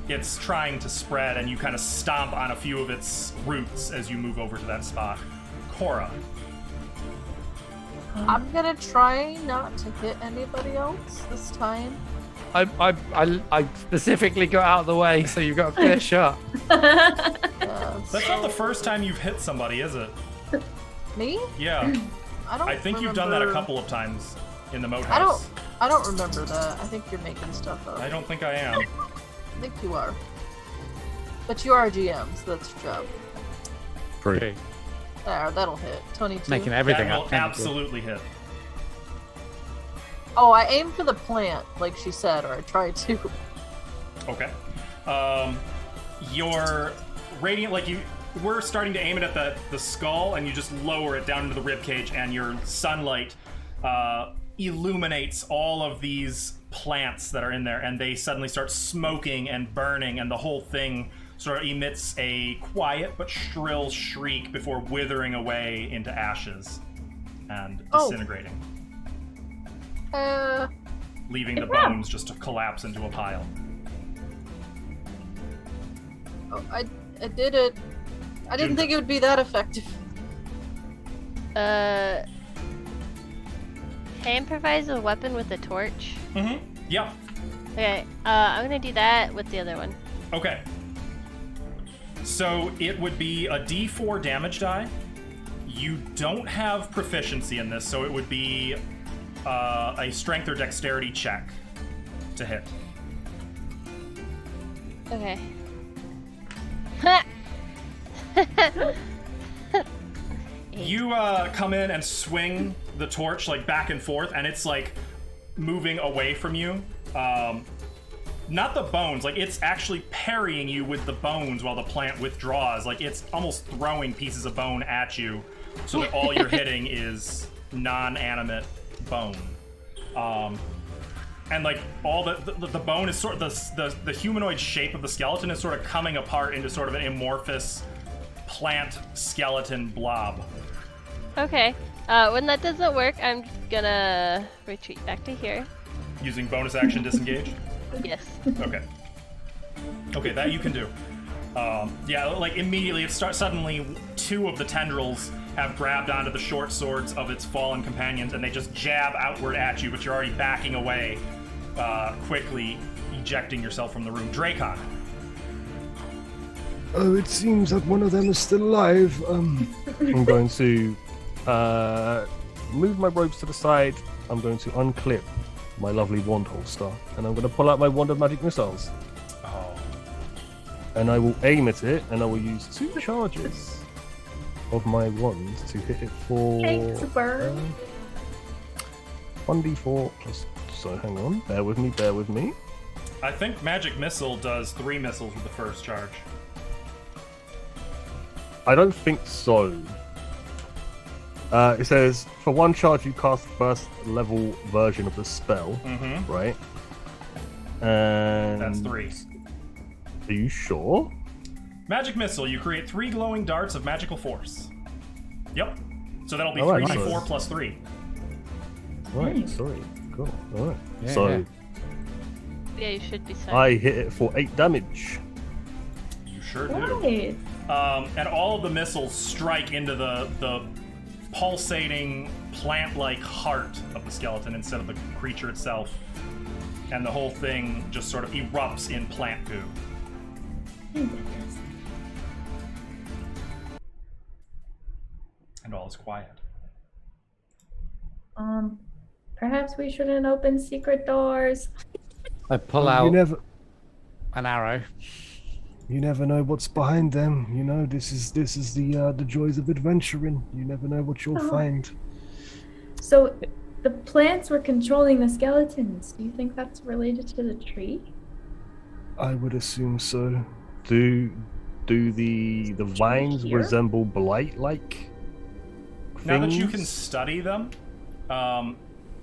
it's trying to spread. And you kind of stomp on a few of its roots as you move over to that spot. Cora. I'm gonna try not to hit anybody else this time. I specifically got out of the way, so you've got a clear shot. That's not the first time you've hit somebody, is it? Me? Yeah. I don't. I think you've done that a remember- couple of times in the moat I don't. house. I don't remember that. I think you're making stuff up. I don't think I am. I think you are. But you are a GM, so that's your job. Free. Okay. There, that'll hit. 22. Making everything That up. will technically. absolutely hit. Oh, I aimed for the plant, like she said, or I tried to. Okay. Your radiant, like we're starting to aim it at the skull, and you just lower it down into the rib cage, and your sunlight illuminates all of these plants that are in there, and they suddenly start smoking and burning, and the whole thing sort of emits a quiet but shrill shriek before withering away into ashes and Oh. disintegrating, Uh, leaving the bones just to collapse into a pile. oh, I did it. I didn't Junta. think it would be that effective. Can I improvise a weapon with a torch? Mm-hmm. Yeah. Okay, I'm gonna do that with the other one. Okay. So it would be a D4 damage die. You don't have proficiency in this, so it would be a strength or dexterity check to hit. Okay. You come in and swing the torch like back and forth, and it's like moving away from you. Not the bones, like it's actually parrying you with the bones while the plant withdraws. Like it's almost throwing pieces of bone at you, so that all you're hitting is non-animate bone. And like all the bone is sort of the humanoid shape of the skeleton is sort of coming apart into sort of an amorphous plant skeleton blob. Okay. When that doesn't work, I'm gonna retreat back to here. Using bonus action disengage? Yes. Okay. Okay, that you can do. Yeah, like immediately it starts. Suddenly, two of the tendrils have grabbed onto the short swords of its fallen companions, and they just jab outward at you. But you're already backing away, quickly ejecting yourself from the room. Dracon. Oh, it seems that one of them is still alive. I'm going to move my robes to the side. I'm going to unclip my lovely wand holster, and I'm going to pull out my wand of magic missiles. Oh. And I will aim at it, and I will use 2 charges of my wand to hit it for Thanks, Bird. 1d4 plus. So hang on, bear with me. I think magic missile does 3 missiles with the first charge. I don't think so. It says, for 1 charge you cast first level version of the spell, Mm-hmm. right? And That's 3. Are you sure? Magic missile. You create 3 glowing darts of magical force. Yep. So that'll be All right, 3d4 so- plus 3. Right, Nice. sorry. Cool. Alright. Yeah, So yeah. Yeah, you should be safe. I hit it for 8 damage. You sure do. Nice. And all of the missiles strike into the pulsating plant-like heart of the skeleton instead of the creature itself, and the whole thing just sort of erupts in plant goo. And all is quiet. Perhaps we shouldn't open secret doors. I pull You out never, an arrow. you never know what's behind them. You know, this is the joys of adventuring. You never know what you'll Oh. find. So, the plants were controlling the skeletons. Do you think that's related to the tree? I would assume so. Do the vines here? resemble blight-like Now that you can things? study them,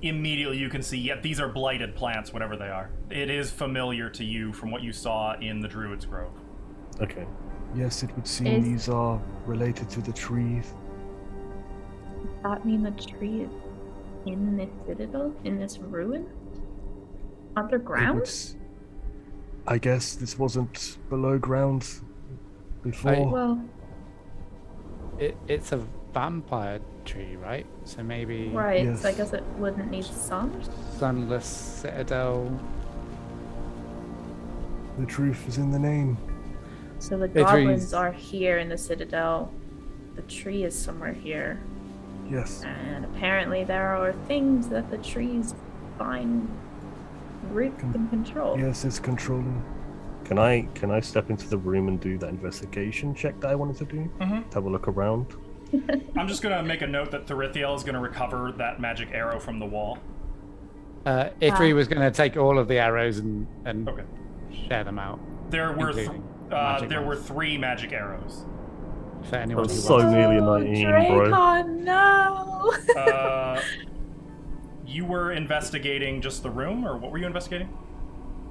immediately you can see, yeah, these are blighted plants, whatever they are. It is familiar to you from what you saw in the Druid's Grove. Okay. Yes, it would seem Is- these are related to the trees. Does that mean the tree is in this citadel? In this ruin? It Underground? would s- I guess this wasn't below ground before. Well, It's a vampire tree, right? So maybe right. So I Yes. guess it wouldn't need sun. Sunless Citadel. The truth is in the name. So the The goblins trees. are here in the citadel. The tree is somewhere here. Yes. And apparently there are things that the trees find root can control. Yes, it's controlling. Can I step into the room and do that investigation check that I wanted to do? Mhm. To have a look around. I'm just gonna make a note that Therithiel is gonna recover that magic arrow from the wall. Ithri was going to take all of the arrows and Okay. share them out There were Including magic there were ones. 3 magic arrows. for anyone who That's wants. so nearly a 19, bro. Dracon, no! You were investigating just the room, or what were you investigating?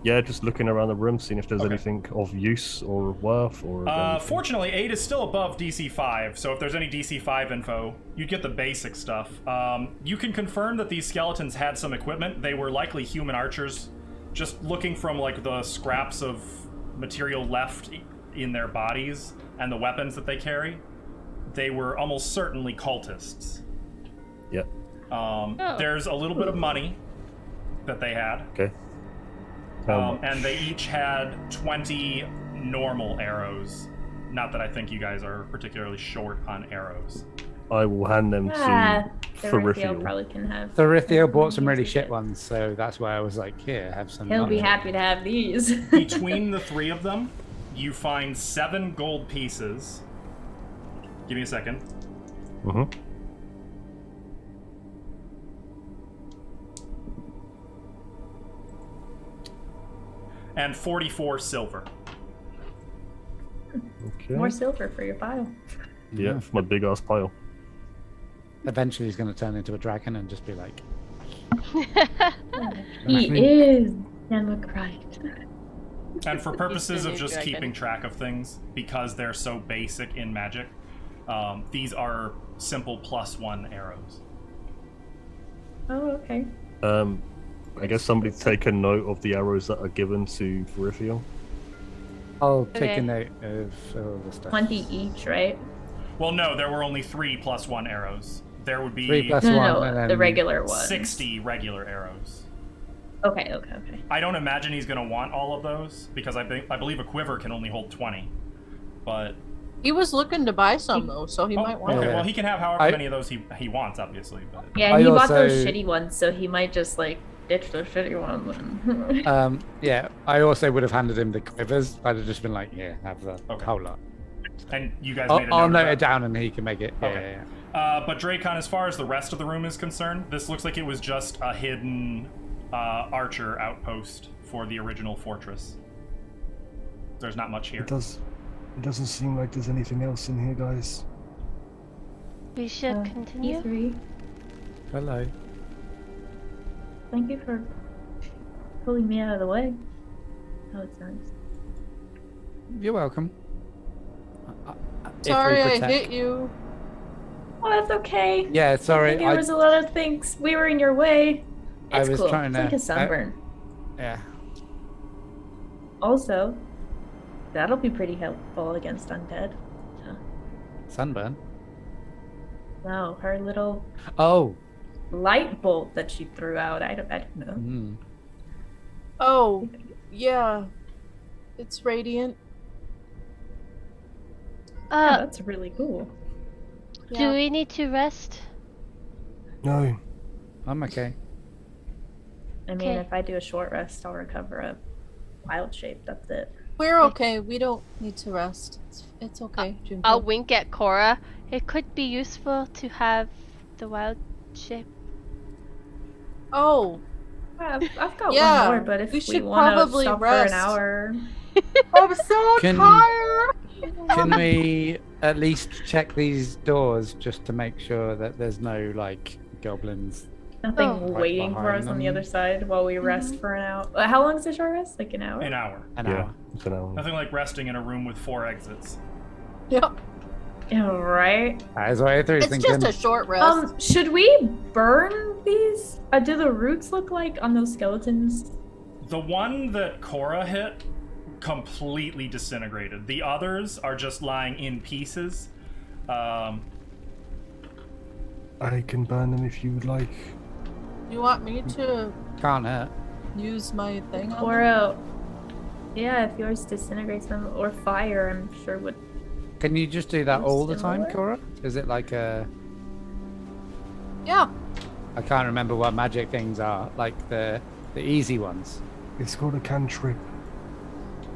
Yeah, just looking around the room, seeing if there's Okay. anything of use or worth or. anything. Fortunately, 8 is still above DC 5, so if there's any DC 5 info, you'd get the basic stuff. You can confirm that these skeletons had some equipment. They were likely human archers, just looking from like the scraps of material left in their bodies and the weapons that they carry. They were almost certainly cultists. Yep. There's a little bit of money that they had. Okay. How much? And they each had 20 normal arrows. Not that I think you guys are particularly short on arrows. I will hand them Ah, to Therithiel Therithiel. probably can have. Therithiel bought some really shit ones, so that's why I was like, here, have some. He'll be money. happy to have these. Between the 3 of them, you find 7 gold pieces. Give me a second. Mm-hmm. And 44 silver. Okay. More silver for your pile. Yeah, for my big ass pile. Eventually, he's going to turn into a dragon and just be like, He think- is Democrat. And for purposes the of new just dragon. keeping track of things, because they're so basic in magic, these are simple +1 arrows. Oh, okay. I guess somebody take a note of the arrows that are given to Verifio. I'll take Okay. a note of all the stuff. 20 each, right? Well, no, there were only 3 +1 arrows. There would be 3 plus No, 1, no, and no, then the regular ones. 60 regular arrows. Okay. I don't imagine he's going to want all of those, because I believe a quiver can only hold 20. But... He was looking to buy some though, so he might want okay, it. well, he can have however I- many of those he wants, obviously. But... Yeah, I he bought those also- shitty ones, so he might just like ditch those shitty ones. yeah, I also would have handed him the quivers. I'd have just been like, yeah, have the Okay. whole lot. And you guys I'll, made a I'll note note of it that? down and he can make it. Yeah, Okay. yeah. But Dracon, as far as the rest of the room is concerned, this looks like it was just a hidden archer outpost for the original fortress. There's not much here. It doesn't seem like there's anything else in here, guys. We should continue. E3, Hello. thank you for pulling me out of the way. Oh, it's nice. You're welcome. If we Sorry, I protect- hit you. Oh, that's okay. Yeah, I sorry. think there was a lot of things. We were in your way. I It's was cool. trying It's like to- a sunburn. Yeah. Also, that'll be pretty helpful against undead. Sunburn. No, her little Oh. light bolt that she threw out. I don't know. Mm. Oh, yeah. It's radiant. Yeah, that's really cool. Do we need to rest? No, I'm okay. I mean, Okay. if I do a short rest, I'll recover a wild shape. That's it. We're okay. We don't need to rest. It's okay, Junko. I'll wink at Cora. It could be useful to have the wild shape. Oh, I've got Yeah, one more, but if we we should want to probably stop rest. for an hour, I'm so Can- tired. Can we at least check these doors just to make sure that there's no, like, goblins? nothing Oh. Right waiting for behind us on the them. other side while we rest for an hour. How long is the short rest? Like an hour? An hour. An Yeah, hour. it's an hour. Nothing like resting in a room with 4 exits. Yep. Yeah, right. That is what I was It's thinking. just a short rest. Should we burn these? Do the roots look like on those skeletons? The one that Cora hit completely disintegrated. The others are just lying in pieces. I can burn them if you would like. You want me to Can't hurt. use my thing? on Or them? yeah, if yours disintegrates them, or fire, I'm sure would. Can you just do that all the time, Similar? Cora? Is it like a... Yeah. I can't remember what magic things are. Like the easy ones. It's called a cantrip.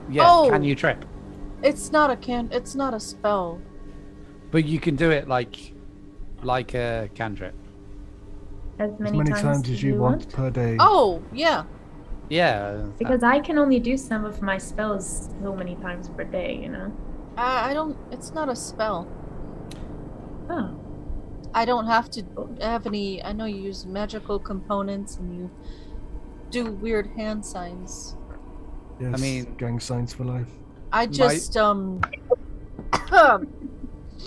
Yeah, Oh. can you trip? It's not a spell. But you can do it like a cantrip. As As many, many times, times as you want per day. Oh, yeah. Yeah. Because I can only do some of my spells so many times per day, you know? I don't. It's not a spell. Oh. I don't have to have any. I know you use magical components and you do weird hand signs. Yes, mean- gang signs for life. I just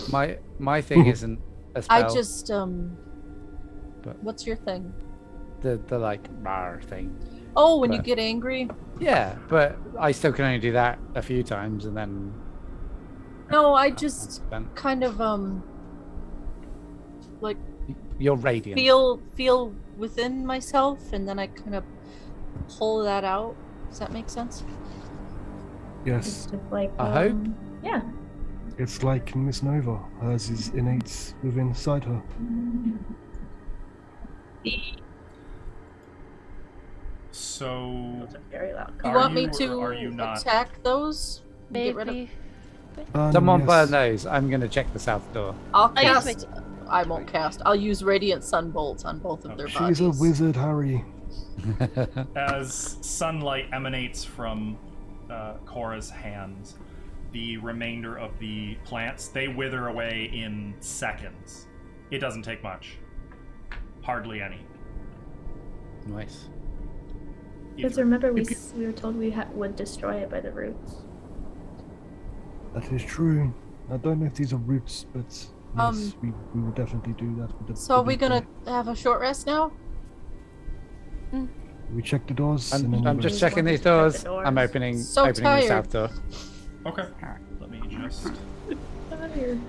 My thing isn't a spell. I just But- What's your thing? the like bar thing. Oh, when you But- get angry? Yeah, but I still can only do that a few times and then No, I that's just spent. kind of like You're radiant. feel within myself and then I kind of pull that out. Does that make sense? It's Yes, just like. I hope. Yeah. it's like Miss Nova. Hers is innate within inside her. So, Those are very loud You cars. want me you or to are you not? attack those? Get rid of. Maybe. Burn, Someone yes. burn those. I'm gonna check the south door. I'll I'll use cast. I won't cast. I'll use radiant sunbolts on both of their bodies. She's a wizard, Harry. as sunlight emanates from Cora's hands, the remainder of the plants, they wither away in seconds. It doesn't take much. Hardly any. Nice. Because remember, we were told we would destroy it by the roots. That is true. I don't know if these are roots, but yes, we will definitely do that. With the, So are we with the- gonna have a short rest now? We check the doors. and then I'm we just rest. checking these Check the doors. doors. I'm opening So the tired. south door. Okay. Let me just. Tired.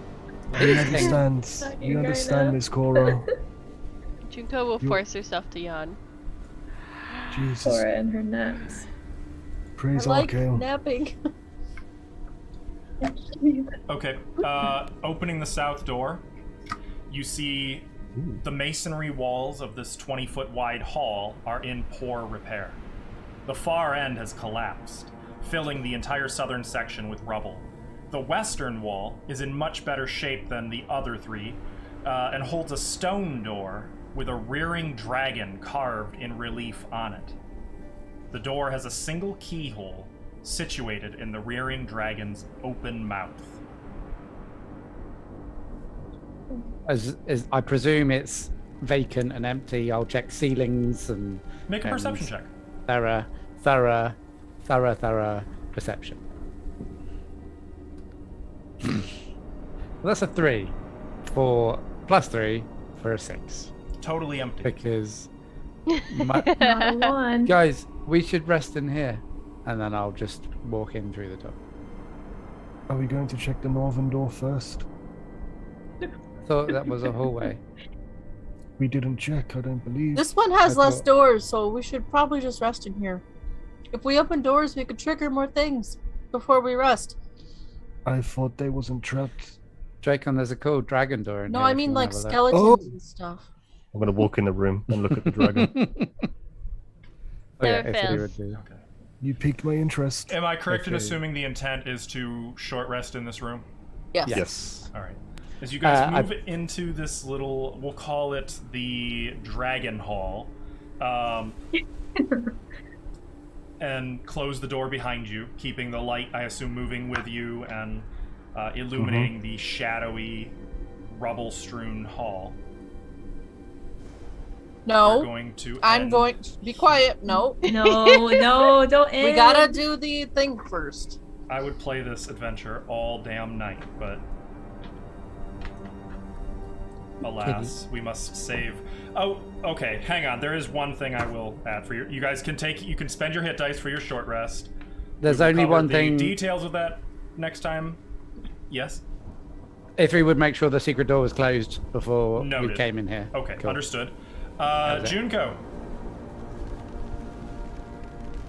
We understand. Sucking We right understand, now. Miss Cora. Junko will You- force herself to yawn. Jesus. Cora and her naps. Praise I like Archael. napping. Okay. Opening the south door, you see the masonry walls of this 20-foot wide hall are in poor repair. The far end has collapsed, filling the entire southern section with rubble. The western wall is in much better shape than the other three, and holds a stone door with a rearing dragon carved in relief on it. The door has a single keyhole situated in the rearing dragon's open mouth. As I presume it's vacant and empty, I'll check ceilings and Make a and perception check. thorough perception. Well, that's a 3 for +3 for a 6 Totally empty. because Not a one. guys, we should rest in here, and then I'll just walk in through the door. Are we going to check the northern door first? Thought that was a hallway. We didn't check, I don't believe. This one has I less thought- doors, so we should probably just rest in here. If we open doors, we could trigger more things before we rest. I thought they wasn't trapped. Dracon, there's a cool dragon door in No, here. I if mean you like wanna have a skeletons Oh. and stuff. I'm gonna walk in the room and look at the dragon. look. Oh, yeah, Never if he fails. would do. Okay. You piqued my interest. Am I correct in Okay. assuming the intent is to short rest in this room? Yes. Yes. All right. As you guys I- move into this little, we'll call it the Dragon Hall, and close the door behind you, keeping the light, I assume, moving with you and illuminating the shadowy, rubble-strewn hall. We're No, going to I'm end- going. Be quiet. No, No, don't end. we gotta do the thing first. I would play this adventure all damn night, but alas, we must save. Oh, okay. Hang on. There is one thing I will add for you guys can take. You can spend your hit dice for your short rest. There's We will only cover one the thing. Details of that next time. Yes. If we would make sure the secret door was closed before we Noted. came in here. Okay. Cool. Understood. was it? Junko.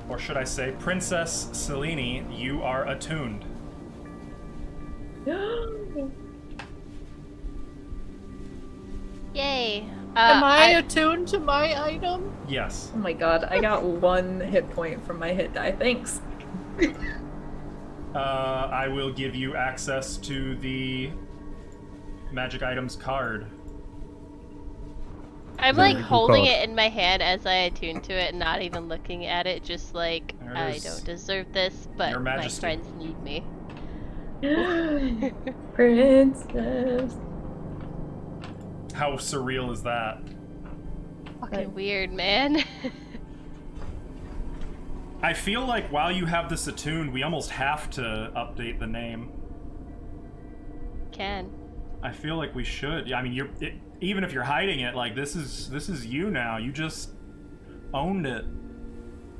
Or should I say, Princess Selene, you are attuned. Yay. Am I attuned to my item? Yes. Oh my god, I got 1 hit point from my hit die. Thanks. I will give you access to the magic items card. I'm Very like cool holding card. it in my hand as I attune to it and not even looking at it, just like, There it I is. don't deserve this, but Your my Majesty. friends need me. Princess. How surreal is that? Fucking weird, man. I feel like while you have this attuned, we almost have to update the name. Can. I feel like we should. Yeah, I mean, even if you're hiding it, like this is you now. You just owned it.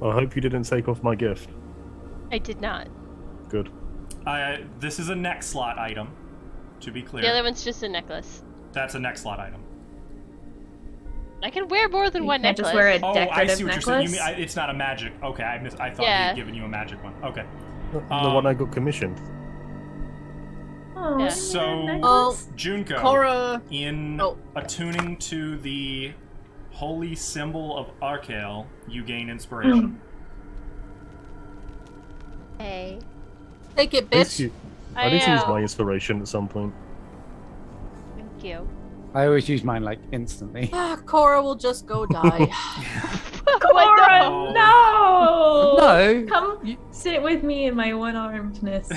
I hope you didn't take off my gift. I did not. Good. This is a neck slot item, to be clear. The other one's just a necklace. That's a neck slot item. I can wear more than You one can't necklace. just wear a Oh, I decorative see what necklace. you're saying. You mean it's not a magic? Okay, I thought Yeah. he'd given you a magic one. Okay. The one I got commissioned. Oh, Yeah. So- necklace. Junko, Cora. in Oh. attuning to the holy symbol of Archael, you gain inspiration. Hey. Take it, I need bitch. to- I need to use know. my inspiration at some point. Thank you. I always use mine like instantly. Cora will just go die. Cora, Oh. no! No. Come You- sit with me in my one-armedness.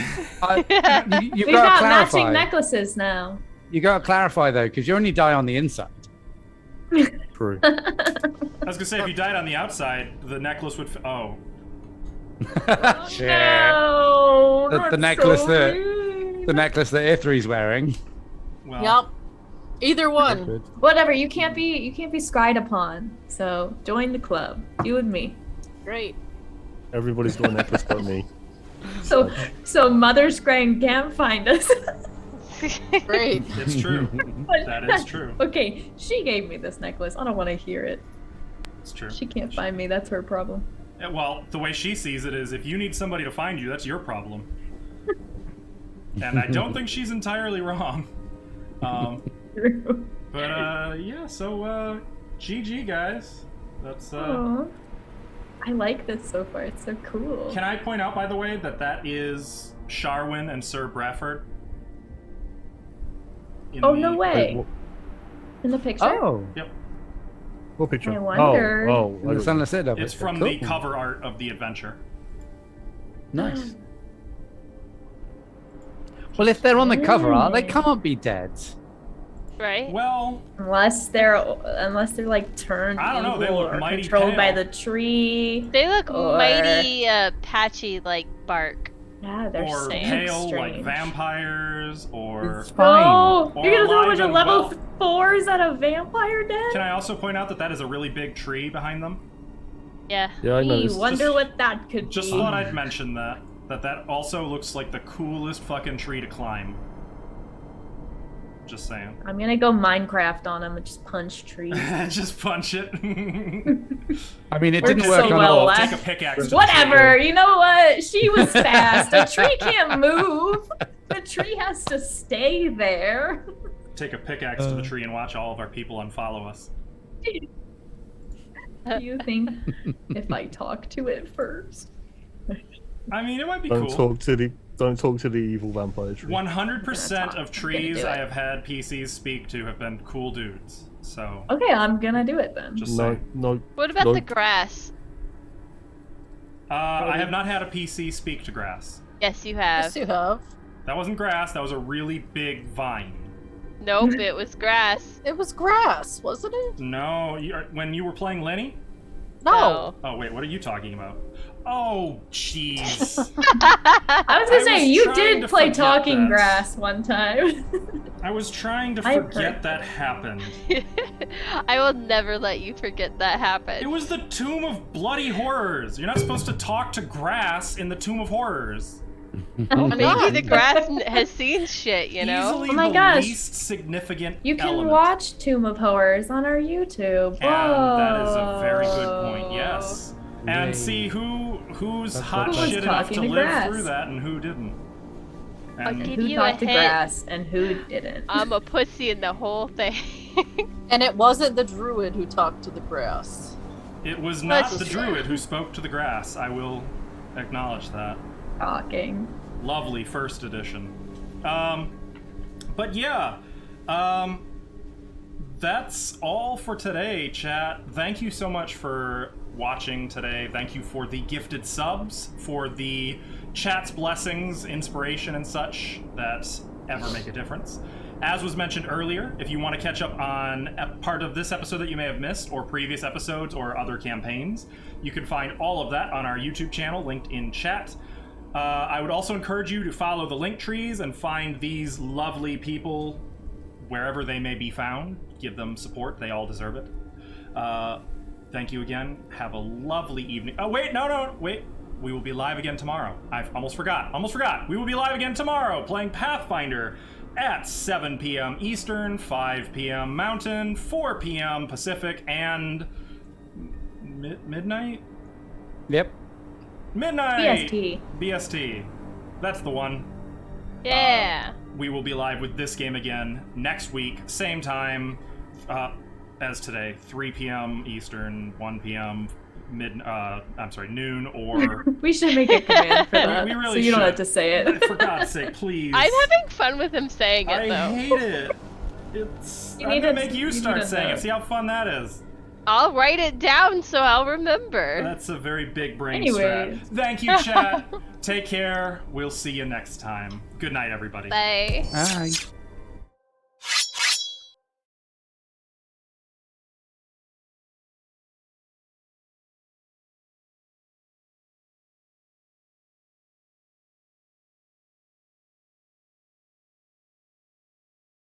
You've We've got to got matching clarify. necklaces now. You got to clarify though, because you only die on the inside. True. I was gonna say, if you died on the outside, the necklace would. Oh. Shit. No, The that's necklace so that mean. the necklace that Ithri's wearing. Well. Yep. Either one. Good. Whatever, you can't be scryed upon. So join the club. You and me. Great. Everybody's got a necklace but me. So Mother Scrying can't find us. Great. It's true. That is true. Okay, she gave me this necklace. I don't want to hear it. It's true. She can't find me. That's her problem. Yeah, well, the way she sees it is, if you need somebody to find you, that's your problem. And I don't think she's entirely wrong. True. But yeah, so GG guys. That's Aw. I like this so far. It's so cool. Can I point out, by the way, that that is Sharwin and Sir Bradford? Oh, no way. Wait, In the picture? Oh, Yep. what picture? I wonder. Oh, the Sunless Citadel. It's from the cover art of the adventure. Nice. Well, if they're on the cover art, they can't be dead. Right? Well, Unless they're like turned I don't know, they evil look or mighty controlled by pale. the tree. They look Or- mighty patchy like bark. Yeah, they're or so pale like strange. vampires, or... It's fine. Oh, Or you're gonna throw a bunch alive of and level well. 4s at a vampire den? Can I also point out that that is a really big tree behind them? Yeah. Yeah, I know. Gee, wonder what that could Just be. thought I'd mention that. That also looks like the coolest fucking tree to climb. Just saying. I'm gonna go Minecraft on him and just punch trees. Just punch it. I mean, it Works didn't work so on well all. last- Take a pickaxe to the Whatever, you know what? She was fast. A tree can't move. The tree has to stay there. tree. Take a pickaxe to the tree and watch all of our people unfollow us. Do you think if I talk to it first? I mean, it might be Don't cool. talk to the evil vampire tree. 100% of trees do I it. have had PCs speak to have been cool dudes. So, Okay, I'm gonna do it then. just No, saying. no. What about no. the grass? I have not had a PC speak to grass. Yes, you have. Yes, you have. That wasn't grass, that was a really big vine. Nope, it was grass. It was grass, wasn't it? No, when you were playing Lenny? No. Oh, wait, what are you talking about? Oh, jeez. I was gonna I say, was you trying did to play forget talking that. grass one time. I was trying to I've forget heard that happened. I will never let you forget that It happened. was the Tomb of Bloody Horrors. You're not supposed to talk to grass in the Tomb of Horrors. Maybe the grass has seen shit, you know? Easily Oh my the gosh. least significant You can element. watch Tomb of Horrors on our YouTube. Whoa. And that is a very good point, yes. And Yay. see who's That's hot what- shit enough talking to to live grass. through that and who didn't. I'll And give Who you a talked to hint. grass and who didn't? I'm a pussy in the whole thing. And it wasn't the druid who talked to the grass. it was not Let's- the druid who spoke to the grass. I will acknowledge that. Talking. Lovely first edition. But yeah, that's all for today, chat. Thank you so much for watching today. Thank you for the gifted subs, for the chat's blessings, inspiration, and such that ever make a difference. As was mentioned earlier, if you want to catch up on part of this episode that you may have missed, or previous episodes, or other campaigns, you can find all of that on our YouTube channel, linked in chat. I would also encourage you to follow the link trees and find these lovely people wherever they may be found. Give them support. They all deserve it. Thank you again. Have a lovely evening. Oh, wait. No. Wait. We will be live again tomorrow. I almost forgot. We will be live again tomorrow playing Pathfinder at 7 p.m. Eastern, 5 p.m. Mountain, 4 p.m. Pacific, and midnight? Yep. Midnight! BST. BST. That's the one. Yeah. We will be live with this game again next week, same time as today, 3 p.m. Eastern, 1 p.m. noon, or... We should make a command for that. We really so you don't should. have to say it. For God's sake, please. I'm having fun with him saying it, I though. hate it. It's... You I'm need gonna to- make you you start need to saying know. it. See how fun that is. I'll write it down so I'll remember. That's a very big brain Anyways. strat. Thank you, chat. Take care. We'll see you next time. Good night, everybody. Bye. Bye.